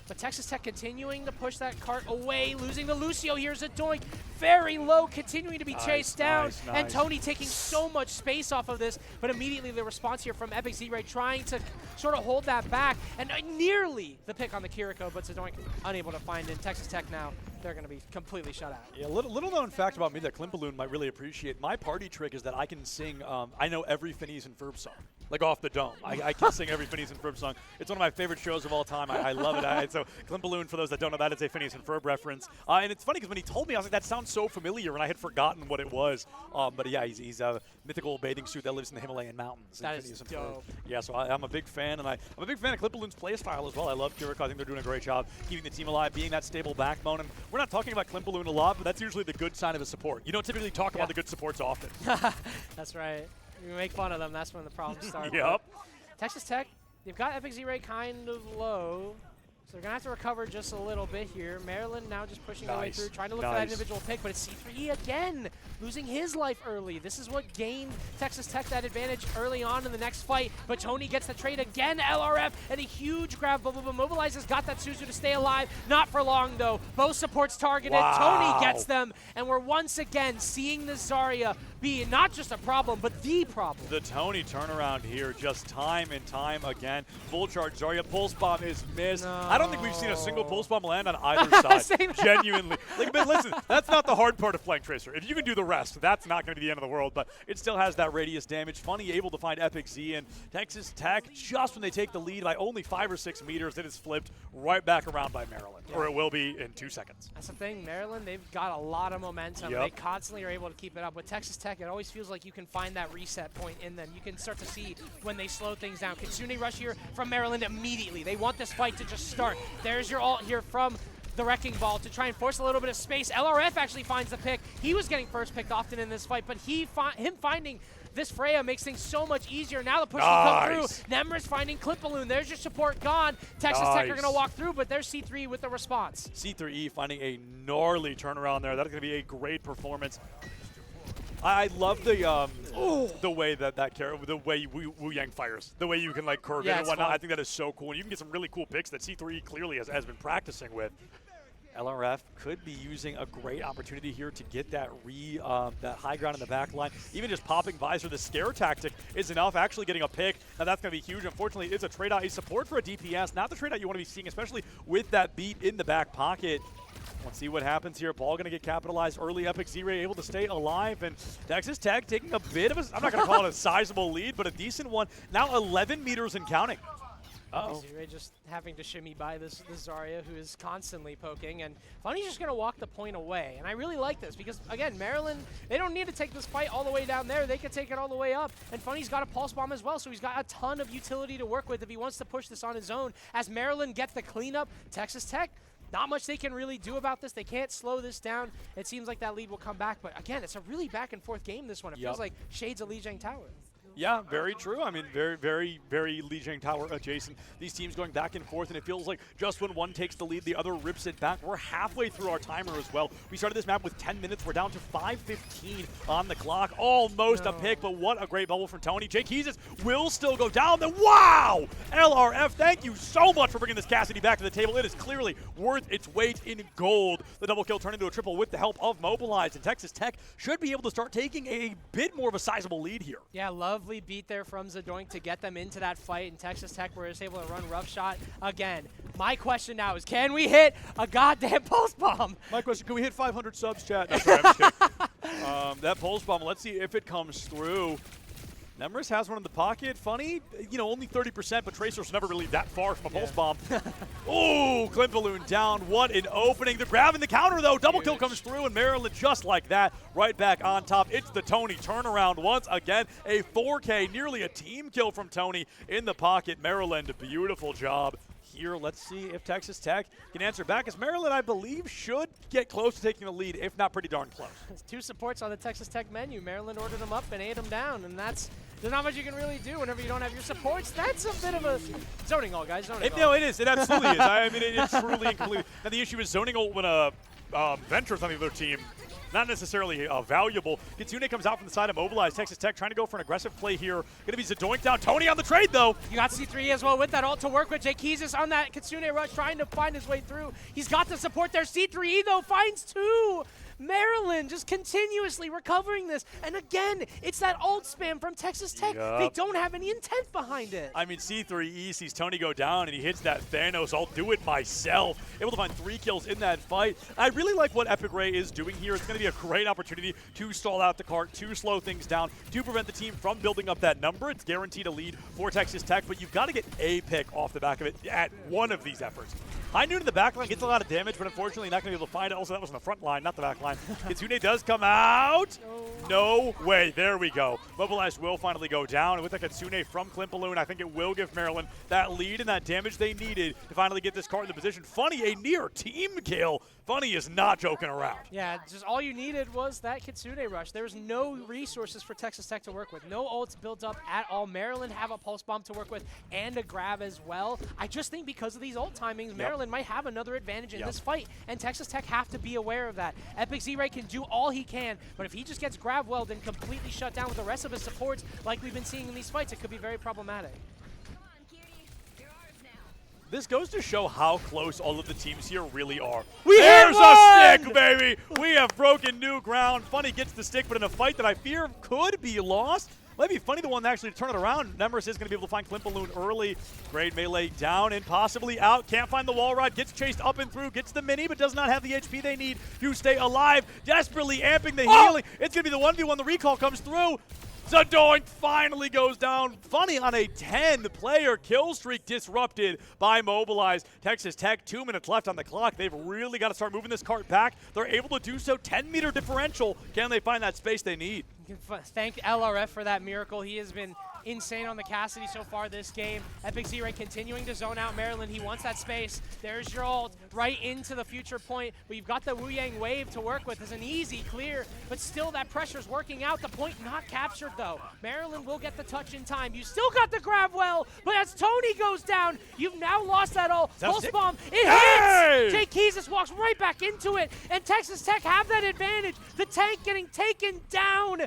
But Texas Tech continuing to push that cart away, losing the Lucio. Here's a doink. Very low, continuing to be chased down. And Tony taking so much space off of this. But immediately the response here from Epic Z-Ray trying to sort of hold that back. And nearly the pick on the Kiriko, but Zadoink unable to find it. Texas Tech now, they're going to be completely shut out. Yeah, little known fact about me that Klimpaloon might really appreciate. My party trick is that I can sing, I know every Phineas and Ferb song. Like off the dome. I can sing every Phineas and Ferb song. It's one of my favorite shows of all time. I love it. So Klimpaloon, for those that don't know, that is a Phineas and Ferb reference. And it's funny because when he told me, I was like, that sounds so familiar, and I had forgotten what it was. But yeah, he's a mythical bathing suit that lives in the Himalayan mountains. That is dope. Yeah, so I'm a big fan, and I'm a big fan of Klimpaloon's play style as well. I love Kiriko. I think they're doing a great job keeping the team alive, being that stable backbone. And we're not talking about Klimpaloon a lot, but that's usually the good sign of a support. You don't typically talk about the good supports often. That's right. We make fun of them. That's when the problems start. Yep. Texas Tech, they've got Epic Z-Ray kind of low. So they're going to have to recover just a little bit here. Maryland now just pushing their way through, trying to look for that individual pick, but it's C3E again, losing his life early. This is what gained Texas Tech that advantage early on in the next fight, but Tony gets the trade again, LRF, and a huge grab. Mobilize has got that Suzu to stay alive. Not for long, though. Both supports targeted. Tony gets them, and we're once again seeing the Zarya be not just a problem, but the problem. The Tony turnaround here, just time and time again. Full charge Zarya. Pulse bomb is missed. No. I don't think we've seen a single pulse bomb land on either side. Genuinely. Like, but listen, that's not the hard part of playing Tracer. If you can do the rest, that's not going to be the end of the world, but it still has that radius damage. Funny able to find Epic Z, and Texas Tech, just when they take the lead by only 5 or 6 meters, it is flipped right back around by Maryland, or it will be in 2 seconds. That's the thing, Maryland, they've got a lot of momentum. They constantly are able to keep it up. With Texas Tech, it always feels like you can find that reset point in them. You can start to see when they slow things down. Kitsune rush here from Maryland immediately. They want this fight to just start. There's your ult here from the Wrecking Ball to try and force a little bit of space. LRF actually finds the pick. He was getting first picked often in this fight, but him finding this Freya makes things so much easier. Now the push will come through. Nemris finding Clip Balloon. There's your support gone. Texas Tech are going to walk through, but there's C3 with the response. C3E finding a gnarly turnaround there. That's going to be a great performance. I love the way the way Wu Yang fires, the way you can like curve it and whatnot. I think that is so cool, and you can get some really cool picks that C3E clearly has been practicing with. LRF could be using a great opportunity here to get that that high ground in the back line. Even just popping Visor, the scare tactic is enough. Actually getting a pick, now that's going to be huge. Unfortunately, it's a trade-out, a support for a DPS. Not the trade-out you want to be seeing, especially with that beat in the back pocket. Let's see what happens here. Ball going to get capitalized early. Epic Z-Ray able to stay alive, and Texas Tech taking a bit of a, I'm not going to call it a sizable lead, but a decent one. Now 11 meters and counting. Z-Ray just having to shimmy by this Zarya, who is constantly poking, and Funny's just going to walk the point away. And I really like this because, again, Maryland, they don't need to take this fight all the way down there. They can take it all the way up. And Funny's got a pulse bomb as well, so he's got a ton of utility to work with if he wants to push this on his own. As Maryland gets the cleanup, Texas Tech, not much they can really do about this. They can't slow this down. It seems like that lead will come back. But, again, it's a really back-and-forth game, this one. It feels like shades of Lijiang Tower. Yeah, very true. I mean, very, very, very Lijiang Tower adjacent. These teams going back and forth, and it feels like just when one takes the lead, the other rips it back. We're halfway through our timer as well. We started this map with 10 minutes. We're down to 5:15 on the clock. Almost a pick, but what a great bubble from Tony. Jake Heezus will still go down. Then, wow! LRF, thank you so much for bringing this Cassidy back to the table. It is clearly worth its weight in gold. The double kill turned into a triple with the help of Mobilize, and Texas Tech should be able to start taking a bit more of a sizable lead here. Yeah, lovely beat there from Zadoink to get them into that fight, and Texas Tech were able to run rough shot again. My question now is, can we hit a goddamn pulse bomb? My question, can we hit 500 subs, chat? No, sorry, I'm just kidding. That pulse bomb, let's see if it comes through. Nemris has one in the pocket. Funny, only 30%, but Tracer's never really that far from a pulse bomb. Oh, Clint Balloon down. What an opening. They're grabbing the counter, though. Double kill comes through, and Maryland just like that, right back on top. It's the Tony turnaround once again. A 4K, nearly a team kill from Tony in the pocket. Maryland, beautiful job here. Let's see if Texas Tech can answer back, as Maryland, I believe, should get close to taking the lead, if not pretty darn close. Two supports on the Texas Tech menu. Maryland ordered them up and ate them down, and there's not much you can really do whenever you don't have your supports. That's a bit of a zoning ult, guys. Zoning ult. No, it is. It absolutely is. I mean, it's truly and completely. Now, the issue is zoning ult when a Venture's on the other team. Not necessarily valuable. Kitsune comes out from the side of Mobilize. Texas Tech trying to go for an aggressive play here. Going to be Zadoink down. Tony on the trade, though. You got C3 as well with that ult to work with. Jake Heezus on that Kitsune rush trying to find his way through. He's got the support there. C3E, though, finds two. Maryland just continuously recovering this. And again, it's that ult spam from Texas Tech. They don't have any intent behind it. I mean, C3E sees Tony go down, and he hits that Thanos, I'll do it myself. Able to find 3 kills in that fight. I really like what Epic Ray is doing here. It's going to be a great opportunity to stall out the cart, to slow things down, to prevent the team from building up that number. It's guaranteed a lead for Texas Tech, but you've got to get a pick off the back of it at one of these efforts. High Noon in the back line gets a lot of damage, but unfortunately not going to be able to find it. Also, that was in the front line, not the back line. Kitsune does come out. No way. There we go. Mobilized will finally go down. And with the Kitsune from Clint Balloon, I think it will give Maryland that lead and that damage they needed to finally get this card in the position. Funny, a near team kill. Funny is not joking around. Yeah, just all you needed was that Kitsune rush. There was no resources for Texas Tech to work with. No ults built up at all. Maryland have a pulse bomb to work with and a grab as well. I just think because of these ult timings, Maryland Maryland might have another advantage in this fight, and Texas Tech have to be aware of that. Epic Z-Ray can do all he can, but if he just gets grab-welled and completely shut down with the rest of his supports like we've been seeing in these fights, it could be very problematic. This goes to show how close all of the teams here really are. There's a stick, baby! We have broken new ground. Funny gets the stick, but in a fight that I fear could be lost. Might be Funny the one that actually turn it around. Nemeris is going to be able to find Clint Balloon early. Great melee down and possibly out. Can't find the wall ride. Gets chased up and through. Gets the mini, but does not have the HP they need to stay alive. Desperately amping the healing. It's going to be the 1v1. The recall comes through. Zadoink finally goes down. Funny on a 10-player kill streak disrupted by Mobilize. Texas Tech, 2 minutes left on the clock. They've really got to start moving this cart back. They're able to do so. 10-meter differential. Can they find that space they need? Thank LRF for that miracle. He has been insane on the Cassidy so far this game. Epic Z-Ray continuing to zone out Maryland. He wants that space. There's your ult right into the future point. But you've got the Wu Yang wave to work with. It's an easy clear, but still that pressure's working out. The point not captured though. Maryland will get the touch in time. You still got the grab well, but as Tony goes down, you've now lost that ult. Pulse bomb, it hits! Jake Keesis walks right back into it, and Texas Tech have that advantage. The tank getting taken down.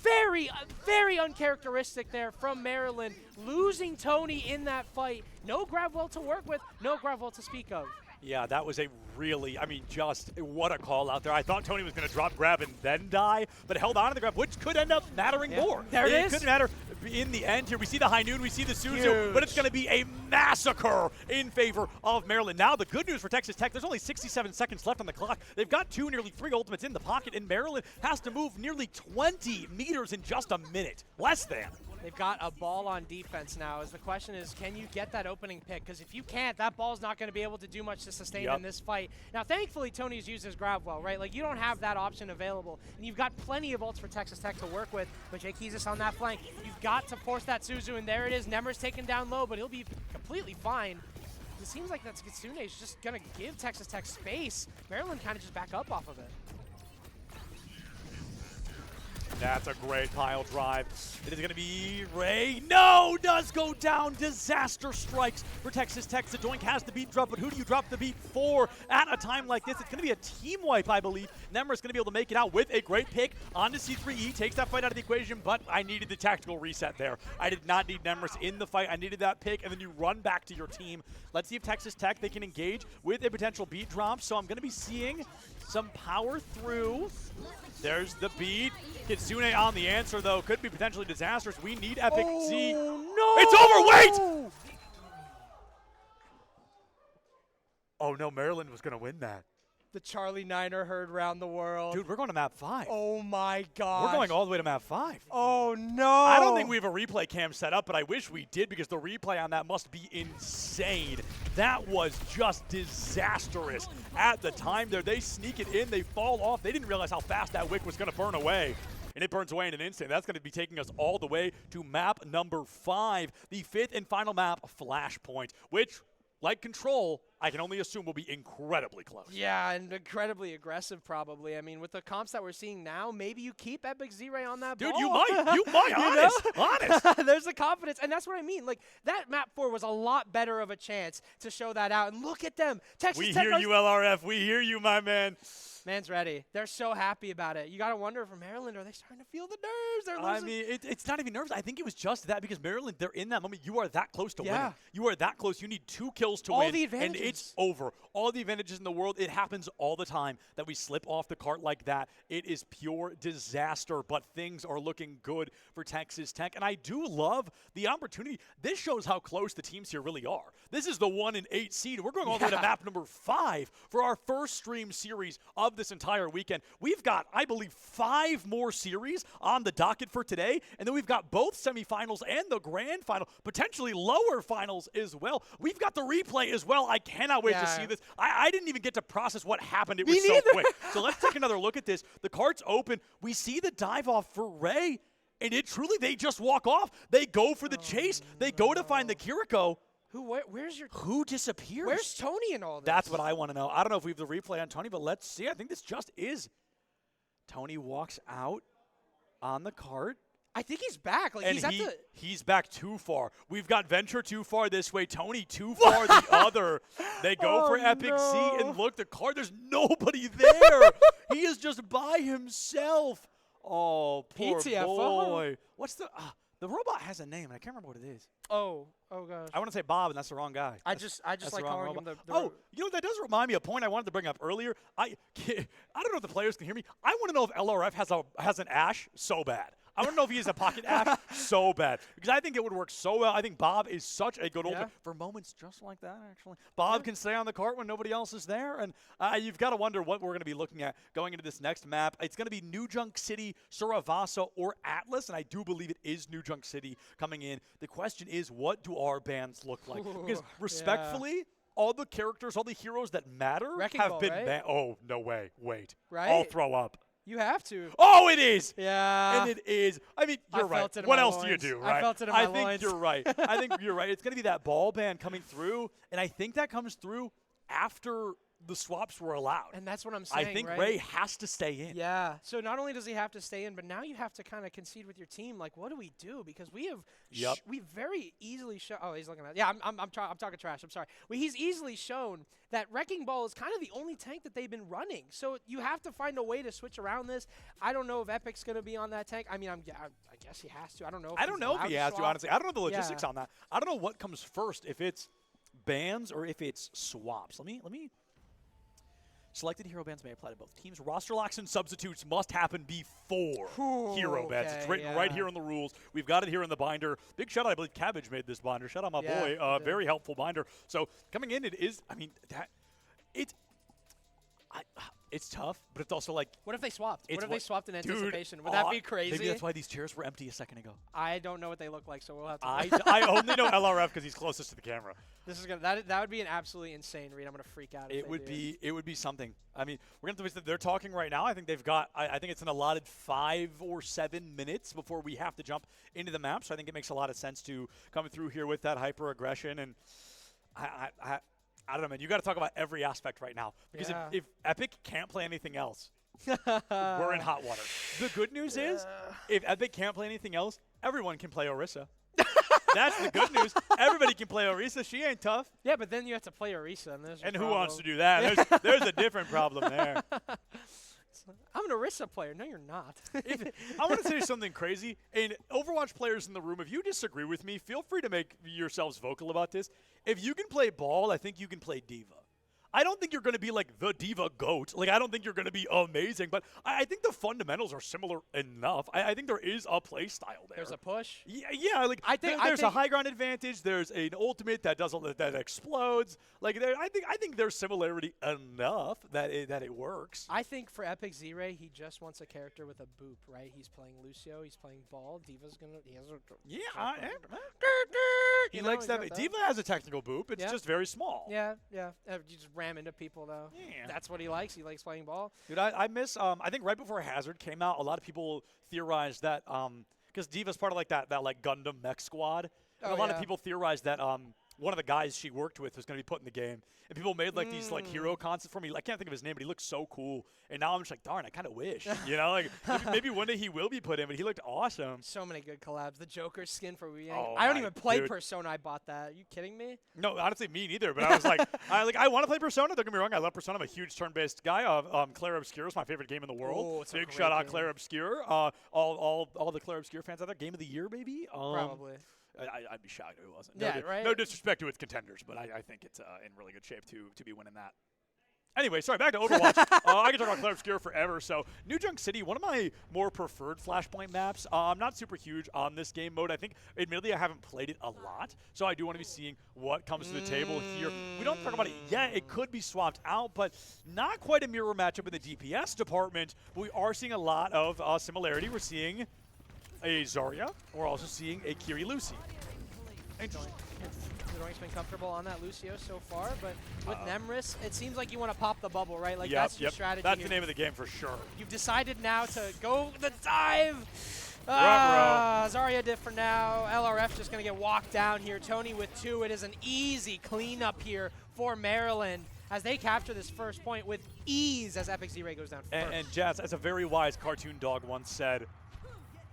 Very, very uncharacteristic there from Maryland, losing Tony in that fight. No grab well to work with, no grab well to speak of. Yeah, that was a really, I mean, just what a call out there. I thought Tony was going to drop grab and then die, but held on to the grab, which could end up mattering more. There it is. It could matter in the end here. We see the high noon, we see the Suzu, Huge. but it's going to be a massacre in favor of Maryland. Now, the good news for Texas Tech, there's only 67 seconds left on the clock. They've got nearly three ultimates in the pocket, and Maryland has to move nearly 20 meters in just a minute. Less than. They've got a ball on defense now. As the question is, can you get that opening pick? Because if you can't, that ball's not going to be able to do much to sustain in this fight. Now, thankfully, Tony's used his grab well, right? Like, you don't have that option available. And you've got plenty of ults for Texas Tech to work with. But Jake Keesis on that flank. You've got to force that Suzu, and there it is. Nemer's taken down low, but he'll be completely fine. It seems like that Kitsune is just going to give Texas Tech space. Maryland kind of just back up off of it. That's a great pile drive. It is going to be Ray. No, does go down. Disaster strikes for Texas Tech. Zadoink has the beat drop, but who do you drop the beat for at a time like this? It's going to be a team wipe, I believe. Nemer's going to be able to make it out with a great pick onto C3E. Takes that fight out of the equation, but I needed the tactical reset there. I did not need Nemer's in the fight. I needed that pick, and then you run back to your team. Let's see if Texas Tech, they can engage with a potential beat drop. So I'm going to be seeing some power through. There's the beat. Kitsune on the answer, though. Could be potentially disastrous. We need Epic Z. No! It's overweight! Oh, no. Maryland was going to win that. The Charlie Niner heard round the world. Dude, we're going to map 5. Oh, my God. We're going all the way to map 5. Oh, no. I don't think we have a replay cam set up, but I wish we did because the replay on that must be insane. That was just disastrous at the time there. They sneak it in. They fall off. They didn't realize how fast that wick was going to burn away. And it burns away in an instant. That's going to be taking us all the way to map number 5, the 5th and final map, Flashpoint, which, like Control, I can only assume will be incredibly close. Yeah, and incredibly aggressive probably. I mean, with the comps that we're seeing now, maybe you keep Epic Z-Ray on that Dude, ball. you might, honest. There's the confidence, and that's what I mean. Like, that map 4 was a lot better of a chance to show that out. And look at them. Texas Tech. We hear you, LRF. We hear you, my man. Man's ready. They're so happy about it. You got to wonder for Maryland, are they starting to feel the nerves? They're losing. I mean, it's not even nerves. I think it was just that because Maryland, they're in that moment. You are that close to winning. You are that close. You need 2 kills to win. All the advantages. And it's over. All the advantages in the world. It happens all the time that we slip off the cart like that. It is pure disaster, but things are looking good for Texas Tech. And I do love the opportunity. This shows how close the teams here really are. This is the 1 and 8 seed. We're going all the way to map number 5 for our first stream series of this entire weekend. We've got, I believe, 5 more series on the docket for today, and then we've got both semifinals and the grand final, potentially lower finals as well. We've got the replay as well. I cannot wait to see this. I didn't even get to process what happened. It was so quick. So let's take another look at this. The card's open. We see the dive off for Ray, and it truly, they just walk off. They go for the chase. They go to find the Kiriko. Who disappears? Where's Tony in all this? That's what I want to know. I don't know if we have the replay on Tony, but let's see. I think this just is. Tony walks out on the cart. I think he's back. Like, And he's back too far. We've got Venture too far this way, Tony too far the other. They go for Epic Z, and look, the card, there's nobody there. He is just by himself. Oh, poor boy. What's the robot has a name, and I can't remember what it is. Oh gosh. I want to say Bob, and that's the wrong guy. I just like calling him the you know, that does remind me of a point I wanted to bring up earlier. I don't know if the players can hear me. I want to know if LRF has an Ash so bad. I want to know if he has a pocket Ash so bad. Because I think it would work so well. I think Bob is such a good ultimate for moments just like that, actually. Bob can stay on the cart when nobody else is there. And you've got to wonder what we're going to be looking at going into this next map. It's going to be New Junk City, Suravasa, or Atlas. And I do believe it is New Junk City coming in. The question is, what do our bands look like? Because respectfully, all the characters, all the heroes that matter have been banned. Oh, no way. Wait. Right? I'll throw up. You have to. Oh, it is. Yeah. And it is. I mean, you're right. What else do you do, right? I felt it in my loins. I think you're right. I think you're right. It's going to be that ball ban coming through, and I think that comes through after the swaps were allowed. And that's what I'm saying, I think right? Ray has to stay in. Yeah. So not only does he have to stay in, but now you have to kind of concede with your team. Like, what do we do? Because we have we very easily shown. Oh, he's looking at. Yeah, I'm talking trash. I'm sorry. He's easily shown that Wrecking Ball is kind of the only tank that they've been running. So you have to find a way to switch around this. I don't know if Epic's going to be on that tank. I mean, I guess he has to. I don't know. I don't know if he has to, honestly. I don't know the logistics on that. I don't know what comes first, if it's bans or if it's swaps. Let me. Selected hero bans may apply to both teams. Roster locks and substitutes must happen before hero bans. It's written right here in the rules. We've got it here in the binder. Big shout out, I believe Cabbage made this binder. Shout out my boy. Very helpful binder. So coming in, it is, I mean, it's tough, but it's also like. What if they swapped? What if they swapped in anticipation? Would that be crazy? Maybe that's why these chairs were empty a second ago. I don't know what they look like, so we'll have to. I only know LRF because he's closest to the camera. This is that would be an absolutely insane read. I'm gonna freak out. It would be something. I mean, we're gonna. They're talking right now. I think they've got. I think it's an allotted 5 or 7 minutes before we have to jump into the map. So I think it makes a lot of sense to come through here with that hyper aggression. And I don't know, man. You got to talk about every aspect right now because if Epic can't play anything else, we're in hot water. The good news is, if Epic can't play anything else, everyone can play Orisa. That's the good news. Everybody can play Orisa. She ain't tough. Yeah, but then you have to play Orisa, and who wants to do that? There's a different problem there. I'm an Orisa player. No, you're not. I want to say something crazy. And Overwatch players in the room, if you disagree with me, feel free to make yourselves vocal about this. If you can play ball, I think you can play diva. I don't think you're going to be like the diva GOAT. Like, I don't think you're going to be amazing, but I think the fundamentals are similar enough. I think there is a play style there. There's a push. Yeah. Like I think there's a high ground advantage. There's an ultimate that that explodes. Like I think there's similarity enough that it works. I think for Epic Z-Ray, he just wants a character with a boop, right? He's playing Lucio. He's playing ball. Diva's gonna. He has a. He likes that. Diva has a technical boop. It's just very small. Yeah. You just ram into people, though. Yeah. That's what he likes. He likes playing ball. Dude, I miss, I think right before Hazard came out, a lot of people theorized that, because Diva's part of like that like Gundam mech squad, and a lot of people theorized that one of the guys she worked with was going to be put in the game. And people made like these like hero concepts for me. I can't think of his name, but he looked so cool. And now I'm just like, darn, I kind of wish. You know, like maybe one day he will be put in, but he looked awesome. So many good collabs. The Joker skin for Wu Yang. I don't even play Persona. I bought that. Are you kidding me? No, honestly, me neither. But I was like, I want to play Persona. Don't get me wrong. I love Persona. I'm a huge turn-based guy. Claire Obscure is my favorite game in the world. Big shout out Claire Obscure. All the Claire Obscure fans out there. Game of the year, baby. Probably. I'd be shocked if it wasn't. Right? No disrespect to its contenders, but I think it's in really good shape to be winning that. Anyway, sorry, back to Overwatch. I can talk about Claire Obscure forever. So, New Junk City, one of my more preferred Flashpoint maps. I'm not super huge on this game mode. I think, admittedly, I haven't played it a lot. So, I do want to be seeing what comes to the table here. We don't talk about it yet. It could be swapped out, but not quite a mirror matchup in the DPS department. But we are seeing a lot of similarity. We're seeing a Zarya. We're also seeing a Kiri Lucy. Interesting. Zidor's been comfortable on that Lucio so far, but with Nemris, it seems like you want to pop the bubble, right? Like that's your strategy. That's the name of the game for sure. You've decided now to go the dive. Zarya did for now. LRF just going to get walked down here. Tony with 2. It is an easy cleanup here for Maryland as they capture this first point with ease as Epic Z-Ray goes down first. And Jazz, as a very wise cartoon dog once said,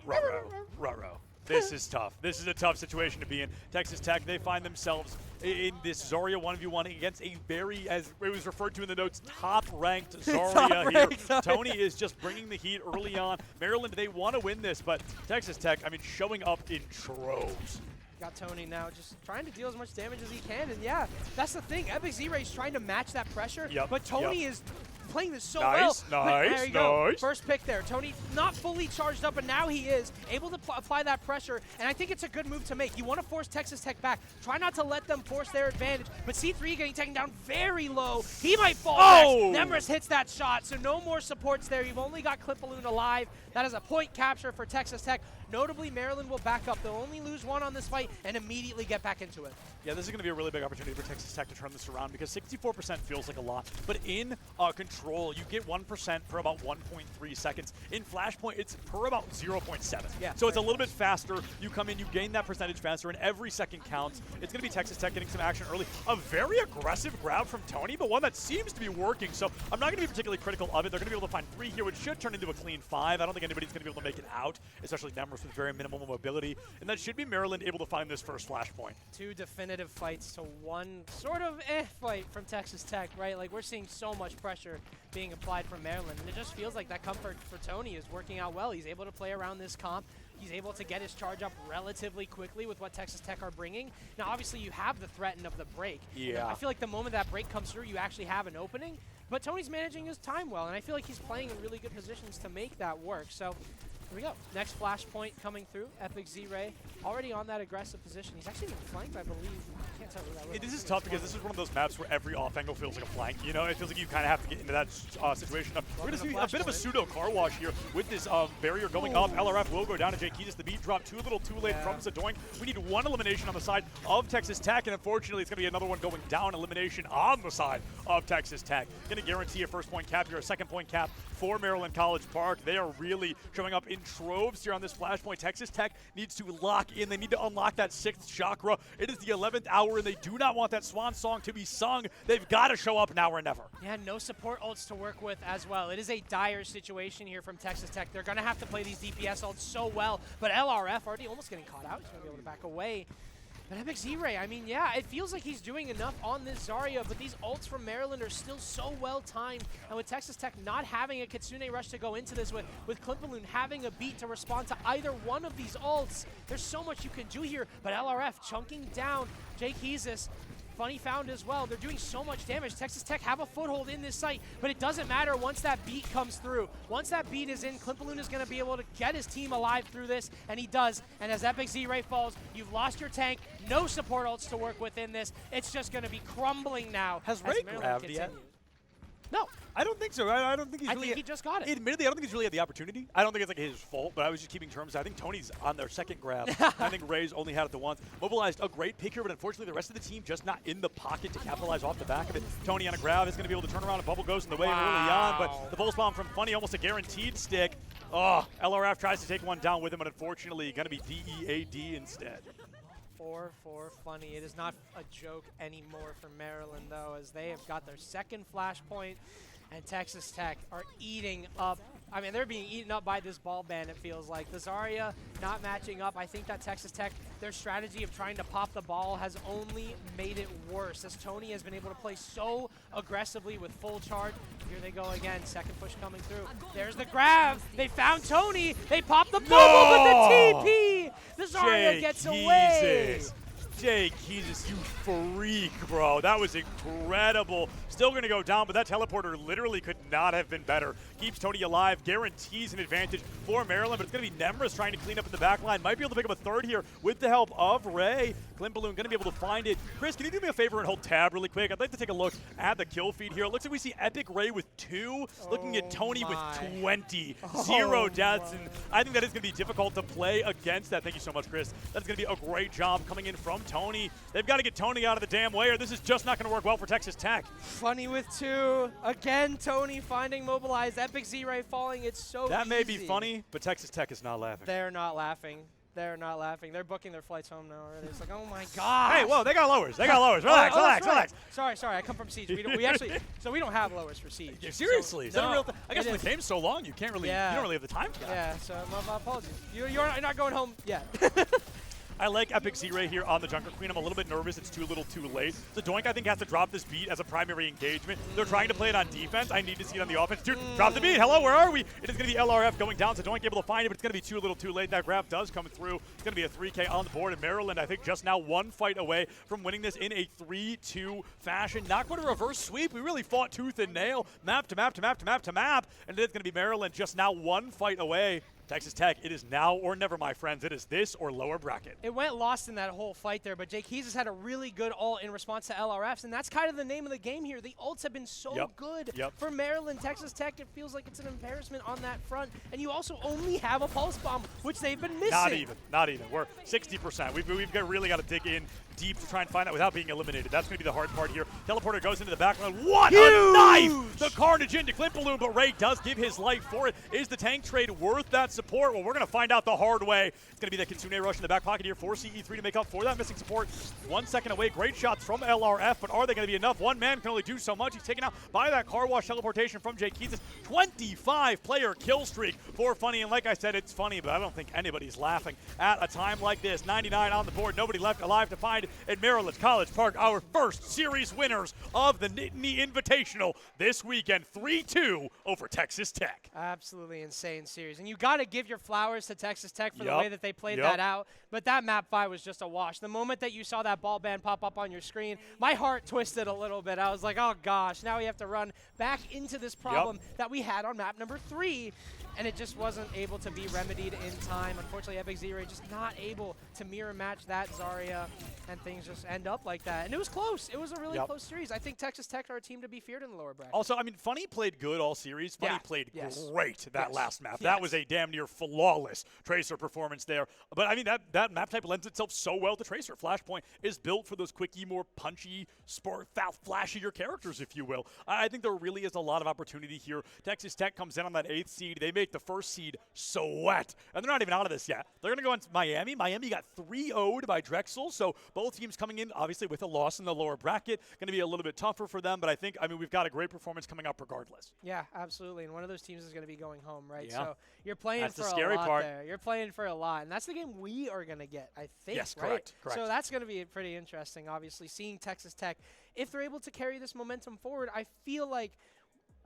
Ruh-roh. This is tough. This is a tough situation to be in. Texas Tech, they find themselves in this Zarya 1v1 against a very, as it was referred to in the notes, top-ranked Zarya here. Tony is just bringing the heat early on. Maryland, they want to win this, but Texas Tech, I mean, showing up in troves. Got Tony now just trying to deal as much damage as he can, and yeah, that's the thing. Epic Z-Ray's trying to match that pressure, but Tony is playing this so well. There you go. First pick there. Tony not fully charged up, but now he is able to apply that pressure, and I think it's a good move to make. You want to force Texas Tech back. Try not to let them force their advantage, but C3 getting taken down very low. He might fall next. Nemris hits that shot, so no more supports there. You've only got Clip Balloon alive. That is a point capture for Texas Tech. Notably, Maryland will back up. They'll only lose one on this fight and immediately get back into it. Yeah, this is going to be a really big opportunity for Texas Tech to turn this around because 64% feels like a lot. But in control, you get 1% for about 1.3 seconds. In Flashpoint, it's per about 0.7. Yeah, so it's a little bit faster. You come in, you gain that percentage faster, and every second counts. It's going to be Texas Tech getting some action early. A very aggressive grab from Tony, but one that seems to be working. So I'm not going to be particularly critical of it. They're going to be able to find 3 here, which should turn into a clean 5. I don't think anybody's going to be able to make it out, especially Nemris with very minimal mobility. And that should be Maryland able to find this first Flashpoint. 2 definitive fights to 1 sort of fight from Texas Tech, right? Like, we're seeing so much pressure being applied from Maryland, and it just feels like that comfort for Tony is working out well. He's able to play around this comp. He's able to get his charge up relatively quickly with what Texas Tech are bringing. Now, obviously, you have the threat of the break. Yeah. I feel like the moment that break comes through, you actually have an opening. But Tony's managing his time well, and I feel like he's playing in really good positions to make that work. So here we go. Next Flashpoint coming through. Epic Z-Ray already on that aggressive position. He's actually been flanked, I believe. I can't tell who that was. This is tough because this is one of those maps where every off angle feels like a flank. You know, it feels like you kind of have to get into that situation. We're going to see a bit of a pseudo car wash here with this barrier going up. LRF will go down to Jake. He just the beat drop too little too late from Zadoink. We need 1 elimination on the side of Texas Tech, and unfortunately, it's going to be another one going down. Elimination on the side of Texas Tech. Going to guarantee a first point cap here, a second point cap for Maryland College Park. They are really showing up in troves here on this Flashpoint. Texas Tech needs to lock in. They need to unlock that 6th chakra. It is the 11th hour, and they do not want that swan song to be sung. They've got to show up now or never. Yeah, no support ults to work with as well. It is a dire situation here from Texas Tech. They're going to have to play these DPS ults so well, but LRF already almost getting caught out. He's going to be able to back away. But Epic Z-Ray, I mean, yeah, it feels like he's doing enough on this Zarya, but these ults from Maryland are still so well timed. And with Texas Tech not having a Kitsune Rush to go into this with Clip Balloon having a beat to respond to either one of these ults, there's so much you can do here. But LRF chunking down Jake Heezus. Funny found as well. They're doing so much damage. Texas Tech have a foothold in this site, but it doesn't matter once that beat comes through. Once that beat is in, Clip Balloon is going to be able to get his team alive through this, and he does. And as Epic Z-Ray falls, you've lost your tank. No support ults to work with in this. It's just going to be crumbling now. Has Ray grabbed yet? No. I don't think so. I don't think he's really. I think he just got it. Admittedly, I don't think he's really had the opportunity. I don't think it's like his fault, but I was just keeping terms. I think Tony's on their second grab. I think Ray's only had it the once. Mobilized a great pick here, but unfortunately the rest of the team just not in the pocket to capitalize off the back of it. Tony on a grab is going to be able to turn around and bubble ghost in the way early on, but the pulse bomb from Funny, almost a guaranteed stick. Oh, LRF tries to take one down with him, but unfortunately going to be DEAD instead. 4-4 Funny. It is not a joke anymore for Maryland, though, as they have got their second Flashpoint. And Texas Tech are eating up. I mean, they're being eaten up by this ball ban, it feels like. The Zarya not matching up. I think that Texas Tech, their strategy of trying to pop the ball has only made it worse, as Tony has been able to play so aggressively with full charge. Here they go again. Second push coming through. There's the grab. They found Tony. They popped the bubble with the TP. The Zarya gets away. Jake Heezus, you freak, bro. That was incredible. Still going to go down, but that teleporter literally could not have been better. Keeps Tony alive, guarantees an advantage for Maryland, but it's going to be Nemris trying to clean up in the back line. Might be able to pick up a third here with the help of Ray. Clip Balloon going to be able to find it. Chris, can you do me a favor and hold tab really quick? I'd like to take a look at the kill feed here. It looks like we see Epic Ray with 2, looking at Tony with 20. 0 deaths, and I think that is going to be difficult to play against that. Thank you so much, Chris. That's going to be a great job coming in from Tony. They've got to get Tony out of the damn way, or this is just not going to work well for Texas Tech. Funny with 2. Again, Tony finding mobilized. Epic Z-Ray falling. It's so That easy. may be funny, but Texas Tech is not laughing. They're not laughing. They're not laughing. They're booking their flights home now already. It's like, oh my god. Hey, whoa, they got lowers. They got lowers. Relax, relax, relax. Sorry. I come from Siege. We actually, so we don't have lowers for Siege. Yeah, seriously? Is that a real thing? I guess when the game's so long, you can't really, you don't really have the time for that. Yeah, so my apologies. You're not going home yet. I like Epic Z-Ray here on the Junker Queen. I'm a little bit nervous. It's too little too late. The Doink, I think, has to drop this beat as a primary engagement. They're trying to play it on defense. I need to see it on the offense. Dude, drop the beat. Hello, where are we? It is going to be LRF going down. So Doink able to find it, but it's going to be too little too late. That grab does come through. It's going to be a 3K on the board. And Maryland, I think, just now one fight away from winning this in a 3-2 fashion. Not going to reverse sweep. We really fought tooth and nail. Map to map to map to map to map. And it is going to be Maryland just now one fight away. Texas Tech, it is now or never, my friends. It is this or lower bracket. It went lost in that whole fight there, but Jake Hees has had a really good ult in response to LRFs, and that's kind of the name of the game here. The ults have been so good for Maryland. Texas Tech, it feels like it's an embarrassment on that front, and you also only have a pulse bomb, which they've been missing. Not even. We're 60%. We've really got to dig in deep to try and find that without being eliminated. That's going to be the hard part here. Teleporter goes into the background. What a knife! The carnage into Clint Balloon, but Ray does give his life for it. Is the tank trade worth that support? Well, we're going to find out the hard way. It's going to be the Kitsune rush in the back pocket here for CE3 to make up for that missing support. 1 second away. Great shots from LRF, but are they going to be enough? One man can only do so much. He's taken out by that car wash teleportation from Jake Keys. 25-player kill streak for Funny, and like I said, it's funny, but I don't think anybody's laughing at a time like this. 99 on the board. Nobody left alive to find at Maryland College Park, our first series winners of the Nittany Invitational this weekend, 3-2 over Texas Tech. Absolutely insane series. And you got to give your flowers to Texas Tech for the way that they played that out. But that map 5 was just a wash. The moment that you saw that ball band pop up on your screen, my heart twisted a little bit. I was like, oh gosh, now we have to run back into this problem that we had on map number 3. And it just wasn't able to be remedied in time. Unfortunately, Epic Z-Ray just not able to mirror match that Zarya, and things just end up like that. And it was close. It was a really close series. I think Texas Tech are a team to be feared in the lower bracket. Also, I mean, Funny played good all series. Funny played great that last map. That was a damn near flawless Tracer performance there. But, I mean, that map type lends itself so well to Tracer. Flashpoint is built for those quickie, more punchy, flashier characters, if you will. I think there really is a lot of opportunity here. Texas Tech comes in on that 8th seed. They make the first seed sweat. And they're not even out of this yet. They're going to go into Miami. Miami got 3-0'd by Drexel, so both teams coming in, obviously, with a loss in the lower bracket. Going to be a little bit tougher for them, but I think, we've got a great performance coming up regardless. Yeah, absolutely. And one of those teams is going to be going home, right? Yeah. So you're playing that's for the scary a lot part. there. You're playing for a lot. And that's the game we are going to get, I think, yes, right? Correct. So that's going to be pretty interesting, obviously, seeing Texas Tech. If they're able to carry this momentum forward, I feel like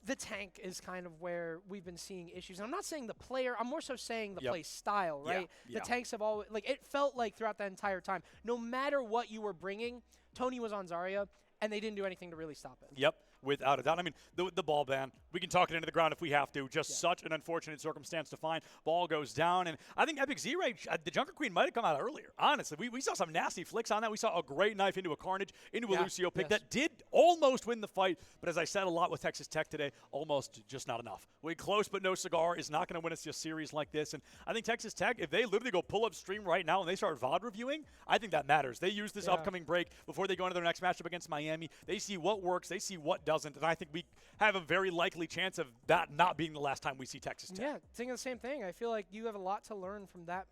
the tank is kind of where we've been seeing issues. And I'm not saying the player, I'm more so saying the play style, right? The tanks have always, it felt like throughout that entire time, no matter what you were bringing, Tony was on Zarya, and they didn't do anything to really stop it. Yep. Without a doubt. I mean, the ball ban, we can talk it into the ground if we have to. Just such an unfortunate circumstance to find. Ball goes down, and I think Epic Z-Ray, the Junker Queen might have come out earlier. Honestly, we saw some nasty flicks on that. We saw a great knife into a Carnage, into a Lucio pick that did almost win the fight. But as I said a lot with Texas Tech today, almost just not enough. We close but no cigar is not going to win us a series like this. And I think Texas Tech, if they literally go pull up stream right now and they start VOD reviewing, I think that matters. They use this upcoming break before they go into their next matchup against Miami. They see what works. They see what doesn't. And I think we have a very likely chance of that not being the last time we see Texas Tech. Yeah, thinking the same thing. I feel like you have a lot to learn from that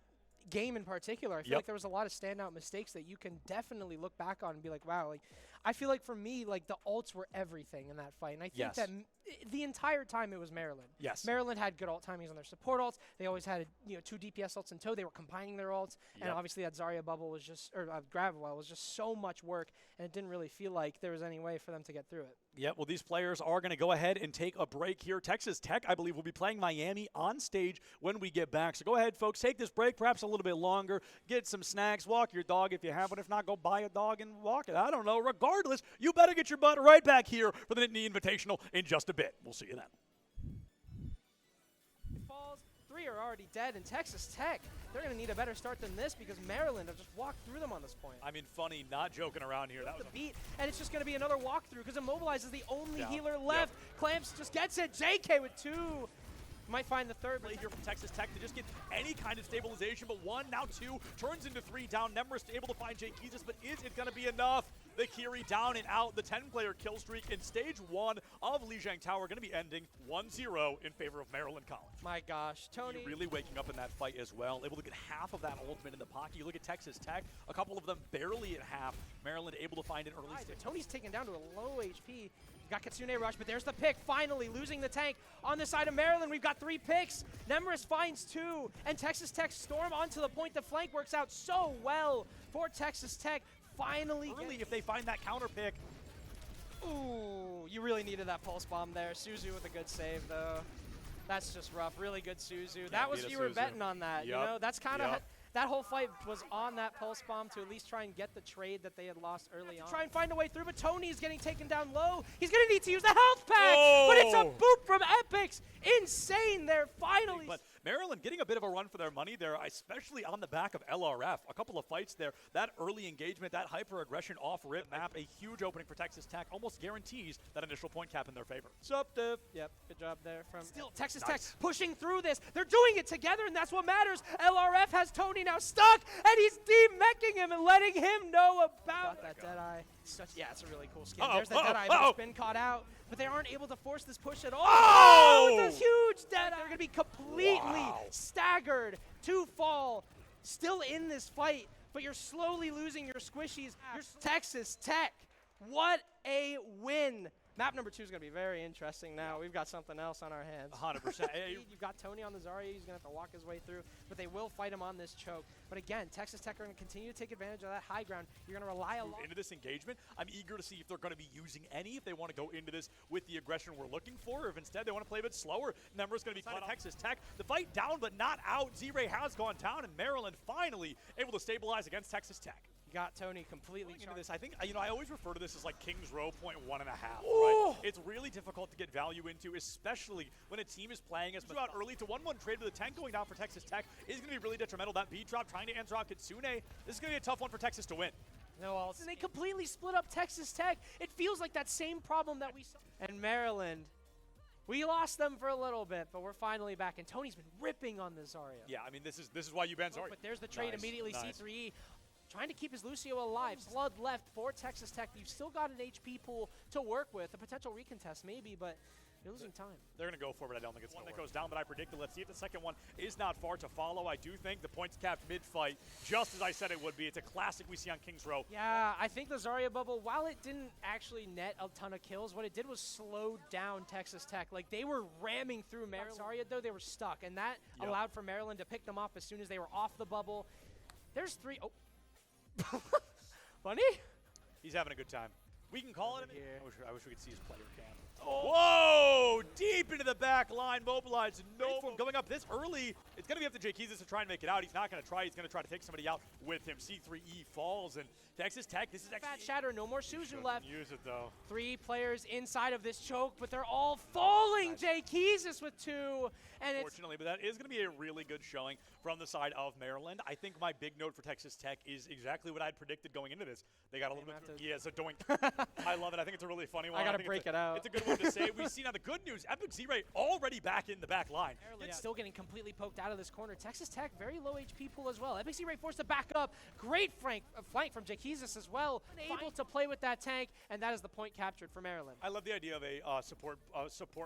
game in particular. I feel like there was a lot of standout mistakes that you can definitely look back on and be like, wow, I feel like for me, the ults were everything in that fight. And I think that the entire time it was Maryland. Yes. Maryland had good ult timings on their support ults. They always had 2 DPS ults in tow. They were combining their ults. And obviously that Zarya bubble was just, or grab well was just so much work, and it didn't really feel like there was any way for them to get through it. Yeah, well, these players are going to go ahead and take a break here. Texas Tech, I believe, will be playing Miami on stage when we get back. So go ahead, folks, take this break, perhaps a little bit longer, get some snacks, walk your dog if you have one. If not, go buy a dog and walk it. I don't know. Regardless, you better get your butt right back here for the Nittany Invitational in just a bit. We'll see you then. Falls, 3 are already dead, and Texas Tech, they're going to need a better start than this because Maryland have just walked through them on this point. I mean, Funny, not joking around here. That was the beat, and it's just going to be another walkthrough because Immobilize is the only healer left. Clamps just gets it. JK with 2. Might find the third play here from Texas Tech to just get any kind of stabilization, but 1, now 2, turns into 3 down. Nemris able to find Jake Keys, but is it going to be enough? The Kiri down and out. The 10-player kill streak in stage 1 of Lijiang Tower going to be ending 1-0 in favor of Maryland College. My gosh, Tony. Really waking up in that fight as well. Able to get half of that ultimate in the pocket. You look at Texas Tech, a couple of them barely at half. Maryland able to find an early stage. Tony's taken down to a low HP. Got Kitsune Rush, but there's the pick, finally losing the tank. On the side of Maryland, we've got 3 picks. Nemris finds 2, and Texas Tech storm onto the point. The flank works out so well for Texas Tech. Finally, early if they find that counter pick. Ooh, you really needed that pulse bomb there. Suzu with a good save, though. That's just rough. Really good Suzu. That was, you were betting on that. Yep. You know, that's kind of that whole fight was on that pulse bomb to at least try and get the trade that they had lost early on. Try and find a way through, but Tony is getting taken down low. He's going to need to use the health pack, but it's a boop from Epix. Insane there, finally. But Maryland getting a bit of a run for their money there, especially on the back of LRF. A couple of fights there. That early engagement, that hyper-aggression off-rip map, a huge opening for Texas Tech, almost guarantees that initial point cap in their favor. Sup, Div? Yep, good job there from still Texas Tech pushing through this. They're doing it together, and that's what matters. LRF has Tony now stuck, and he's demeching him and letting him know about that Deadeye. Yeah, it's a really cool skin. There's the Deadeye, but it's been caught out. But they aren't able to force this push at all. Oh, it's a huge Deadeye. They're going to be completely staggered to fall. Still in this fight, but you're slowly losing your squishies. You're Texas Tech. What a win. Map number 2 is going to be very interesting now. We've got something else on our hands. 100%. You've got Tony on the Zarya. He's going to have to walk his way through, but they will fight him on this choke. But again, Texas Tech are going to continue to take advantage of that high ground. You're going to rely a lot into this engagement. I'm eager to see if they're going to be using any, if they want to go into this with the aggression we're looking for, or if instead they want to play a bit slower. Nemra's going to be caught. Texas Tech. The fight down, but not out. Z-Ray has gone down, and Maryland finally able to stabilize against Texas Tech. Got Tony completely into this. I think, I always refer to this as like King's Row .1.5, right? It's really difficult to get value into, especially when a team is playing as out early to 1-1 trade with a tank going down for Texas Tech is going to be really detrimental. That B drop trying to answer out Kitsune. This is going to be a tough one for Texas to win. No, and they completely split up Texas Tech. It feels like that same problem that we saw. And Maryland, we lost them for a little bit, but we're finally back. And Tony's been ripping on the Zarya. Yeah, I mean, this is why you ban Zarya. But there's the trade immediately. C3E. Trying to keep his Lucio alive. Blood left for Texas Tech. You've still got an HP pool to work with. A potential recontest maybe, but you're losing time. They're going to go for it. I don't think it's one that goes down, but I predicted. Let's see if the second one is not far to follow. I do think the points capped mid-fight, just as I said it would be. It's a classic we see on King's Row. Yeah, I think the Zarya bubble, while it didn't actually net a ton of kills, what it did was slow down Texas Tech. Like, they were ramming through Maryland. Zarya, though, they were stuck, and that allowed for Maryland to pick them off as soon as they were off the bubble. There's 3. Oh. Funny? He's having a good time. We can call it. I wish we could see his player cam. Whoa! Deep into the back line, mobilized. No going up this early. It's going to be up to Jakeezus to try and make it out. He's not going to try. He's going to try to take somebody out with him. C3E falls, and Texas Tech, this is actually... Fat Shatter, no more Suzu left. Use it, though. 3 players inside of this choke, but they're all falling. Jakeezus with 2. And unfortunately, but that is going to be a really good showing from the side of Maryland. I think my big note for Texas Tech is exactly what I'd predicted going into this. They got a little bit... Yeah, it's a doink. I love it. I think it's a really funny one. I got to break it out. It's a good one to say. We see now the good news. Epic Z-Ray already back in the back line. Maryland still getting completely poked out of this corner. Texas Tech, very low HP pool as well. Epic Z-Ray forced to back up. Great flank from Jakeezus as well. Able to play with that tank, and that is the point captured for Maryland. I love the idea of a support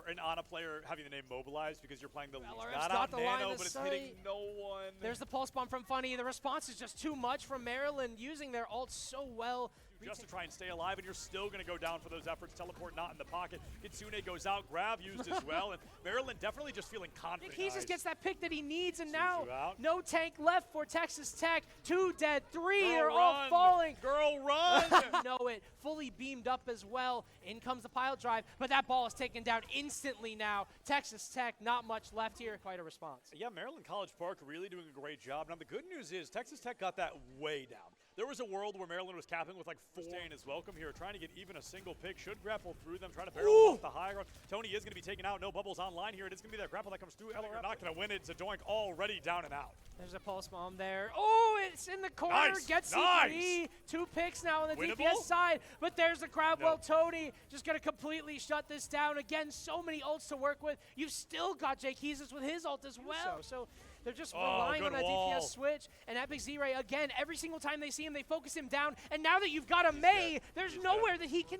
an Ana player having the name mobilized because you're playing the least. Not got the Nano, line but it's hitting no one. There's the pulse bomb from Funny. The response is just too much from Maryland, using their ult so well. Just to try and stay alive, and you're still going to go down for those efforts. Teleport not in the pocket. Kitsune goes out, grab used as well, and Maryland definitely just feeling confident. Jakeezus gets that pick that he needs, and now no tank left for Texas Tech. 2 dead, 3 are all falling. Girl, run! Know it. Fully beamed up as well. In comes the pile drive, but that ball is taken down instantly now. Texas Tech, not much left here. Quite a response. Yeah, Maryland College Park really doing a great job. Now, the good news is Texas Tech got that way down. There was a world where Maryland was capping with like 4. Staying is welcome here, trying to get even a single pick. Should grapple through them, trying to barrel off the high ground. Tony is going to be taken out. No bubbles online here. It is going to be that grapple that comes through. LRF not going to win it. Zadoink already down and out. There's a pulse bomb there. Oh, it's in the corner. Gets C3. 2 picks now on the DPS side, but there's the grab. Well, Tony just going to completely shut this down. Again, so many ults to work with. You've still got Jakeezus with his ult as well. So They're just relying on that wall. DPS switch. And Epic Z-Ray, again, every single time they see him, they focus him down. And now that you've got a May, there's nowhere that he can...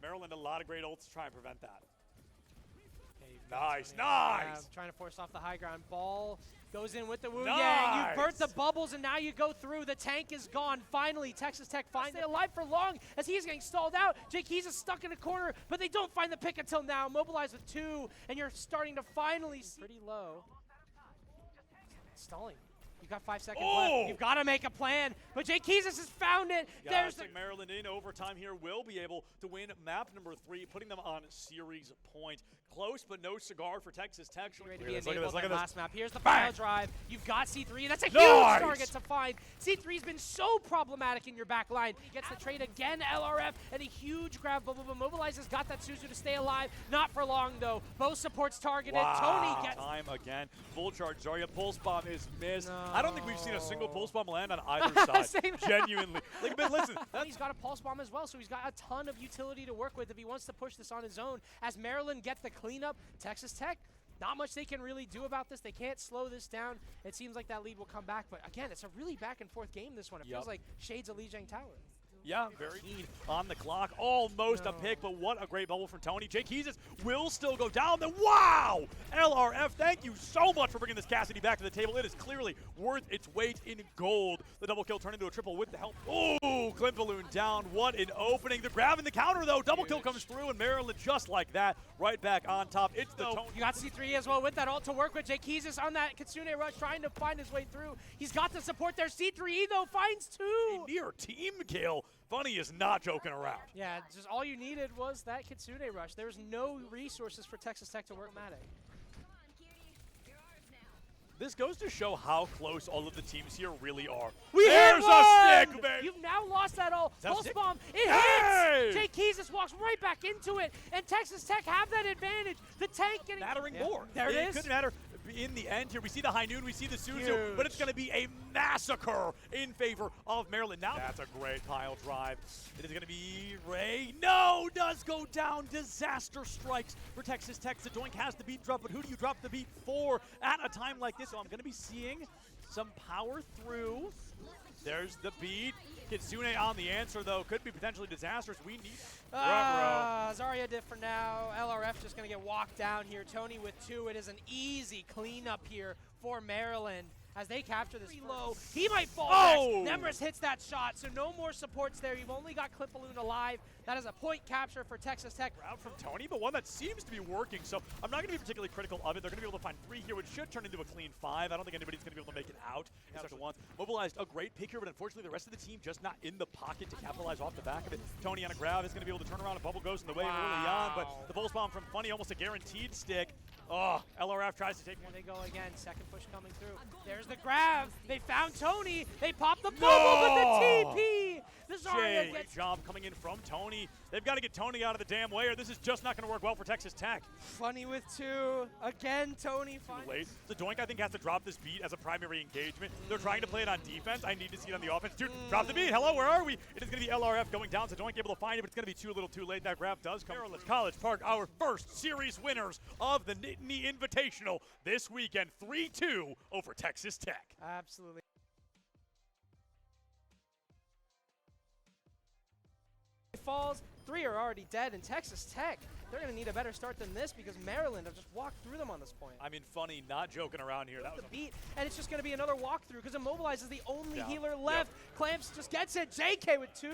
Maryland, a lot of great ults to try and prevent that. Nice. Trying to force off the high ground. Ball goes in with the Wu Yang. You burnt the bubbles, and now you go through. The tank is gone. Finally, Texas Tech finds it alive for long as he's getting stalled out. Jake Keys is stuck in a corner, but they don't find the pick until now. Mobilized with 2, and you're starting to finally see pretty low. Stalling. You've got 5 seconds left. You've got to make a plan. But Jake Keys has found it. There's Maryland in overtime here will be able to win map number 3, putting them on series point. Close, but no cigar for Texas Tech. Ready to be enabled look at last this. map. Here's the final drive. You've got C3. That's a huge target to find. C3's been so problematic in your back line. He gets the trade again, LRF, and a huge grab. But Mobilizer's got that Suzu to stay alive. Not for long, though. Both supports targeted. Tony gets... Time again. Full charge. Zarya pulse bomb is missed. No. I don't think we've seen a single pulse bomb land on either side. Genuinely. Like, but listen. He's got a pulse bomb as well, so he's got a ton of utility to work with if he wants to push this on his own. As Maryland get the cleanup, Texas Tech, not much they can really do about this. They can't slow this down. It seems like that lead will come back, but again, it's a really back and forth game, this one. It feels like shades of Lijiang Tower. Yeah, very keen on the clock. Almost a pick, but what a great bubble from Tony. Jake Keys will still go down. Then wow! LRF, thank you so much for bringing this Cassidy back to the table. It is clearly worth its weight in gold. The double kill turned into a triple with the help. Oh, Clint Balloon down. What an opening. The grab in the counter, though. Double kill comes through, and Maryland just like that. Right back on top. It's the Tony. You got C3 as well with that ult to work with. Jake Keys on that Kitsune rush trying to find his way through. He's got the support there. C3E, though, finds 2. A near team kill. Funny is not joking around. Yeah, just all you needed was that Kitsune rush. There was no resources for Texas Tech to work Matic. This goes to show how close all of the teams here really are. There's a stick, baby! You've now lost that all. Pulse bomb, it hits! Jake Keys just walks right back into it, and Texas Tech have that advantage. The tank getting... Mattering more. There it is. It couldn't matter. In the end here, we see the High Noon, we see the Suzu, but it's going to be a massacre in favor of Maryland. Now that's a great pile drive. It is going to be Ray. No, does go down. Disaster strikes for Texas Tech. The Doink has the beat drop, but who do you drop the beat for at a time like this? So I'm going to be seeing some power through. There's the beat. Kitsune on the answer, though. Could be potentially disastrous. We need Zarya did for now. LRF just going to get walked down here. Tony with 2. It is an easy cleanup here for Maryland as they capture this low. He might fall next. Nemris hits that shot, so no more supports there. You've only got Clip Balloon alive. That is a point capture for Texas Tech. Route from Tony, but one that seems to be working, so I'm not going to be particularly critical of it. They're going to be able to find 3 here, which should turn into a clean 5. I don't think anybody's going to be able to make it out. Once mobilized a great pick here, but unfortunately the rest of the team just not in the pocket to capitalize off the back of it. Tony on a grab is going to be able to turn around, and bubble goes in the way early on, but the pulse bomb from Funny, almost a guaranteed stick. Oh, LRF tries to take one. They go again. Second push coming through. There's the grab. They found Tony. They popped the bubble with the TP. Great job coming in from Tony. They've got to get Tony out of the damn way, or this is just not going to work well for Texas Tech. Funny with 2. Again, Tony. Too late. The Doink, I think, has to drop this beat as a primary engagement. They're trying to play it on defense. I need to see it on the offense. Dude, drop the beat. Hello, where are we? It is going to be LRF going down, so Doink able to find it, but it's going to be a little too late. That grab does come. Maryland College Park, our first series winners of the Nittany Invitational this weekend. 3-2 over Texas Tech. Absolutely. Falls, 3 are already dead, and Texas Tech, they're going to need a better start than this because Maryland have just walked through them on this point. I mean, Funny, not joking around here. That was the beat, and it's just going to be another walkthrough because Immobilize is the only healer left. Clamps just gets it. JK with 2.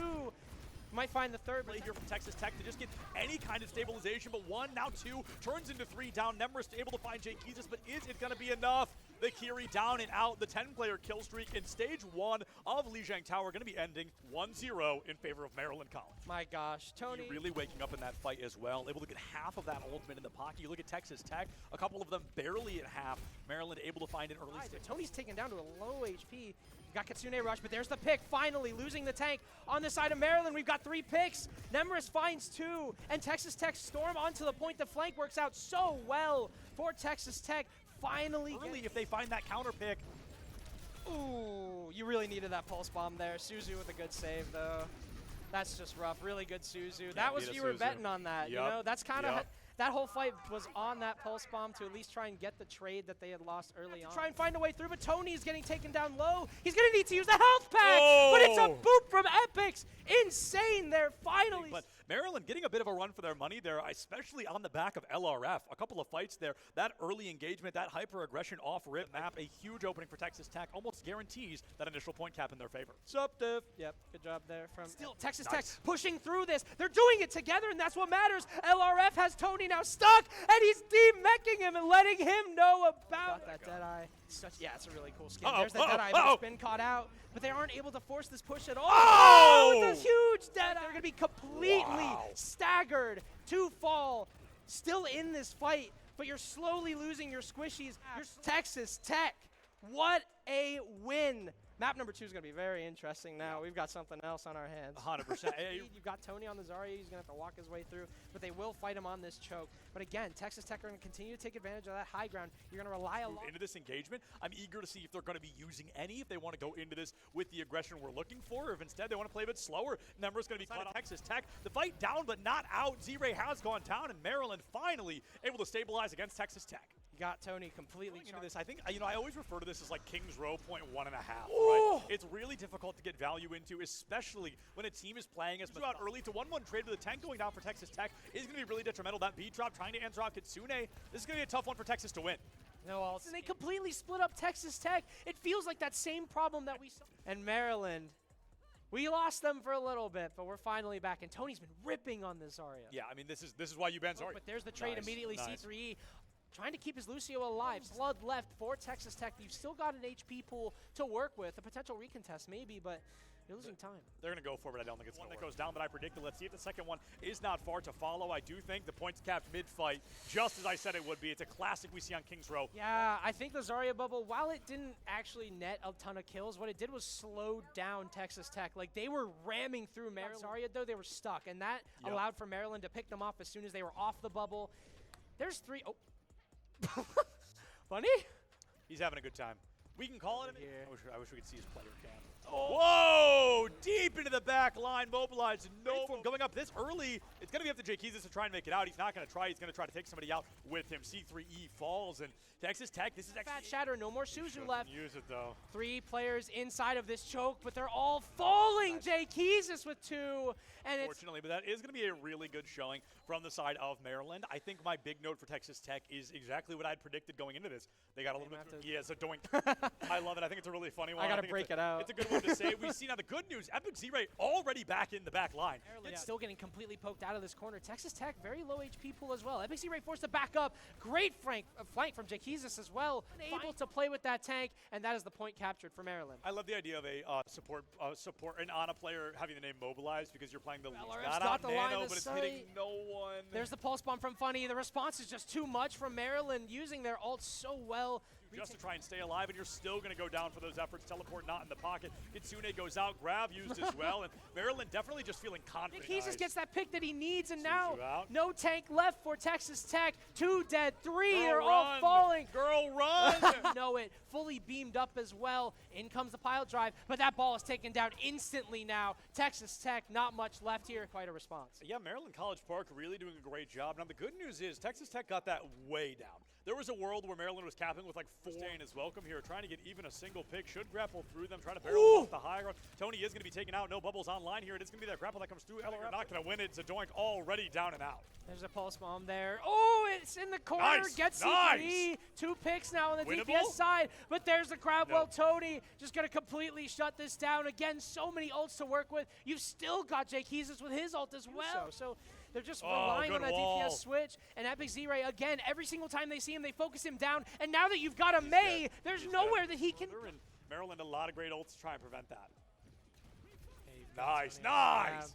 Might find the 3rd play here from Texas Tech to just get any kind of stabilization, but 1, now 2, turns into 3 down. Nemris able to find Jake Keys, but is it going to be enough? The Kiri down and out. The 10-player kill streak in stage 1 of Lijiang Tower going to be ending 1-0 in favor of Maryland College. My gosh, Tony. Really waking up in that fight as well. Able to get half of that ultimate in the pocket. You look at Texas Tech, a couple of them barely at half. Maryland able to find an early stick. Tony's taken down to a low HP. Got Kitsune rush, but there's the pick. Finally losing the tank on the side of Maryland. We've got 3 picks. Nemris finds 2, and Texas Tech storm onto the point. The flank works out so well for Texas Tech. Finally, early if they find that counter pick. Ooh, you really needed that pulse bomb there. Suzu with a good save though. That's just rough. Really good Suzu. That was you were betting on that. You know, that's kind of That whole fight was on that pulse bomb to at least try and get the trade that they had lost early on. Try and find a way through, but Tony is getting taken down low. He's going to need to use the health pack, but it's a boop from Epix. Insane there, finally. But Maryland getting a bit of a run for their money there, especially on the back of LRF. A couple of fights there. That early engagement, that hyper-aggression off-rip map, a huge opening for Texas Tech, almost guarantees that initial point cap in their favor. Sup, Div? Yep, good job there from still Texas Tech pushing through this. They're doing it together, and that's what matters. LRF has Tony now stuck, and he's demeching him and letting him know about that Deadeye. Yeah, it's a really cool skin. There's the Deadeye, but it's been caught out. But they aren't able to force this push at all. Oh, it's a huge Deadeye. They're going to be completely staggered to fall. Still in this fight, but you're slowly losing your squishies. You're Texas Tech. What a win. Map number 2 is going to be very interesting now. We've got something else on our hands. 100%. You've got Tony on the Zarya. He's going to have to walk his way through, but they will fight him on this choke. But again, Texas Tech are going to continue to take advantage of that high ground. You're going to rely a lot into this engagement. I'm eager to see if they're going to be using any, if they want to go into this with the aggression we're looking for, or if instead they want to play a bit slower. Numbers going to be caught on Texas Tech. The fight down, but not out. Z-Ray has gone down, and Maryland finally able to stabilize against Texas Tech. You got Tony completely into this. I think, I always refer to this as like King's Row .1.5, right? It's really difficult to get value into, especially when a team is playing as out early. To 1-1 trade with the tank going down for Texas Tech is going to be really detrimental. That B drop trying to answer off Kitsune. This is going to be a tough one for Texas to win. No, and they completely split up Texas Tech. It feels like that same problem that we saw. And Maryland, we lost them for a little bit, but we're finally back. And Tony's been ripping on this Zarya. Yeah, I mean, this is why you ban Zarya. But there's the trade immediately. C3E. Trying to keep his Lucio alive. Blood left for Texas Tech. You've still got an HP pool to work with. A potential recontest maybe, but you're losing time. They're going to go for it. I don't think it's one that goes down that I predicted. Let's see if the second one is not far to follow. I do think the points capped mid-fight, just as I said it would be. It's a classic we see on King's Row. Yeah, I think the Zarya bubble, while it didn't actually net a ton of kills, what it did was slow down Texas Tech. Like, they were ramming through Maryland. Zarya, though, they were stuck, and that allowed for Maryland to pick them off as soon as they were off the bubble. There's 3. Oh. Funny? He's having a good time. We can call it. I wish we could see his player cam. Oh. Whoa! Deep into the back line, mobilized. No, going up this early. It's going to be up to Jake Keezus to try and make it out. He's not going to try. He's going to try to take somebody out with him. C3E falls, and Texas Tech. This is Fat Shatter. No more Suzu left. Use it though. 3 players inside of this choke, but they're all falling. Jake Keezus with 2, and unfortunately, but that is going to be a really good showing from the side of Maryland. I think my big note for Texas Tech is exactly what I'd predicted going into this. They got a little bit. Yeah, it's a doink. I love it. I think it's a really funny one. I got to break it out. It's a good one to say. We see now the good news. Epic Z-Ray already back in the back line. Maryland still getting completely poked out of this corner. Texas Tech, very low HP pool as well. Epic Z-Ray forced to back up. Great flank from Jake Keezus as well. Able to play with that tank, and that is the point captured for Maryland. I love the idea of a support and on a player having the name mobilized because you're playing the lead. LRF's got the line of but it's sight. hitting no one. There's the pulse bomb from Funny. The response is just too much from Maryland, using their ult so well. Just to try and stay alive, and you're still going to go down for those efforts. Teleport not in the pocket. Kitsune goes out, grab used as well, and Maryland definitely just feeling confident. He just gets that pick that he needs, and now no tank left for Texas Tech. 2 dead, 3 are all falling. Girl, run! Know it. Fully beamed up as well. In comes the pile drive, but that ball is taken down instantly now. Texas Tech, not much left here. Quite a response. Yeah, Maryland College Park really doing a great job. Now, the good news is Texas Tech got that way down. There was a world where Maryland was capping with like 4. Staying is welcome here, trying to get even a single pick. Should grapple through them, trying to barrel off the high ground. Tony is going to be taken out. No bubbles online here. It is going to be that grapple that comes through. LRF not going to win it. Zadoink already down and out. There's a pulse bomb there. Oh, it's in the corner. Gets C3E. 2 picks now on the DPS side, but there's the grab. Well, Tony just going to completely shut this down. Again, so many ults to work with. You've still got Jake Keezus with his ult as well. So they're just relying on that DPS switch. And Epic Z-Ray, again, every single time they see him, they focus him down. And now that you've got a May, there's nowhere that he can. Maryland, a lot of great ults to try and prevent that. Nice.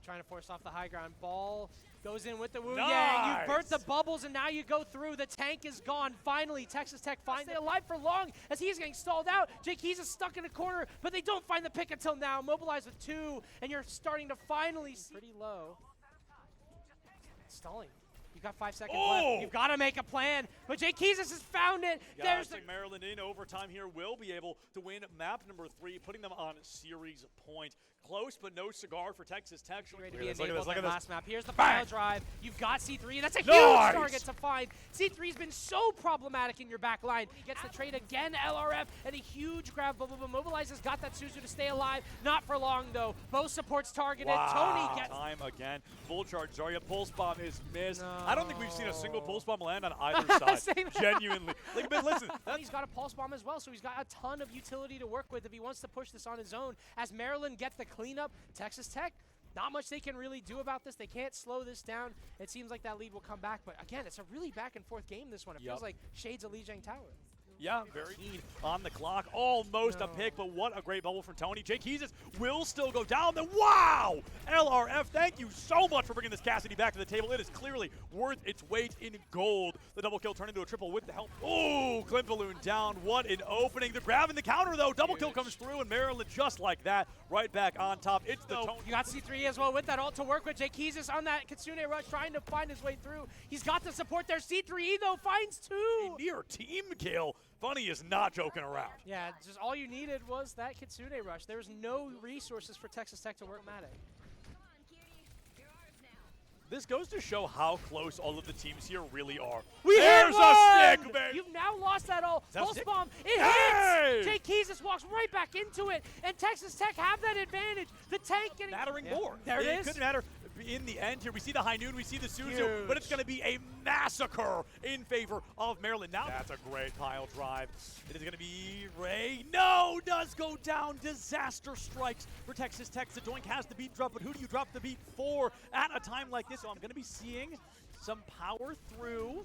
Trying to force off the high ground. Ball goes in with the Wu Yang. You burnt the bubbles, and now you go through. The tank is gone. Finally, Texas Tech finds it alive for long as he's getting stalled out. Jake Keys is stuck in a corner, but they don't find the pick until now. Mobilized with 2, and you're starting to finally see pretty low. Stalling. You've got 5 seconds left. You've got to make a plan. But Jake Keezus has found it. There's the Maryland in overtime here will be able to win map number 3, putting them on series point. Close, but no cigar for Texas Tech. Ready to be enabled look at this. last map. Here's the pile drive. You've got C3. That's a huge target to find. C3's been so problematic in your back line. He gets the trade again, LRF, and a huge grab. Mobilize has got that Suzu to stay alive. Not for long, though. Both supports targeted. Wow. Tony gets time again. Full charge. Zarya pulse bomb is missed. No. I don't think we've seen a single pulse bomb land on either side. Genuinely. Like, but listen. He's got a pulse bomb as well, so he's got a ton of utility to work with if he wants to push this on his own. As Maryland gets the cleanup, Texas Tech, not much they can really do about this. They can't slow this down. It seems like that lead will come back. But again, it's a really back and forth game, this one. It feels like shades of Lijiang Tower. Yeah, very keen on the clock. Almost a pick, but what a great bubble from Tony. Jake Keezus will still go down. Then wow! LRF, thank you so much for bringing this Cassidy back to the table. It is clearly worth its weight in gold. The double kill turned into a triple with the help. Oh, Clint Balloon down. What an opening. The grab and the counter, though. Double kill comes through, and Maryland just like that, right back on top. It's the Tony. You got C3 as well with that ult to work with. Jake Keezus on that Kitsune rush trying to find his way through. He's got the support there. C3E, though, finds 2. A near team kill. Funny is not joking around. Yeah, just all you needed was that Kitsune rush. There was no resources for Texas Tech to work Matic. This goes to show how close all of the teams here really are. There's a stick, man. You've now lost that all. Pulse bomb, it Hey! hits! Jake Keezus walks right back into it, and Texas Tech have that advantage. The tank getting... Mattering more. There it is. It couldn't matter. In the end here, we see the high noon, we see the Suzu, Huge. but it's going to be a massacre in favor of Maryland. Now that's a great pile drive. It is going to be Ray. No, does go down. Disaster strikes for Texas Tech. Zadoink has the beat drop, but who do you drop the beat for at a time like this? So I'm going to be seeing some power through.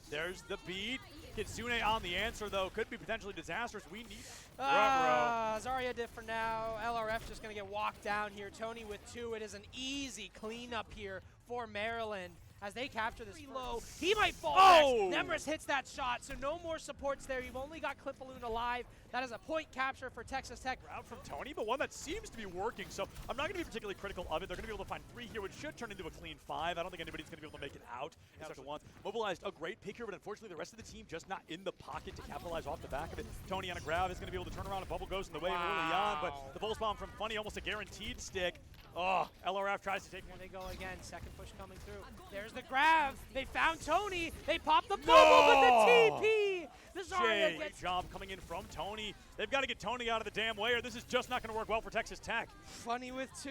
There's the beat. Kitsune on the answer, though. Could be potentially disastrous. We need Zarya did for now. LRF just going to get walked down here. Tony with 2. It is an easy cleanup here for Maryland as they capture this low. He might fall next. Nemris hits that shot, so no more supports there. You've only got Clip Balloon alive. That is a point capture for Texas Tech. Out from Tony, but one that seems to be working, so I'm not going to be particularly critical of it. They're going to be able to find 3 here, which should turn into a clean 5. I don't think anybody's going to be able to make it out in such a once. Mobilized a great pick here, but unfortunately the rest of the team just not in the pocket to capitalize off the back of it. Tony on a grab is going to be able to turn around, and Bubble goes in the way early on, but the pulse bomb from Funny, almost a guaranteed stick. Oh, LRF tries to take one. There they go again. Second push coming through. There's the grab. They found Tony. They popped the bubble, but the TP. The Zarya Great job coming in from Tony. They've got to get Tony out of the damn way, or this is just not going to work well for Texas Tech. Funny with 2.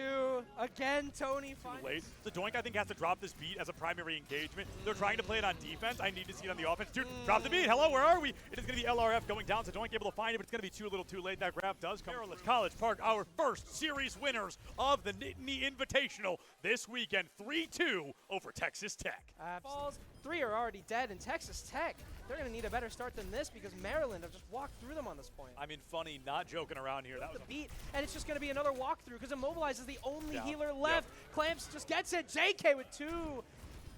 Again, Tony. Too late. The Doink, I think, has to drop this beat as a primary engagement. They're trying to play it on defense. I need to see it on the offense. Dude, drop the beat. Hello, where are we? It is going to be LRF going down. So Doink able to find it, but it's going to be too little too late. That grab does come. Maryland College Park, our first series winners of the Nittany Invitational this weekend. 3-2 over Texas Tech. Balls, 3 are already dead, and Texas Tech, they're going to need a better start than this because Maryland have just walked through them on this point. I mean, Funny, not joking around here. That was the beat, and it's just going to be another walkthrough because Immobilize is the only healer left. Clamps just gets it. JK with 2.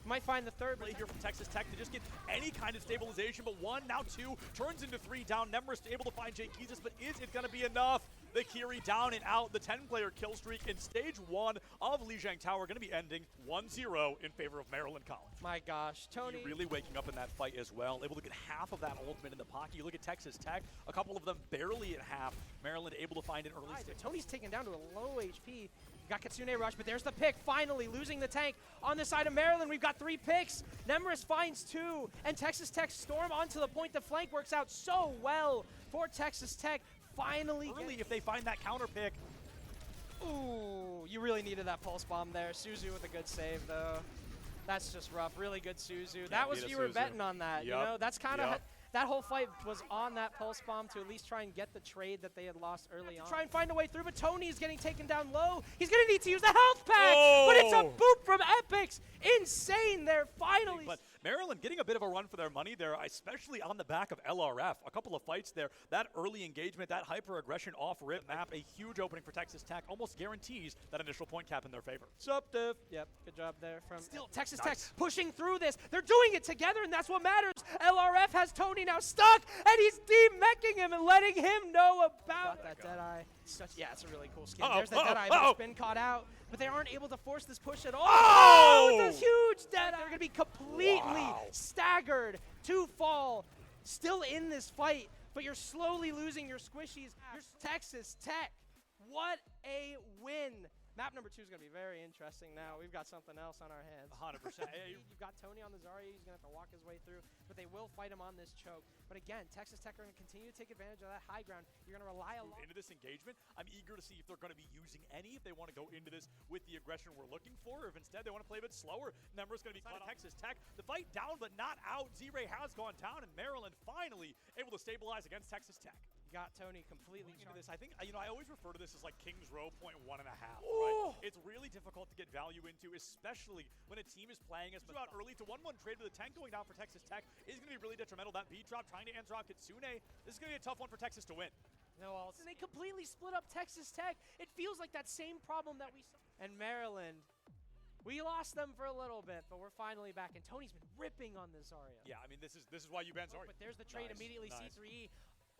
Might find the third play here from Texas Tech to just get any kind of stabilization, but 1, now 2, turns into 3 down. Nemris able to find Jake Keezus, but is it going to be enough? The Kiri down and out. The 10-player kill streak in stage 1 of Lijiang Tower going to be ending 1-0 in favor of Maryland College. My gosh, Tony. Really waking up in that fight as well. Able to get half of that ultimate in the pocket. You look at Texas Tech, a couple of them barely at half. Maryland able to find an early stage. Tony's taken down to a low HP. Got Kitsune rush, but there's the pick. Finally losing the tank on the side of Maryland. We've got 3 picks. Nemris finds 2, and Texas Tech storm onto the point. The flank works out so well for Texas Tech. Finally, early if they find that counter pick. Ooh, you really needed that pulse bomb there. Suzu with a good save though. That's just rough. Really good Suzu. That was you were betting on that. You know, that's kind of. That whole fight was on that pulse bomb to at least try and get the trade that they had lost early on. Try and find a way through, but Tony's getting taken down low. He's going to need to use the health pack, but it's a boop from Epix. Insane there, finally. But Maryland getting a bit of a run for their money there, especially on the back of LRF. A couple of fights there. That early engagement, that hyper-aggression off-rip map, a huge opening for Texas Tech, almost guarantees that initial point cap in their favor. Sup, Div? Yep, good job there from Texas Tech pushing through this. They're doing it together, and that's what matters. LRF has Tony now stuck, and he's demeching him and letting him know about that Deadeye. Yeah, it's a really cool skin. There's the Deadeye, but it's been caught out, but they aren't able to force this push at all. Oh! It's a huge Deadeye. They're going to be completely staggered to fall, still in this fight, but you're slowly losing your squishies. Your Texas Tech, what a win. Map number 2 is going to be very interesting now. We've got something else on our hands. 100%. You've got Tony on the Zarya. He's going to have to walk his way through, but they will fight him on this choke. But again, Texas Tech are going to continue to take advantage of that high ground. You're going to rely a lot into this engagement. I'm eager to see if they're going to be using any, if they want to go into this with the aggression we're looking for, or if instead they want to play a bit slower. Number's going to be caught on Texas Tech. The fight down, but not out. Z-Ray has gone down, and Maryland finally able to stabilize against Texas Tech. got Tony completely into this. I think, I always refer to this as like Kings Row .1.5, right? It's really difficult to get value into, especially when a team is playing as much out early. To 1-1 trade with a tank going down for Texas Tech is going to be really detrimental. That B drop trying to end drop Kitsune. This is going to be a tough one for Texas to win. No, and they completely split up Texas Tech. It feels like that same problem that we saw. And Maryland, we lost them for a little bit, but we're finally back. And Tony's been ripping on this Zarya. Yeah, I mean, this is why you ban Zarya. But there's the trade immediately. C3E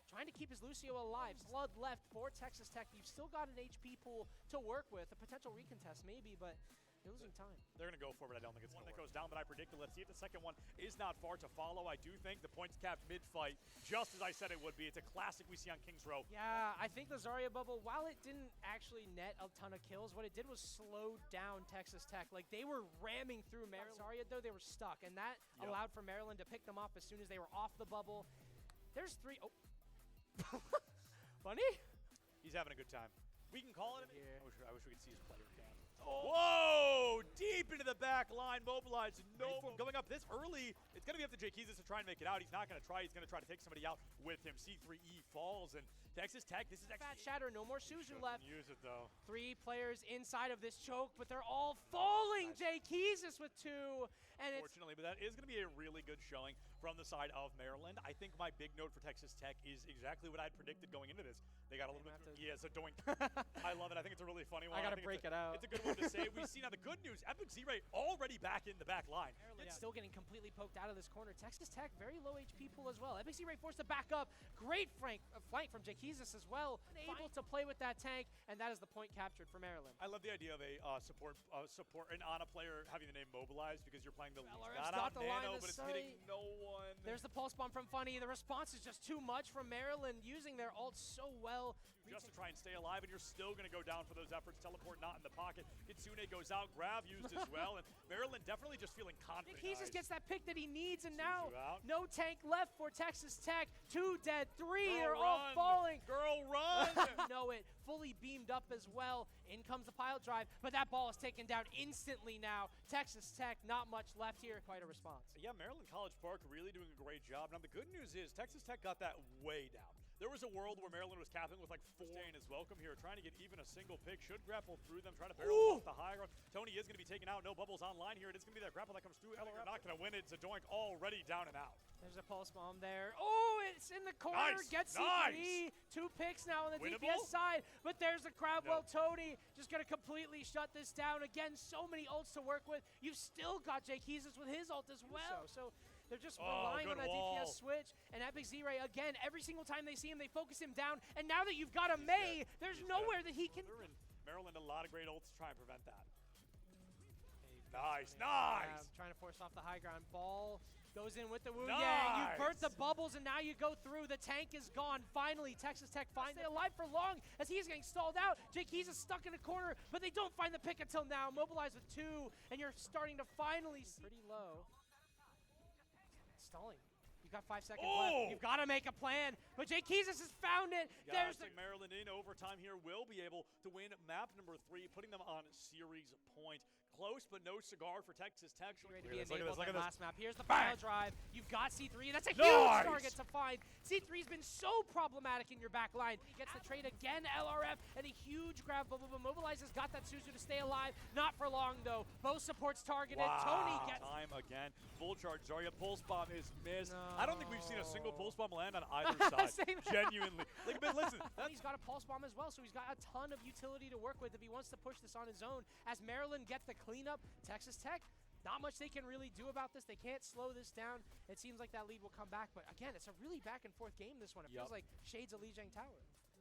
trying to keep his Lucio alive. Blood left for Texas Tech. You've still got an HP pool to work with. A potential recontest maybe, but you're losing time. They're going to go for it. I don't think it's one that goes down, but I predicted. Let's see if the second one is not far to follow. I do think the points capped mid-fight, just as I said it would be. It's a classic we see on Kings Row. Yeah, I think the Zarya bubble, while it didn't actually net a ton of kills, what it did was slow down Texas Tech. Like, they were ramming through Maryland. Zarya, though, they were stuck, and that allowed for Maryland to pick them off as soon as they were off the bubble. There's three. Oh. Funny? He's having a good time. We can call it. I wish we could see his player cam. Oh. Whoa! Deep into the back line, mobilized. No, going up this early. It's going to be up to Jake Keezus to try and make it out. He's not going to try. He's going to try to take somebody out with him. C3E falls, and Texas Tech, this is Fat Shatter, no more Suzu left. Use it, though. 3 players inside of this choke, but they're all falling. Jake Keezus with 2. And unfortunately, but that is going to be a really good showing from the side of Maryland. I think my big note for Texas Tech is exactly what I'd predicted going into this. They got a little bit. Yeah, it's a doink. I love it. I think it's a really funny one. I got to break it out. It's a good one to say. We see now the good news. Epic Z-Ray already back in the back line. Maryland still getting completely poked out of this corner. Texas Tech, very low HP pool as well. Epic Z-Ray forced to back up. Great flank from Jake Keezus as well. Able to play with that tank, and that is the point captured for Maryland. I love the idea of a support and on a player having the name mobilized because you're playing the lead. Got the Nano, line but it's hitting no one. There's the pulse bomb from Funny. The response is just too much from Maryland, using their ult so well. Just to try and stay alive, and you're still going to go down for those efforts. Teleport not in the pocket. Kitsune goes out. Grab used as well, and Maryland definitely just feeling confident. He just gets that pick that he needs, and now no tank left for Texas Tech. 2 dead, 3 are all falling. Girl, run! Know it. Fully beamed up as well. In comes the pile drive, but that ball is taken down instantly now. Texas Tech, not much left here. Quite a response. Yeah, Maryland College Park really doing a great job. Now, the good news is Texas Tech got that way down. There was a world where Maryland was capping with like 4. Staying is welcome here, trying to get even a single pick. Should grapple through them, try to barrel off the high ground. Tony is going to be taken out. No bubbles online here. It is going to be that grapple that comes through. LRF not going to win it. Zadoink already down and out. There's a pulse bomb there. Oh, it's in the corner. Gets C3. 2 picks now on the DPS side. But there's the crowd. Well, Tony just going to completely shut this down. Again, so many ults to work with. You've still got Jake Keezus with his ult as well. So they're just relying on that DPS switch. And Epic Z-Ray, again, every single time they see him, they focus him down. And now that you've got a May, there's nowhere that he can... Maryland, a lot of great ults to try and prevent that. Nice. Trying to force off the high ground. Ball goes in with the Wu Yang. You burnt the bubbles, and now you go through. The tank is gone. Finally, Texas Tech finds it alive for long as he's getting stalled out. Jake Keys is stuck in a corner, but they don't find the pick until now. Mobilized with 2, and you're starting to finally see pretty low. Stalling. You've got 5 seconds left. You've got to make a plan. But Jake Keys has found it. There's Maryland in overtime here will be able to win map number 3, putting them on series point. Close, but no cigar for Texas Tech. Ready to be enabled on the last map. Here's the pile drive. You've got C3. That's a huge target to find. C3's been so problematic in your back line. He gets the trade again, LRF, and a huge grab. Mobilizes got that Suzu to stay alive. Not for long, though. Both supports targeted. Tony gets time again. Full charge. Zarya pulse bomb is missed. I don't think we've seen a single pulse bomb land on either side. Genuinely. Like, but listen. He's got a pulse bomb as well, so he's got a ton of utility to work with if he wants to push this on his own. As Maryland gets the cleanup, Texas Tech, not much they can really do about this. They can't slow this down. It seems like that lead will come back, but again, it's a really back and forth game, this one. It feels like shades of Lijiang Tower.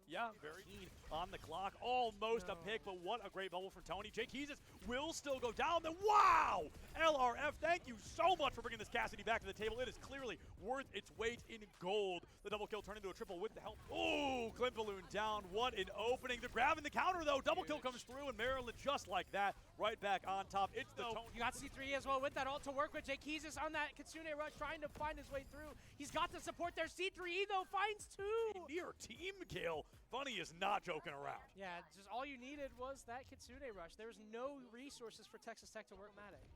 Yeah, very keen on the clock. Almost a pick, but what a great bubble from Tony. Jake Heezus will still go down. Then wow! LRF, thank you so much for bringing this Cassidy back to the table. It is clearly worth its weight in gold. The double kill turned into a triple with the help. Oh, Clint Balloon down. What an opening. They're grabbing the counter, though. Double kill comes through, and Maryland just like that, right back on top. It's the Tony. You got C3 as well with that ult to work with. Jake Heezus on that Kitsune rush trying to find his way through. He's got the support there. C3E, though, finds 2. Near team kill. Funny is not joking around. Yeah, just all you needed was that Kitsune rush. There was no resources for Texas Tech to work Matic.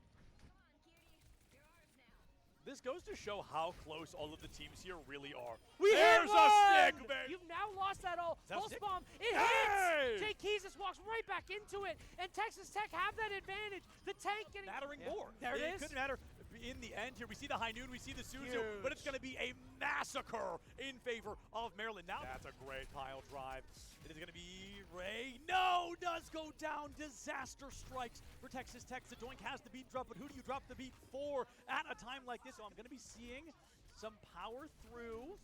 This goes to show how close all of the teams here really are. There's a stick, baby. You've now lost that ult. Pulse bomb, it Hey! hits! Jake Heezus walks right back into it, and Texas Tech have that advantage. The tank getting... Mattering more. There it is. Couldn't matter in the end here. We see the high noon, we see the Suzu, Huge. but it's going to be a massacre in favor of Maryland. Now that's a great pile drive. It is going to be Ray. No, does go down. Disaster strikes for Texas Tech. Zadoink has the beat drop, but who do you drop the beat for at a time like this? So I'm going to be seeing some power through.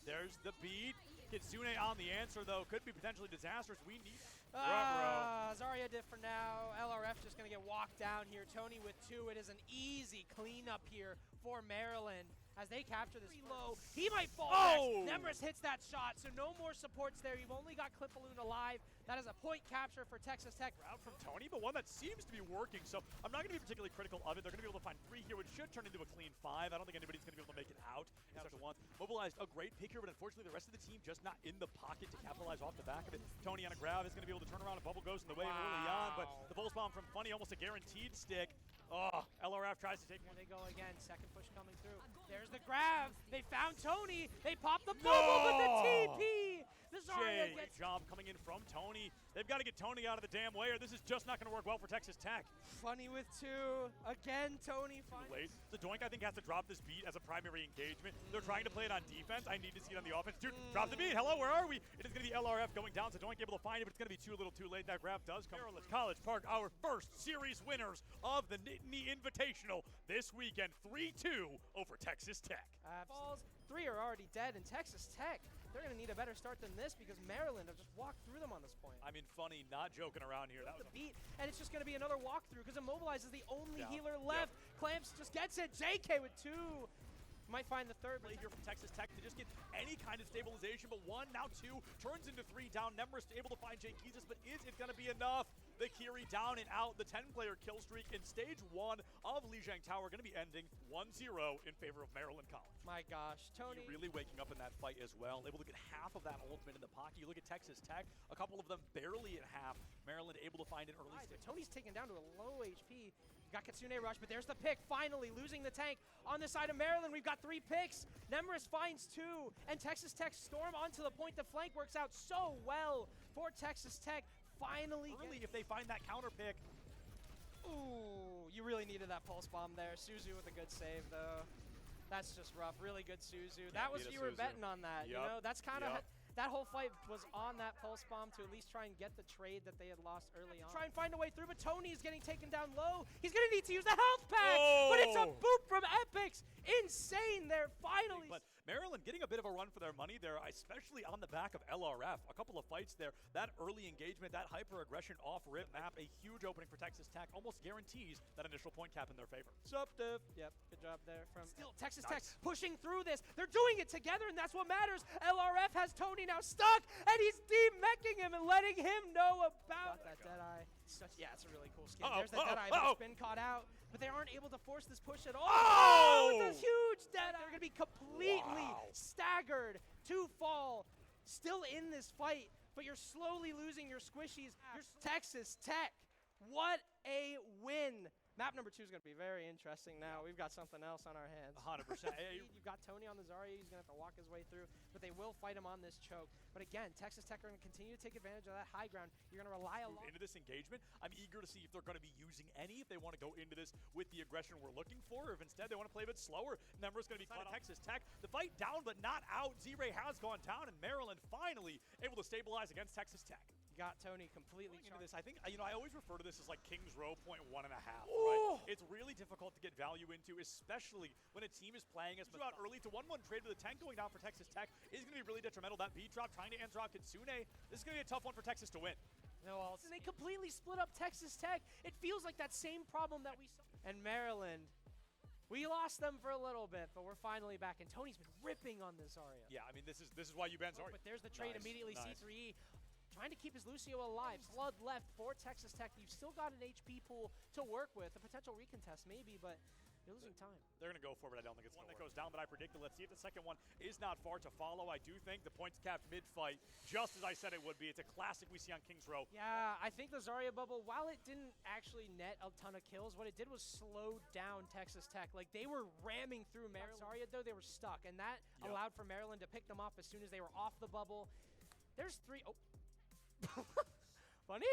There's the beat. Kitsune on the answer, though. Could be potentially disastrous. We need... Zarya did for now. LRF just going to get walked down here. Tony with 2. It is an easy cleanup here for Maryland as they capture this low. He might fall next. Nemris hits that shot, so no more supports there. You've only got Clip Balloon alive. That is a point capture for Texas Tech. Route from Tony, but one that seems to be working, so I'm not going to be particularly critical of it. They're going to be able to find 3 here, which should turn into a clean 5. I don't think anybody's going to be able to make it out in such a once. Mobilized a great pick here, but unfortunately the rest of the team just not in the pocket to capitalize off the back of it. Tony on a grab is going to be able to turn around, and Bubble goes in the way early on, but the pulse bomb from Funny, almost a guaranteed stick. Oh, LRF tries to take one. There they go again. Second push coming through. There's the grab. They found Tony. They popped the bubble with the TP. The Zarya Great job coming in from Tony. They've got to get Tony out of the damn way, or this is just not going to work well for Texas Tech. Funny with 2. Again, Tony. Late. The Doink, I think, has to drop this beat as a primary engagement. They're trying to play it on defense. I need to see it on the offense. Dude, drop the beat. Hello, where are we? It is going to be LRF going down. So Doink able to find it, but it's going to be a little too late. That grab does come. Maryland College Park, our first series winners of the Nittany Invitational this weekend. 3-2 over Texas Tech. Balls, 3 are already dead, and Texas Tech, they're going to need a better start than this because Maryland have just walked through them on this point. I mean, Funny, not joking around here. That was the beat, and it's just going to be another walkthrough because Immobilize is the only healer left. Clamps just gets it. JK with 2. Might find the third play here from Texas Tech to just get any kind of stabilization, but 1, now 2, turns into 3 down. Nemris able to find Jake Heezus, but is it going to be enough? The Kiri down and out. The 10-player kill streak in stage 1 of Lijiang Tower going to be ending 1-0 in favor of Maryland College. My gosh, Tony. Really waking up in that fight as well. Able to get half of that ultimate in the pocket. You look at Texas Tech, a couple of them barely at half. Maryland able to find an early stage. Tony's taken down to a low HP. Got Kitsune rush, but there's the pick. Finally losing the tank on the side of Maryland. We've got 3 picks. Nemris finds 2, and Texas Tech storm onto the point. The flank works out so well for Texas Tech. Finally, early if they find that counter pick. Ooh, you really needed that pulse bomb there. Suzu with a good save, though. That's just rough. Really good Suzu. That was, you were betting on that. You know, that's kind of, that whole fight was on that pulse bomb to at least try and get the trade that they had lost early on. Try and find a way through, but Tony is getting taken down low. He's going to need to use the health pack, but it's a boop from Epix. Insane there, finally. But Maryland getting a bit of a run for their money there, especially on the back of LRF. A couple of fights there. That early engagement, that hyper-aggression off-rip map, a huge opening for Texas Tech, almost guarantees that initial point cap in their favor. Sup, Div? Yep, good job there from still Texas Tech pushing through this. They're doing it together, and that's what matters. LRF has Tony now stuck, and he's de-meching him and letting him know about that Deadeye. Yeah, it's a really cool skin. There's the Deadeye, but it's been caught out. But they aren't able to force this push at all. It's a huge Deadeye. They're going to be completely staggered to fall. Still in this fight, but you're slowly losing your squishies. You're Texas Tech. What a win. Map number 2 is going to be very interesting now. We've got something else on our hands. 100%. You've got Tony on the Zarya. He's going to have to walk his way through, but they will fight him on this choke. But again, Texas Tech are going to continue to take advantage of that high ground. You're going to rely a lot into this engagement. I'm eager to see if they're going to be using any, if they want to go into this with the aggression we're looking for, or if instead they want to play a bit slower. Number's going to be caught Texas Tech. The fight down, but not out. Z-Ray has gone down, and Maryland finally able to stabilize against Texas Tech. got Tony completely into this, I think, I always refer to this as like Kings Row .1.5, right? It's really difficult to get value into, especially when a team is playing as out early. To 1-1 trade with a tank going down for Texas Tech is going to be really detrimental. That B drop trying to end drop Kitsune. This is going to be a tough one for Texas to win. No, and they completely split up Texas Tech. It feels like that same problem that we saw. And Maryland, we lost them for a little bit, but we're finally back. And Tony's been ripping on this Zarya. Yeah, I mean, this is why you ban Zarya. But there's the trade immediately. Nice. C3E trying to keep his Lucio alive. Blood left for Texas Tech. You've still got an HP pool to work with. A potential recontest maybe, but you're losing time. They're going to go for it, but I don't think it's one that goes down, but I predicted. Let's see if the second one is not far to follow. I do think the points capped mid-fight, just as I said it would be. It's a classic we see on Kings Row. Yeah, I think the Zarya bubble, while it didn't actually net a ton of kills, what it did was slow down Texas Tech. Like, they were ramming through Maryland. Zarya, though, they were stuck, and that allowed for Maryland to pick them off as soon as they were off the bubble. There's three. Oh. Funny?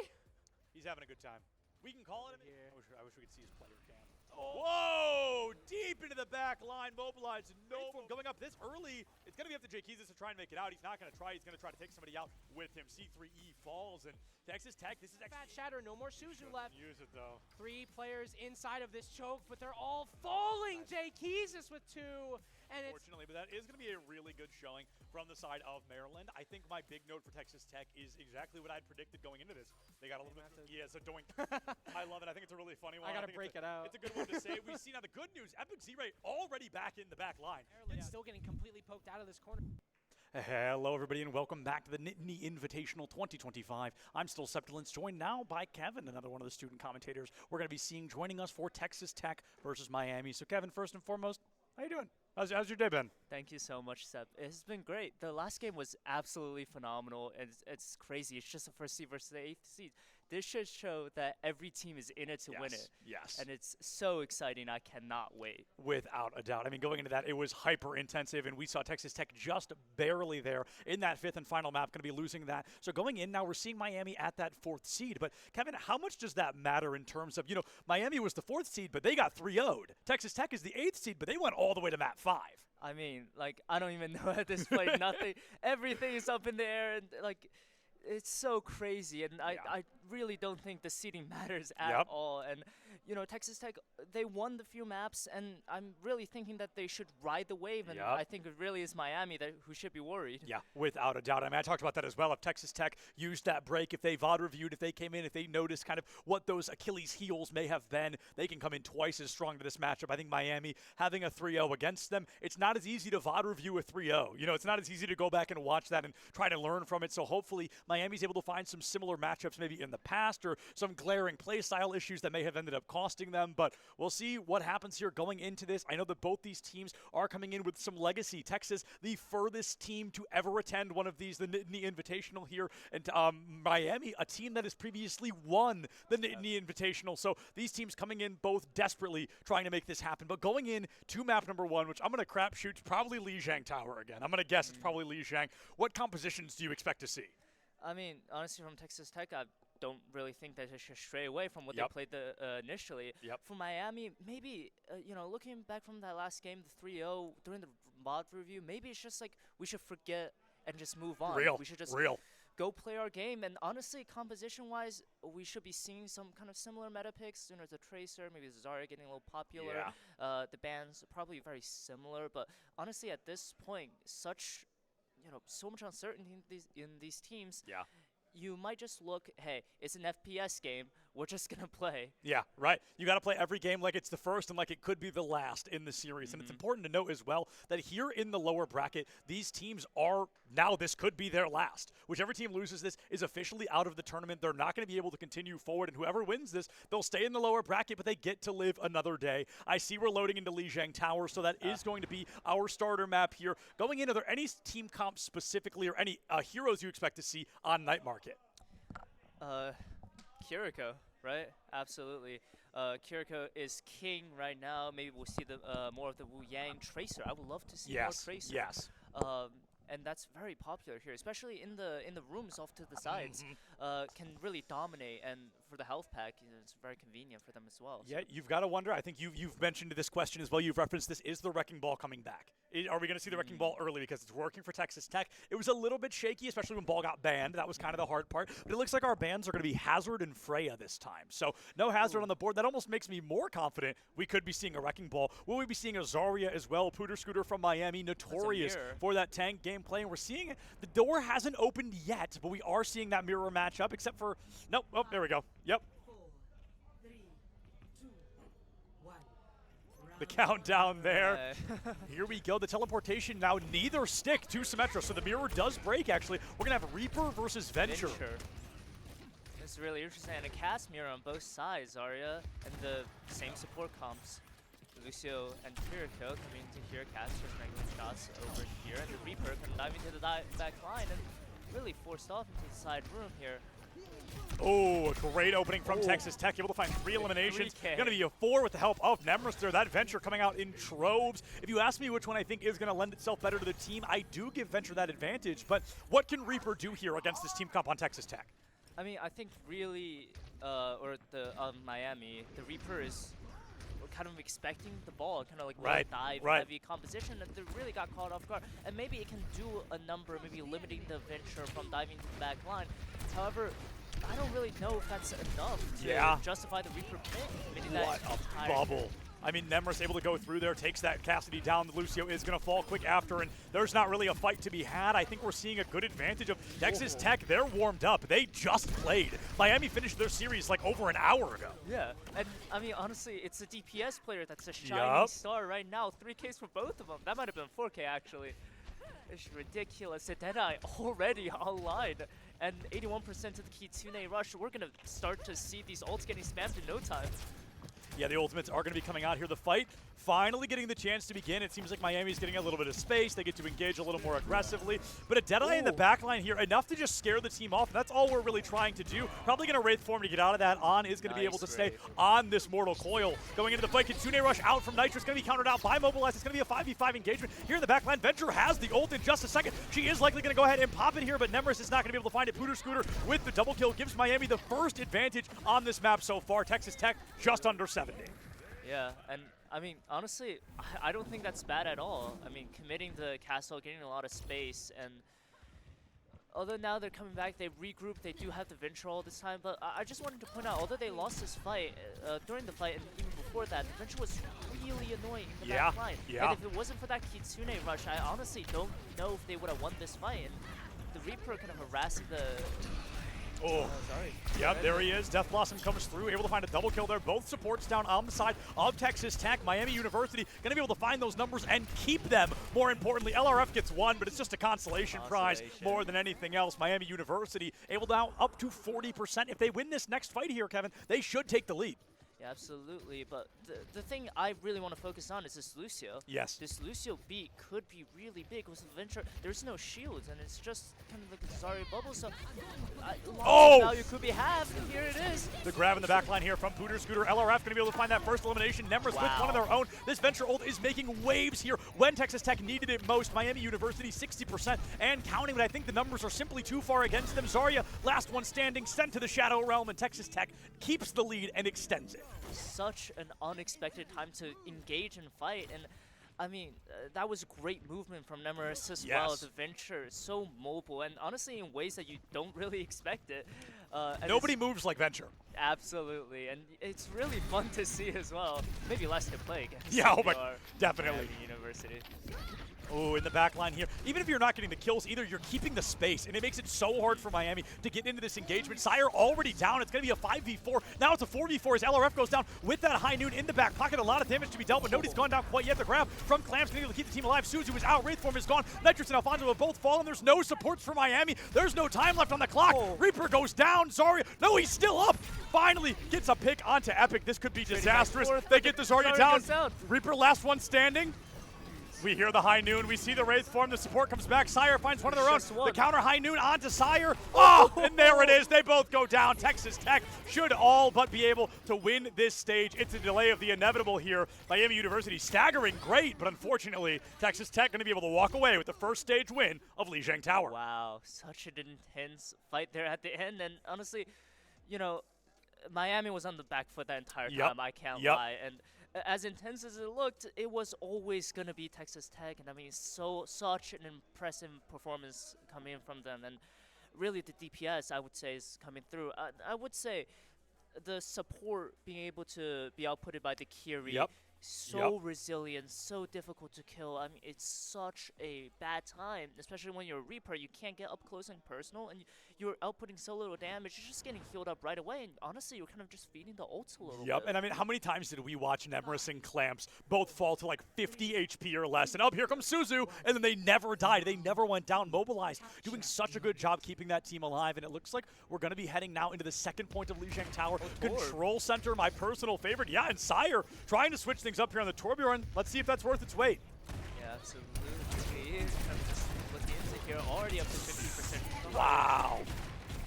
He's having a good time. We can call it. Yeah. I wish we could see his player cam. Oh. Whoa! Deep into the back line, mobilized. No, going up this early. It's going to be up to Jake Keezus to try and make it out. He's not going to try. He's going to try to take somebody out with him. C3E falls, and Texas Tech. This is Fat Shatter. No more Suzu left. Use it though. 3 players inside of this choke, but they're all falling. Jake Keezus with 2. And unfortunately, but that is going to be a really good showing from the side of Maryland. I think my big note for Texas Tech is exactly what I'd predicted going into this. They got a little bit. Yeah, so doink. I love it. I think it's a really funny one. I got to break it out. It's a good one to say. We see now the good news. Epic Z-Ray already back in the back line. Maryland still getting completely poked out of this corner. Hello, everybody, and welcome back to the Nittany Invitational 2025. I'm still Septilence, joined now by Kevin, another one of the student commentators we're going to be seeing joining us for Texas Tech versus Miami. So, Kevin, first and foremost, how you doing? How's your day been? Thank you so much, Sep. It's been great. The last game was absolutely phenomenal, and it's crazy. It's just the first seed versus the 8th seed. This should show that every team is in it to win it. Yes. And it's so exciting. I cannot wait. Without a doubt. I mean, going into that, it was hyper-intensive, and we saw Texas Tech just barely there in that 5th and final map, going to be losing that. So going in now, we're seeing Miami at that 4th seed. But, Kevin, how much does that matter in terms of, Miami was the 4th seed, but they got 3-0'd. Texas Tech is the 8th seed, but they went all the way to map 5. I mean, I don't even know at this point. Nothing. Everything is up in the air, and, it's so crazy, and I really don't think the seeding matters at all. And, Texas Tech, they won the few maps, and I'm really thinking that they should ride the wave, and I think it really is Miami who should be worried. Yeah, without a doubt. I mean, I talked about that as well. If Texas Tech used that break, if they VOD reviewed, if they came in, if they noticed kind of what those Achilles heels may have been, they can come in twice as strong to this matchup. I think Miami having a 3-0 against them, it's not as easy to VOD review a 3-0. It's not as easy to go back and watch that and try to learn from it. So hopefully Miami's able to find some similar matchups maybe in the past or some glaring play style issues that may have ended up costing them. But we'll see what happens here going into this. I know that both these teams are coming in with some legacy. Texas, the furthest team to ever attend one of these, the Nittany Invitational here. And Miami, a team that has previously won the Nittany Invitational. So these teams coming in both desperately trying to make this happen. But going in to map number 1, which I'm going to crapshoot, probably Lijiang Tower again. I'm going to guess it's probably Lijiang. What compositions do you expect to see? I mean, honestly, from Texas Tech, I don't really think that they should stray away from what they played initially. For Miami, maybe, looking back from that last game, the 3-0, during the VOD review, maybe it's just we should forget and just move on. We should just go play our game. And honestly, composition-wise, we should be seeing some kind of similar meta picks. The Tracer, maybe Zarya getting a little popular. The bands probably very similar. But honestly, at this point, so much uncertainty in these teams. You might just look, hey, it's an FPS game. We're just going to play. Yeah, right. You got to play every game like it's the first and like it could be the last in the series. And it's important to note as well that here in the lower bracket, these teams are now this could be their last. Whichever team loses this is officially out of the tournament. They're not going to be able to continue forward. And whoever wins this, they'll stay in the lower bracket, but they get to live another day. I see we're loading into Lijiang Tower, so that is going to be our starter map here. Going in, are there any team comps specifically or any heroes you expect to see on Night Market? Kiriko, right? Absolutely. Kiriko is king right now. Maybe we'll see the more of the Wu Yang Tracer. I would love to see more Tracer. and that's very popular here, especially in the rooms off to the sides. Can really dominate, and for the health pack, it's very convenient for them as well. Yeah, you've got to wonder. I think you've mentioned this question as well. You've referenced this. Is the Wrecking Ball coming back? Are we going to see the Wrecking Ball early because it's working for Texas Tech? It was a little bit shaky, especially when Ball got banned. That was kind of the hard part. But it looks like our bans are going to be Hazard and Freya this time. So no Hazard on the board. That almost makes me more confident we could be seeing a Wrecking Ball. Will we be seeing a Zarya as well? Pooter Scooter from Miami, notorious for that tank gameplay. And we're seeing it. The door hasn't opened yet, but we are seeing that mirror matchup, except for, nope, oh, there we go. Yep. The countdown there. Here we go. The teleportation now neither stick to Symmetra, so the mirror does break, actually. We're going to have Reaper versus Venture. This is really interesting. And a cast mirror on both sides, Zarya, and the same support comps. Lucio and Kiriko coming to here, cast just regular shots over here, and the Reaper can dive into the back line and really forced off into the side room here. Oh, a great opening from Texas Tech, able to find 3 eliminations. Going to be a 4 with the help of Nemris there. That Venture coming out in troves. If you ask me which one I think is going to lend itself better to the team, I do give Venture that advantage. But what can Reaper do here against this team comp on Texas Tech? I mean, I think really, Miami, the Reaper is kind of expecting the ball, kind of like dive heavy composition, and they really got caught off guard. And maybe it can do a number, maybe limiting the Venture from diving to the back line. However, I don't really know if that's enough to justify the Reaper pick. What a bubble. I mean, Nemris able to go through there, takes that Cassidy down. Lucio is going to fall quick after, and there's not really a fight to be had. I think we're seeing a good advantage of Texas Tech. They're warmed up. They just played. Miami finished their series like over an hour ago. Yeah, and I mean, honestly, it's a DPS player that's a shining star right now. 3Ks for both of them. That might have been 4K, actually. It's ridiculous. Deadeye already online. And 81% to the Kitsune rush. We're going to start to see these ults getting spammed in no time. Yeah, the ultimates are going to be coming out here. The fight finally getting the chance to begin. It seems like Miami's getting a little bit of space. They get to engage a little more aggressively. But a Deadeye in the backline here, enough to just scare the team off. And that's all we're really trying to do. Probably going to Wraith form to get out of that. On is going to be able to stay on this Mortal Coil. Going into the fight, Kitsune rush out from Nitro. It's going to be countered out by Mobilize. It's going to be a 5v5 engagement here in the backline. Venture has the ult in just a second. She is likely going to go ahead and pop it here, but Nemris is not going to be able to find it. Pooter Scooter with the double kill gives Miami the first advantage on this map so far. Texas Tech just under 70. Yeah, and I mean, honestly, I don't think that's bad at all. I mean, committing the castle, getting a lot of space, and although now they're coming back, they regroup, they do have the Venture all this time, but I just wanted to point out, although they lost this fight, during the fight and even before that, the Venture was really annoying in the back line. And if it wasn't for that Kitsune rush, I honestly don't know if they would have won this fight. And the Reaper kind of harassing the... Oh, yep, there he is. Death Blossom comes through, able to find a double kill there. Both supports down on the side of Texas Tech. Miami University going to be able to find those numbers and keep them. More importantly, LRF gets one, but it's just a consolation prize more than anything else. Miami University able to out up to 40%. If they win this next fight here, Kevin, they should take the lead. Yeah, absolutely, but the thing I really want to focus on is this Lucio. Yes. This Lucio beat could be really big with the Venture. There's no shields, and it's just kind of like a Zarya bubble, so value could be halved, and here it is. The grab in the back line here from Pooter Scooter. LRF going to be able to find that first elimination. Nemris with one of their own. This Venture ult is making waves here when Texas Tech needed it most. Miami University 60% and counting, but I think the numbers are simply too far against them. Zarya, last one standing, sent to the Shadow Realm, and Texas Tech keeps the lead and extends it. Such an unexpected time to engage and fight, and I mean, that was great movement from Nemris as well. The Venture is so mobile, and honestly in ways that you don't really expect it. Nobody moves like Venture. Absolutely, and it's really fun to see as well. Maybe less to play against. Yeah, oh my, definitely. University. Oh, in the back line here. Even if you're not getting the kills either, you're keeping the space, and it makes it so hard for Miami to get into this engagement. Sire already down. It's going to be a 5v4. Now it's a 4v4 as LRF goes down with that high noon in the back pocket. A lot of damage to be dealt, but nobody's gone down quite yet. The grab from Clamps going to be able to keep the team alive. Suzu is out. Wraith form is gone. Nitrous and Alfonso have both fallen. There's no supports for Miami. There's no time left on the clock. Reaper goes down. Zarya. No, he's still up. Finally gets a pick onto Epic. This could be disastrous. They get the Zarya down. Reaper last one standing. We hear the High Noon. We see the Wraith form. The support comes back. Sire finds one of their own. The counter High Noon onto Sire. Oh, and there it is. They both go down. Texas Tech should all but be able to win this stage. It's a delay of the inevitable here. Miami University staggering great, but unfortunately, Texas Tech going to be able to walk away with the first stage win of Lijiang Tower. Wow, such an intense fight there at the end. And honestly, you know, Miami was on the back foot that entire time. I can't lie. And as intense as it looked, it was always going to be Texas Tech. And I mean, such an impressive performance coming in from them. And really the DPS, I would say, is coming through. I would say the support being able to be outputted by the Kiri, so resilient, so difficult to kill. I mean, it's such a bad time, especially when you're a Reaper. You can't get up close and personal, and you're outputting so little damage. You're just getting healed up right away, and honestly, you're kind of just feeding the ults a little bit. And I mean, how many times did we watch Nemeris and Clamps both fall to like 50 HP or less, and up here comes Suzu, and then they never died. They never went down. Mobilized, doing such a good job keeping that team alive, and it looks like we're going to be heading now into the second point of Lijiang Tower. Control Center, my personal favorite. Yeah, and Sire trying to switch things up here on the Torbjorn. Let's see if that's worth its weight. Yeah, absolutely. Kind of just looking into here, already up to 50%. Wow.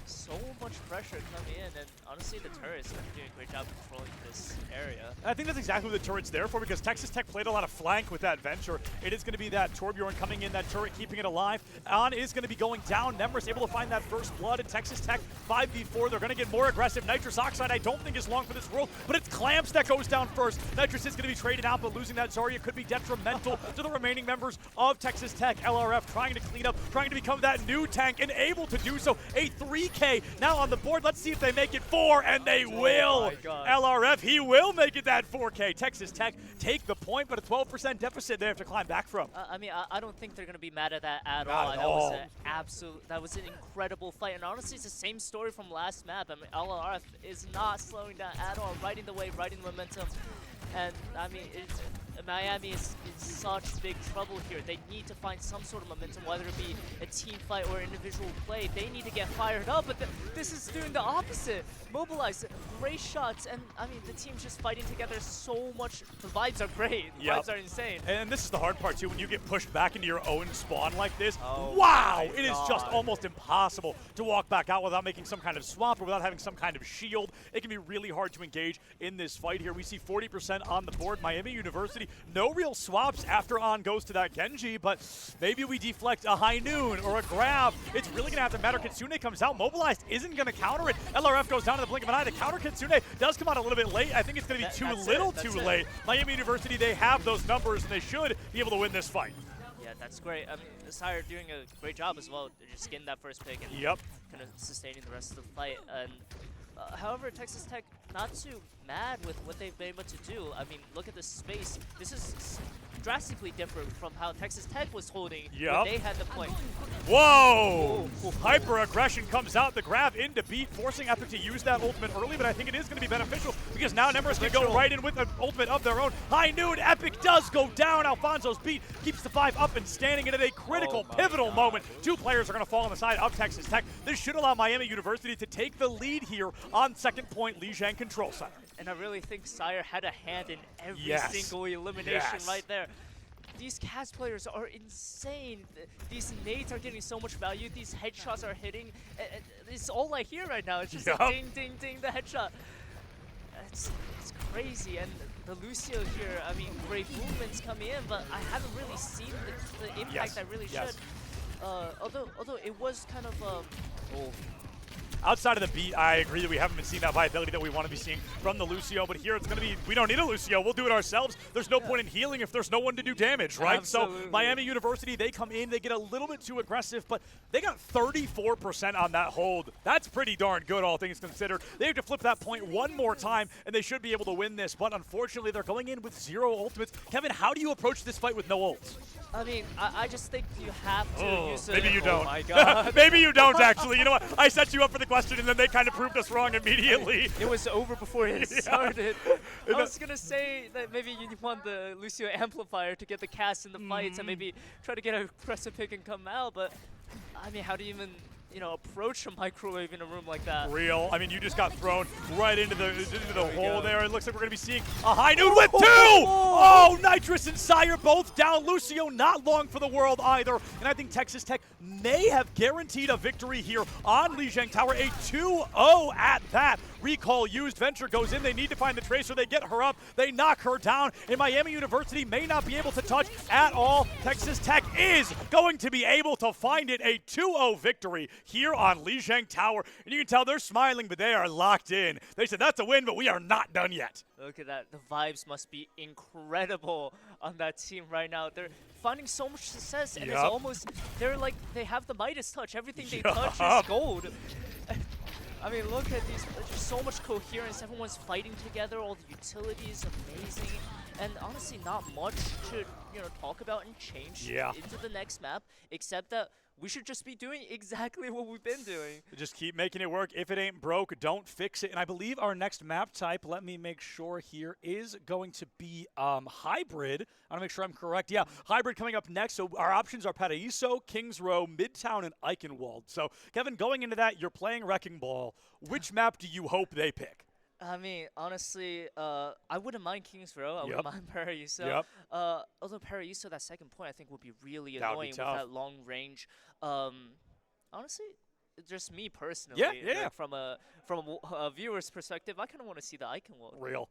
So much pressure coming in, and honestly, the turrets are doing a great job controlling this area. And I think that's exactly what the turret's there for, because Texas Tech played a lot of flank with that Venture. It is going to be that Torbjorn coming in, that turret keeping it alive. On is going to be going down. Nemeris able to find that first blood, and Texas Tech 5v4. They're going to get more aggressive. Nitrous Oxide I don't think is long for this world, but it's Clamps that goes down first. Nitrous is going to be traded out, but losing that Zarya could be detrimental to the remaining members of Texas Tech. LRF trying to clean up, trying to become that new tank, and able to do so. A 3K now on the board. Let's see if they make it 4, and they will. LRF, he will make it that 4K. Texas Tech take the point, but a 12% deficit they have to climb back from. I mean, I don't think they're going to be mad at that at all. That was an incredible fight, and honestly, it's the same story from last map. I mean, LRF is not slowing down at all, riding the wave, riding the momentum, and I mean, Miami is in such big trouble here. They need to find some sort of momentum, whether it be a team fight or individual play. They need to get fired up, but this is doing the opposite. Mobilize, great shots, and I mean, the team's just fighting together so much. The vibes are great. The vibes are insane. And this is the hard part, too, when you get pushed back into your own spawn like this. Wow! It is just almost impossible to walk back out without making some kind of swap or without having some kind of shield. It can be really hard to engage in this fight here. We see 40% on the board. Miami University, no real swaps after On goes to that Genji, but maybe we deflect a High Noon or a grab. It's really going to have to matter. Kitsune comes out. Mobilized isn't going to counter it. LRF goes down in the blink of an eye. The counter Kitsune does come out a little bit late. I think it's going to be too late. Miami University, they have those numbers, and they should be able to win this fight. Yeah, that's great. I mean, Sire doing a great job as well, just getting that first pick and kind of sustaining the rest of the fight. And however, Texas Tech not too mad with what they've been able to do. I mean, look at the space. This is drastically different from how Texas Tech was holding when they had the point. Whoa! Hyper aggression comes out. The grab into beat, forcing Epic to use that ultimate early, but I think it is going to be beneficial because now Nemeris can go right in with an ultimate of their own. High Noon, Epic does go down. Alfonso's beat keeps the 5 up and standing, and at a critical, pivotal moment, 2 players are going to fall on the side of Texas Tech. This should allow Miami University to take the lead here on second point Lijiang Control Center. And I really think Sire had a hand in every single elimination right there. These cast players are insane. These nades are getting so much value. These headshots are hitting. It's all I hear right now. It's just a ding, ding, ding, the headshot. It's crazy. And the Lucio here, I mean, great movements coming in, but I haven't really seen the impact I really should. Although it was kind of outside of the beat, I agree that we haven't been seeing that viability that we want to be seeing from the Lucio, but here it's going to be, we don't need a Lucio, we'll do it ourselves. There's no point in healing if there's no one to do damage, right? Absolutely. So Miami University, they come in, they get a little bit too aggressive, but they got 34% on that hold. That's pretty darn good, all things considered. They have to flip that point one more time, and they should be able to win this, but unfortunately, they're going in with 0 ultimates. Kevin, how do you approach this fight with no ults? I mean, I just think you have to use it. Maybe you don't. Oh my God. Maybe you don't, actually. You know what? I set you up for the question, and then they kind of proved us wrong immediately. It was over before it started. I was going to say that maybe you want the Lucio amplifier to get the cast in the fights and maybe try to get a aggressive pick and come out, but I mean, how do you even approach a microwave in a room like that. Real. I mean, you just got thrown right into the hole there. It looks like we're going to be seeing a high noon with 2! Oh, Nitrous and Sire both down. Lucio not long for the world either. And I think Texas Tech may have guaranteed a victory here on Lijiang Tower. A 2-0 at that. Recall used. Venture goes in. They need to find the Tracer. They get her up. They knock her down. And Miami University may not be able to touch at all. Texas Tech is going to be able to find it. A 2-0 victory here on Lijiang Tower. And you can tell they're smiling, but they are locked in. They said, that's a win, but we are not done yet. Look at that. The vibes must be incredible on that team right now. They're finding so much success, and it's almost, they have the Midas touch. Everything they touch is gold. I mean, look at these. There's so much coherence. Everyone's fighting together. All the utilities, amazing. And honestly, not much to talk about and change into the next map, except that we should just be doing exactly what we've been doing. Just keep making it work. If it ain't broke, don't fix it. And I believe our next map type, let me make sure here, is going to be hybrid. I want to make sure I'm correct. Yeah, hybrid coming up next. So our options are Paraíso, Kings Row, Midtown, and Eichenwald. So, Kevin, going into that, you're playing Wrecking Ball. Which map do you hope they pick? I mean, honestly, I wouldn't mind Kings Row. I wouldn't mind Paraíso. Although Paraíso, that second point, I think would be really annoying with that long range. Honestly, just me personally, like from a viewer's perspective, I kind of want to see the Eichenwald. Real.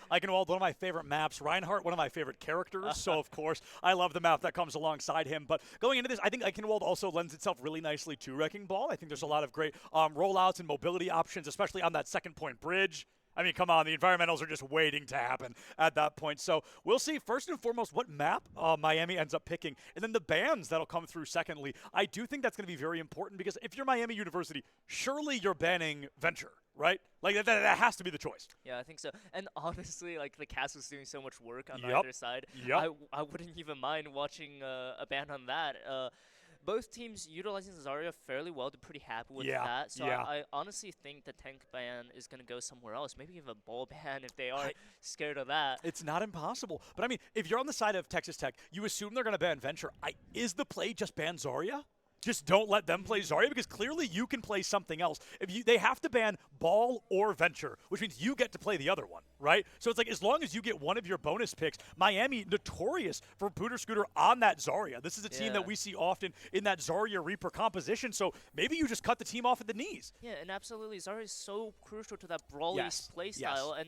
Eichenwald, one of my favorite maps. Reinhardt, one of my favorite characters. So, of course, I love the map that comes alongside him. But going into this, I think Eichenwald also lends itself really nicely to Wrecking Ball. I think there's a lot of great rollouts and mobility options, especially on that second point bridge. I mean, come on, the environmentals are just waiting to happen at that point. So we'll see, first and foremost, what map Miami ends up picking, and then the bans that'll come through secondly. I do think that's going to be very important because if you're Miami University, surely you're banning Venture, right? Like, that has to be the choice. Yeah, I think so. And honestly, like, the cast was doing so much work on either side. I wouldn't even mind watching a ban on that. Both teams utilizing Zarya fairly well. They're pretty happy with that. So I honestly think the tank ban is going to go somewhere else. Maybe even a ball ban if they are scared of that. It's not impossible. But, I mean, if you're on the side of Texas Tech, you assume they're going to ban Venture. Is the play just ban Zarya? Just don't let them play Zarya because clearly you can play something else. They have to ban Ball or Venture, which means you get to play the other one, right? So it's like as long as you get one of your bonus picks, Miami notorious for Booter Scooter on that Zarya. This is a team that we see often in that Zarya Reaper composition, so maybe you just cut the team off at the knees. Yeah, and absolutely. Zarya is so crucial to that brawly play style, and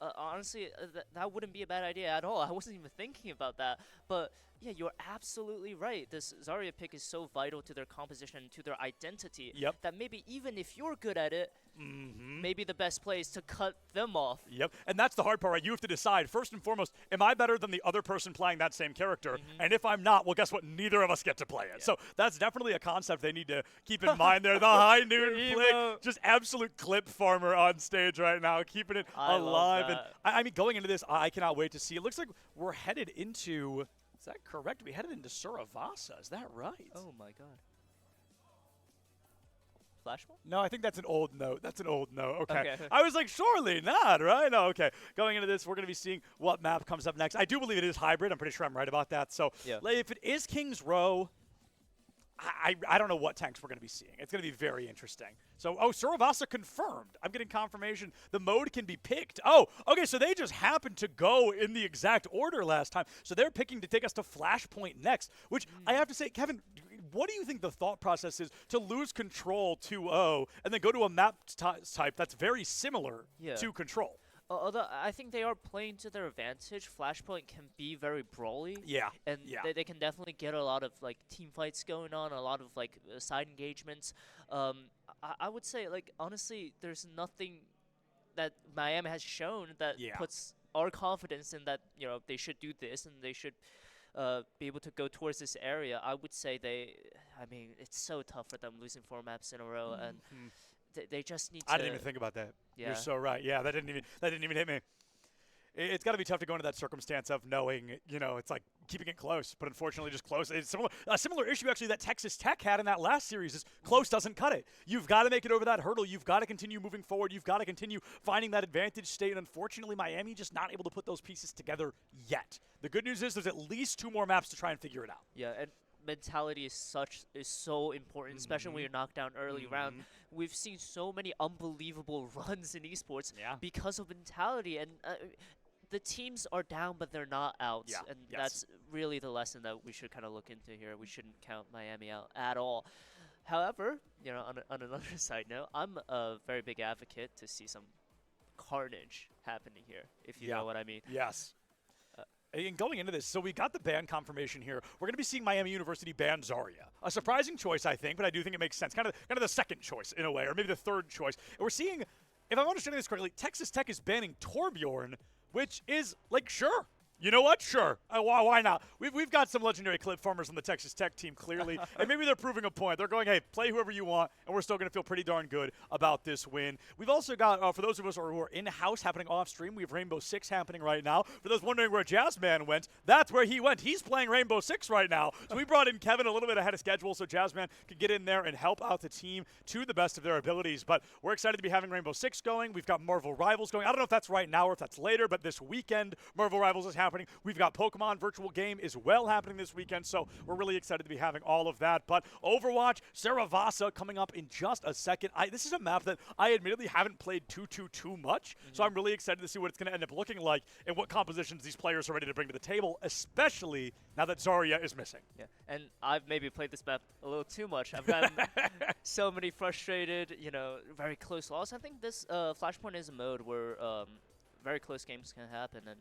honestly, that wouldn't be a bad idea at all. I wasn't even thinking about that, but yeah, you're absolutely right. This Zarya pick is so vital to their composition, to their identity, that maybe even if you're good at it, maybe the best play is to cut them off. And that's the hard part, right? You have to decide, first and foremost, am I better than the other person playing that same character? And if I'm not, well, guess what? Neither of us get to play it. So that's definitely a concept they need to keep in mind there. The high noon flick, just absolute clip farmer on stage right now, keeping it alive. And I mean, going into this, I cannot wait to see. It looks like we're headed into... Is that correct? We headed into Suravasa. Is that right? Oh, my God. Flashball? No, I think that's an old note. Okay. I was like, surely not, right? No, okay. Going into this, we're going to be seeing what map comes up next. I do believe it is hybrid. I'm pretty sure I'm right about that. So if it is Kings Row, I don't know what tanks we're going to be seeing. It's going to be very interesting. So, Suravasa confirmed. I'm getting confirmation. The mode can be picked. Oh, okay, so they just happened to go in the exact order last time. So they're picking to take us to Flashpoint next, which I have to say, Kevin, what do you think the thought process is to lose Control 2-0 and then go to a map type that's very similar to Control? Although I think they are playing to their advantage. Flashpoint can be very brawly. And they can definitely get a lot of like team fights going on, a lot of like side engagements. I would say, like, honestly, there's nothing that Miami has shown that puts our confidence in that, they should do this and they should be able to go towards this area. I would say it's so tough for them losing 4 maps in a row, and they just need to... I didn't even think about that. You're so right. Yeah, that didn't even hit me. It's got to be tough to go into that circumstance of knowing, it's like keeping it close, but unfortunately just close. It's a similar issue, actually, that Texas Tech had in that last series is close doesn't cut it. You've got to make it over that hurdle. You've got to continue moving forward. You've got to continue finding that advantage state. And unfortunately, Miami just not able to put those pieces together yet. The good news is there's at least 2 more maps to try and figure it out. Yeah, and mentality is so important, especially when you're knocked down early round. We've seen so many unbelievable runs in esports because of mentality, and the teams are down, but they're not out, and that's really the lesson that we should kind of look into here. We shouldn't count Miami out at all. However, you know, on another side note, I'm a very big advocate to see some carnage happening here, if you know what I mean. Yes. And going into this, so we got the ban confirmation here. We're going to be seeing Miami University ban Zarya. A surprising choice, I think, but I do think it makes sense. Kind of the second choice in a way, or maybe the third choice. And we're seeing, if I'm understanding this correctly, Texas Tech is banning Torbjorn, which is like, sure. You know what? Sure. Why not? We've got some legendary clip farmers on the Texas Tech team, clearly. And maybe they're proving a point. They're going, hey, play whoever you want, and we're still going to feel pretty darn good about this win. We've also got, for those of us who are in-house happening off-stream, we have Rainbow Six happening right now. For those wondering where Jazzman went, that's where he went. He's playing Rainbow Six right now. So we brought in Kevin a little bit ahead of schedule so Jazzman could get in there and help out the team to the best of their abilities. But we're excited to be having Rainbow Six going. We've got Marvel Rivals going. I don't know if that's right now or if that's later, but this weekend, Marvel Rivals is happening. We've got Pokemon Virtual Game is well happening this weekend, so we're really excited to be having all of that. But Overwatch, Saravasa coming up in just a second. This is a map that I admittedly haven't played too much, so I'm really excited to see what it's going to end up looking like and what compositions these players are ready to bring to the table, especially now that Zarya is missing. Yeah, and I've maybe played this map a little too much. I've gotten so many frustrated, you know, very close losses. I think this Flashpoint is a mode where very close games can happen, and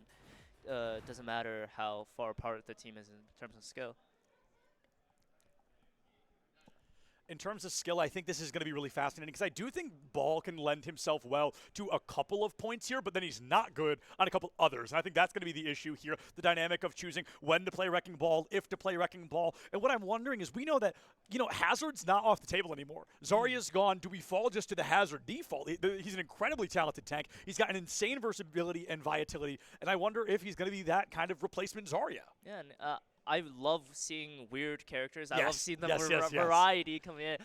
doesn't matter how far apart the team is in terms of skill. In terms of skill, I think this is going to be really fascinating because I do think Ball can lend himself well to a couple of points here, but then he's not good on a couple others. And I think that's going to be the issue here, the dynamic of choosing when to play Wrecking Ball, if to play Wrecking Ball. And what I'm wondering is, we know that, you know, Hazard's not off the table anymore. Zarya's gone. Do we fall just to the Hazard default? He's an incredibly talented tank. He's got an insane versatility and volatility, and I wonder if he's going to be that kind of replacement Zarya. Yeah, and I love seeing weird characters. I love seeing the variety coming in.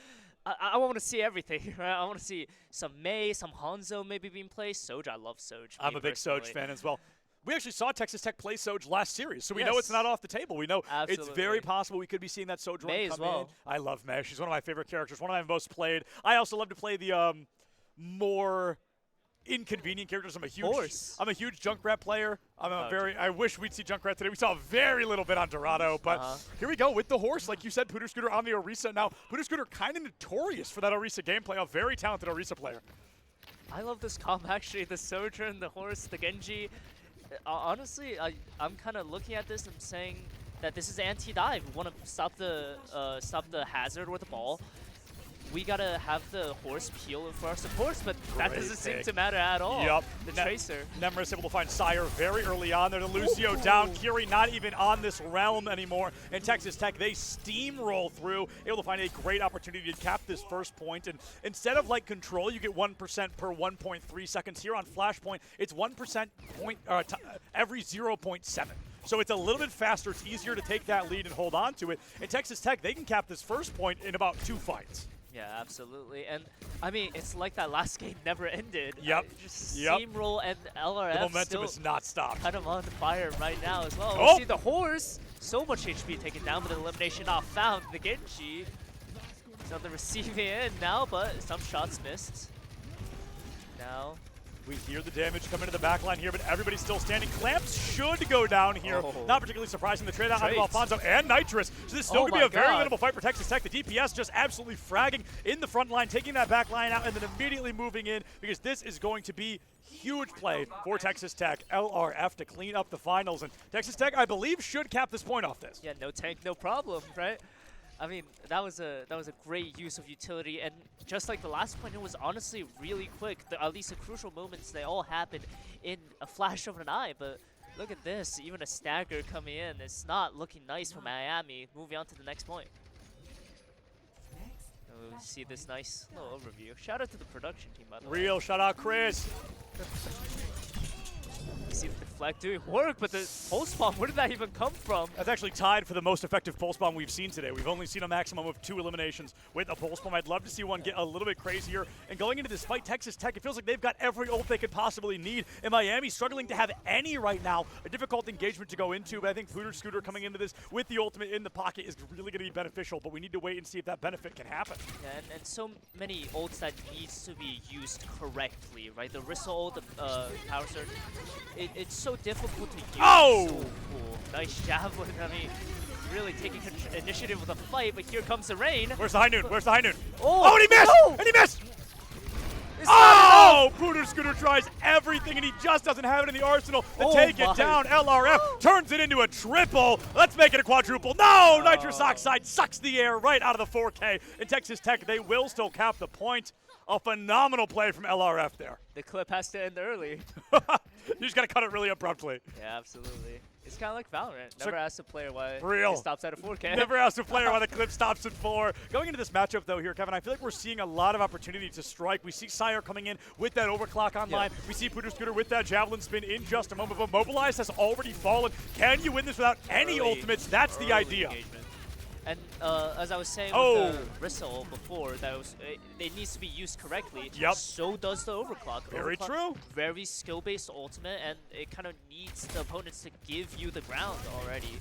I want to see everything, right? I want to see some Mei, some Hanzo maybe being played. Soj, I love Soj. I'm a big Soj fan as well. We actually saw Texas Tech play Soj last series, so we know it's not off the table. We know it's very possible we could be seeing that Soj run come in. I love Mei. She's one of my favorite characters, one of my most played. I also love to play the more inconvenient characters. I'm a huge Junkrat player. I wish we'd see Junkrat today. We saw very little bit on Dorado, but here we go with the horse. Like you said, Pooter Scooter on the Orisa. Now, Pooter Scooter kind of notorious for that Orisa gameplay, a very talented Orisa player. I love this comp, actually. The Sojourn, the horse, the Genji. Honestly, I'm kind of looking at this and saying that this is anti-dive. We want to stop the Hazard with the ball. We gotta have the horse peel for our supports, but that doesn't seem to matter at all. Yep. The Tracer. Nemris able to find Sire very early on there. To Lucio down. Kiri not even on this realm anymore. And Texas Tech, they steamroll through, able to find a great opportunity to cap this first point. And instead of like Control, you get 1% per 1.3 seconds. Here on Flashpoint, it's 1% every 0.7. So it's a little bit faster. It's easier to take that lead and hold on to it. And Texas Tech, they can cap this first point in about 2 fights. Yeah, absolutely. And, I mean, it's like that last game never ended. Yep. Just Steamroll and LRF the momentum is not stopped. Kind of on fire right now as well. Oh! We see the horse. So much HP taken down, but the elimination not found. The Genji is on the receiving end now, but some shots missed. Now we hear the damage come into the back line here, but everybody's still standing. Clamps should go down here. Not particularly surprising. The trade out of Alfonso and Nitrous. So this is still going to be a very winnable fight for Texas Tech. The DPS just absolutely fragging in the front line, taking that back line out, and then immediately moving in, because this is going to be huge play for Texas Tech. LRF to clean up the finals. And Texas Tech, I believe, should cap this point off this. Yeah, no tank, no problem, right? I mean, that was a great use of utility, and just like the last point, it was honestly really quick. At least the crucial moments, they all happened in a flash of an eye. But look at this, even a stagger coming in. It's not looking nice for Miami. Moving on to the next point. And we see this nice little overview. Shout out to the production team, by the way. Real shout out, Chris. You see the deflect doing work, but the pulse bomb, where did that even come from? That's actually tied for the most effective pulse bomb we've seen today. We've only seen a maximum of 2 eliminations with a pulse bomb. I'd love to see one get a little bit crazier. And going into this fight, Texas Tech, it feels like they've got every ult they could possibly need. And Miami struggling to have any right now. A difficult engagement to go into, but I think Pooter Scooter coming into this with the ultimate in the pocket is really going to be beneficial, but we need to wait and see if that benefit can happen. Yeah, and so many ults that needs to be used correctly, right? The Rissa ult, the Power Surge, it's so difficult to use. Oh! So cool. Nice javelin. I mean, really taking initiative with a fight, but here comes the rain. Where's the high noon? Where's the high noon? Oh, and he missed! no! And he missed! It's Oh! Pooter Scooter tries everything, and he just doesn't have it in the arsenal to take it down. LRF turns it into a triple. Let's make it a quadruple. No! Nitrous Oxide sucks the air right out of the 4K. In Texas Tech, they will still cap the point. A phenomenal play from LRF there. The clip has to end early. You just got to cut it really abruptly. Yeah, absolutely. It's kind of like Valorant. Never ask a player why Real. it stops at a 4K. Never ask a player why the clip stops at 4. Going into this matchup, though, here, Kevin, I feel like we're seeing a lot of opportunity to strike. We see Sire coming in with that overclock online. Yeah. We see Pooter Scooter with that javelin spin in just a moment. But Mobilize has already fallen. Can you win this without any ultimates? That's the idea. Engagement. And as I was saying with the Rissa ult before, that it needs to be used correctly. Yep. So does the overclock. Very true. Very skill-based ultimate, and it kind of needs the opponents to give you the ground already.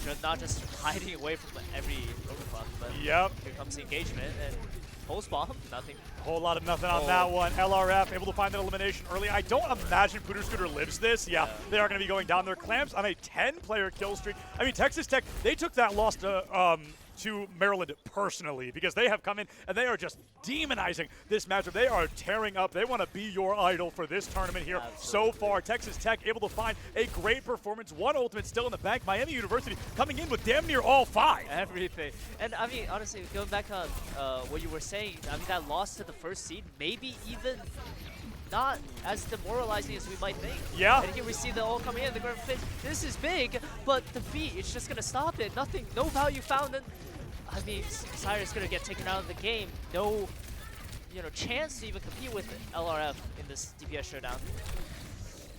You're not just hiding away from every overclock. But here comes the engagement, and pulse bomb, nothing. Whole lot of nothing on that one. LRF able to find that elimination early. I don't imagine Pooter Scooter lives this. Yeah, they are going to be going down. Their Clamps on a 10-player kill streak. I mean, Texas Tech, they took that loss to Maryland personally because they have come in and they are just demonizing this matchup. They are tearing up. They want to be your idol for this tournament here. Absolutely. So far, Texas Tech able to find a great performance. One ultimate still in the bank. Miami University coming in with damn near all 5. Everything. And I mean, honestly, going back on what you were saying, I mean, that loss to the first seed, maybe even not as demoralizing as we might think. Yeah. And here we see the ult coming in, the grand fit. This is big, but the beat, it's just going to stop it. Nothing, no value found. And I mean, Sire's going to get taken out of the game. No, chance to even compete with LRF in this DPS showdown.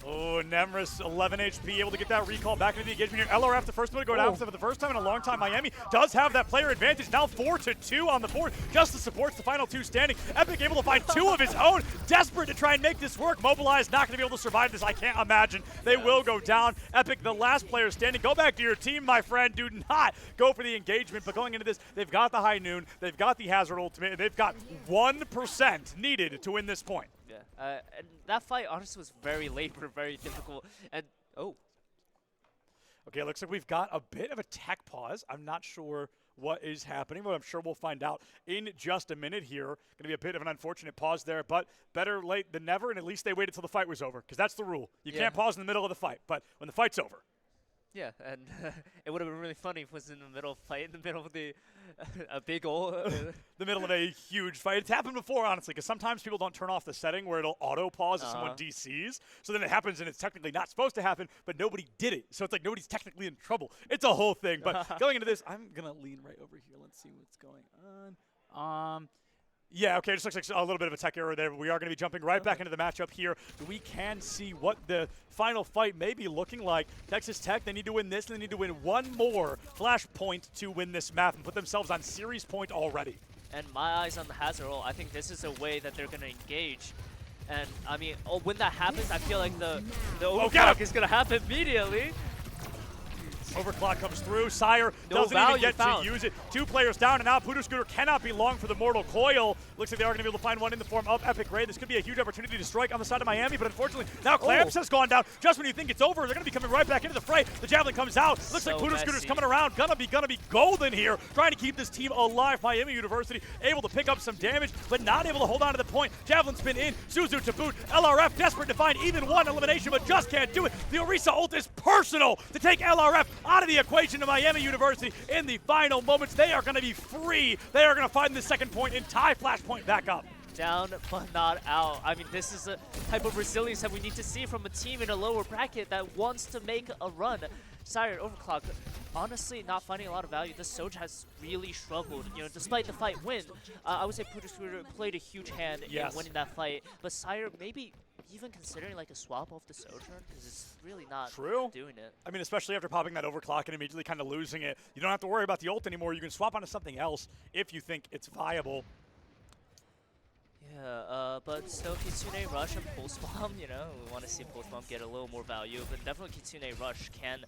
Oh, Nemris, 11 HP, able to get that recall back into the engagement here. LRF, the first one to go down for the first time in a long time. Miami does have that player advantage. Now 4-2 on the board. Just supports the final 2 standing. Epic able to find 2 of his own. Desperate to try and make this work. Mobilize not going to be able to survive this. I can't imagine. They will go down. Epic, the last player standing. Go back to your team, my friend. Do not go for the engagement. But going into this, they've got the high noon. They've got the hazard ultimate. And they've got 1% needed to win this point. Yeah, and that fight honestly was very labor, very difficult, and Okay, looks like we've got a bit of a tech pause. I'm not sure what is happening, but I'm sure we'll find out in just a minute here. Going to be a bit of an unfortunate pause there, but better late than never, and at least they waited till the fight was over, because that's the rule. You can't pause in the middle of the fight, but when the fight's over. Yeah, and it would have been really funny if it was in the middle of fight, in the middle of a big ol'. The middle of a huge fight. It's happened before, honestly, because sometimes people don't turn off the setting where it'll auto-pause if someone DCs. So then it happens, and it's technically not supposed to happen, but nobody did it. So it's like nobody's technically in trouble. It's a whole thing. But going into this, I'm going to lean right over here. Let's see what's going on. Yeah, okay, just looks like a little bit of a tech error there. We are going to be jumping right back into the matchup here. We can see what the final fight may be looking like. Texas Tech, they need to win this, and they need to win one more flash point to win this map and put themselves on series point already. And my eyes on the hazard ult. I think this is a way that they're going to engage. And, I mean, when that happens, I feel like the overclock is going to happen immediately. Overclock comes through. Sire doesn't even get to use it. 2 players down, and now Pooter Scooter cannot be long for the Mortal Coil. Looks like they are going to be able to find one in the form of Epic Ray. This could be a huge opportunity to strike on the side of Miami, but unfortunately, now Clamps has gone down. Just when you think it's over, they're going to be coming right back into the fray. The Javelin comes out. Looks like Pooter Scooter's coming around. Gonna be golden here, trying to keep this team alive. Miami University able to pick up some damage, but not able to hold on to the point. Javelin spin in. Suzu to boot. LRF desperate to find even one elimination, but just can't do it. The Orisa ult is personal to take LRF out of the equation. Miami University in the final moments. They are going to be free. They are going to find the second point and tie Flashpoint back up. Down but not out. I mean, this is a type of resilience that we need to see from a team in a lower bracket that wants to make a run. Sire Overclock, honestly, not finding a lot of value. The Soj has really struggled. Despite the fight win, I would say Pooter Scooter played a huge hand in winning that fight. But Sire maybe even considering like a swap off the Sojourn? Because it's really not doing it. I mean, especially after popping that overclock and immediately kind of losing it. You don't have to worry about the ult anymore. You can swap onto something else if you think it's viable. Yeah, but still Kitsune Rush and Pulse Bomb, you know, we want to see Pulse Bomb get a little more value, but definitely Kitsune Rush can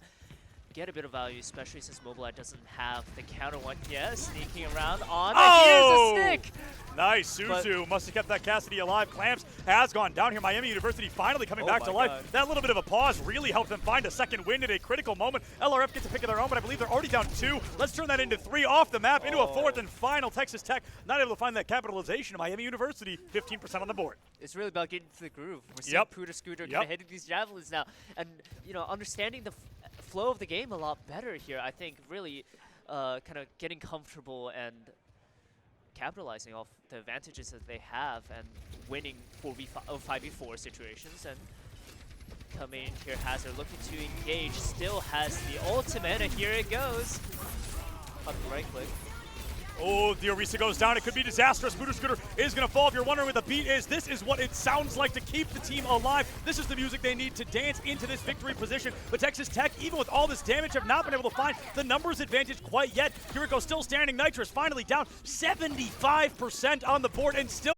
get a bit of value, especially since Mobileye doesn't have the counter one. Yeah, sneaking around on, and here's a stick! Nice, Suzu must have kept that Cassidy alive. Clamps has gone down here. Miami University finally coming back to life. God. That little bit of a pause really helped them find a second win at a critical moment. LRF gets a pick of their own, but I believe they're already down 2. Let's turn that into 3 off the map, into a 4th and final. Texas Tech not able to find that capitalization of Miami University, 15% on the board. It's really about getting to the groove. We're seeing Pooter Scooter kind of hitting these javelins now, and you know, understanding the flow of the game a lot better here. I think really kind of getting comfortable and capitalizing off the advantages that they have and winning 5v4 situations. And coming in here, Hazard looking to engage, still has the ultimate, and here it goes. On the right click. Oh, the Orisa goes down. It could be disastrous. Booter Scooter is going to fall. If you're wondering what the beat is, this is what it sounds like to keep the team alive. This is the music they need to dance into this victory position. But Texas Tech, even with all this damage, have not been able to find the numbers advantage quite yet. Here it goes, still standing. Nitrous finally down 75% on the board and still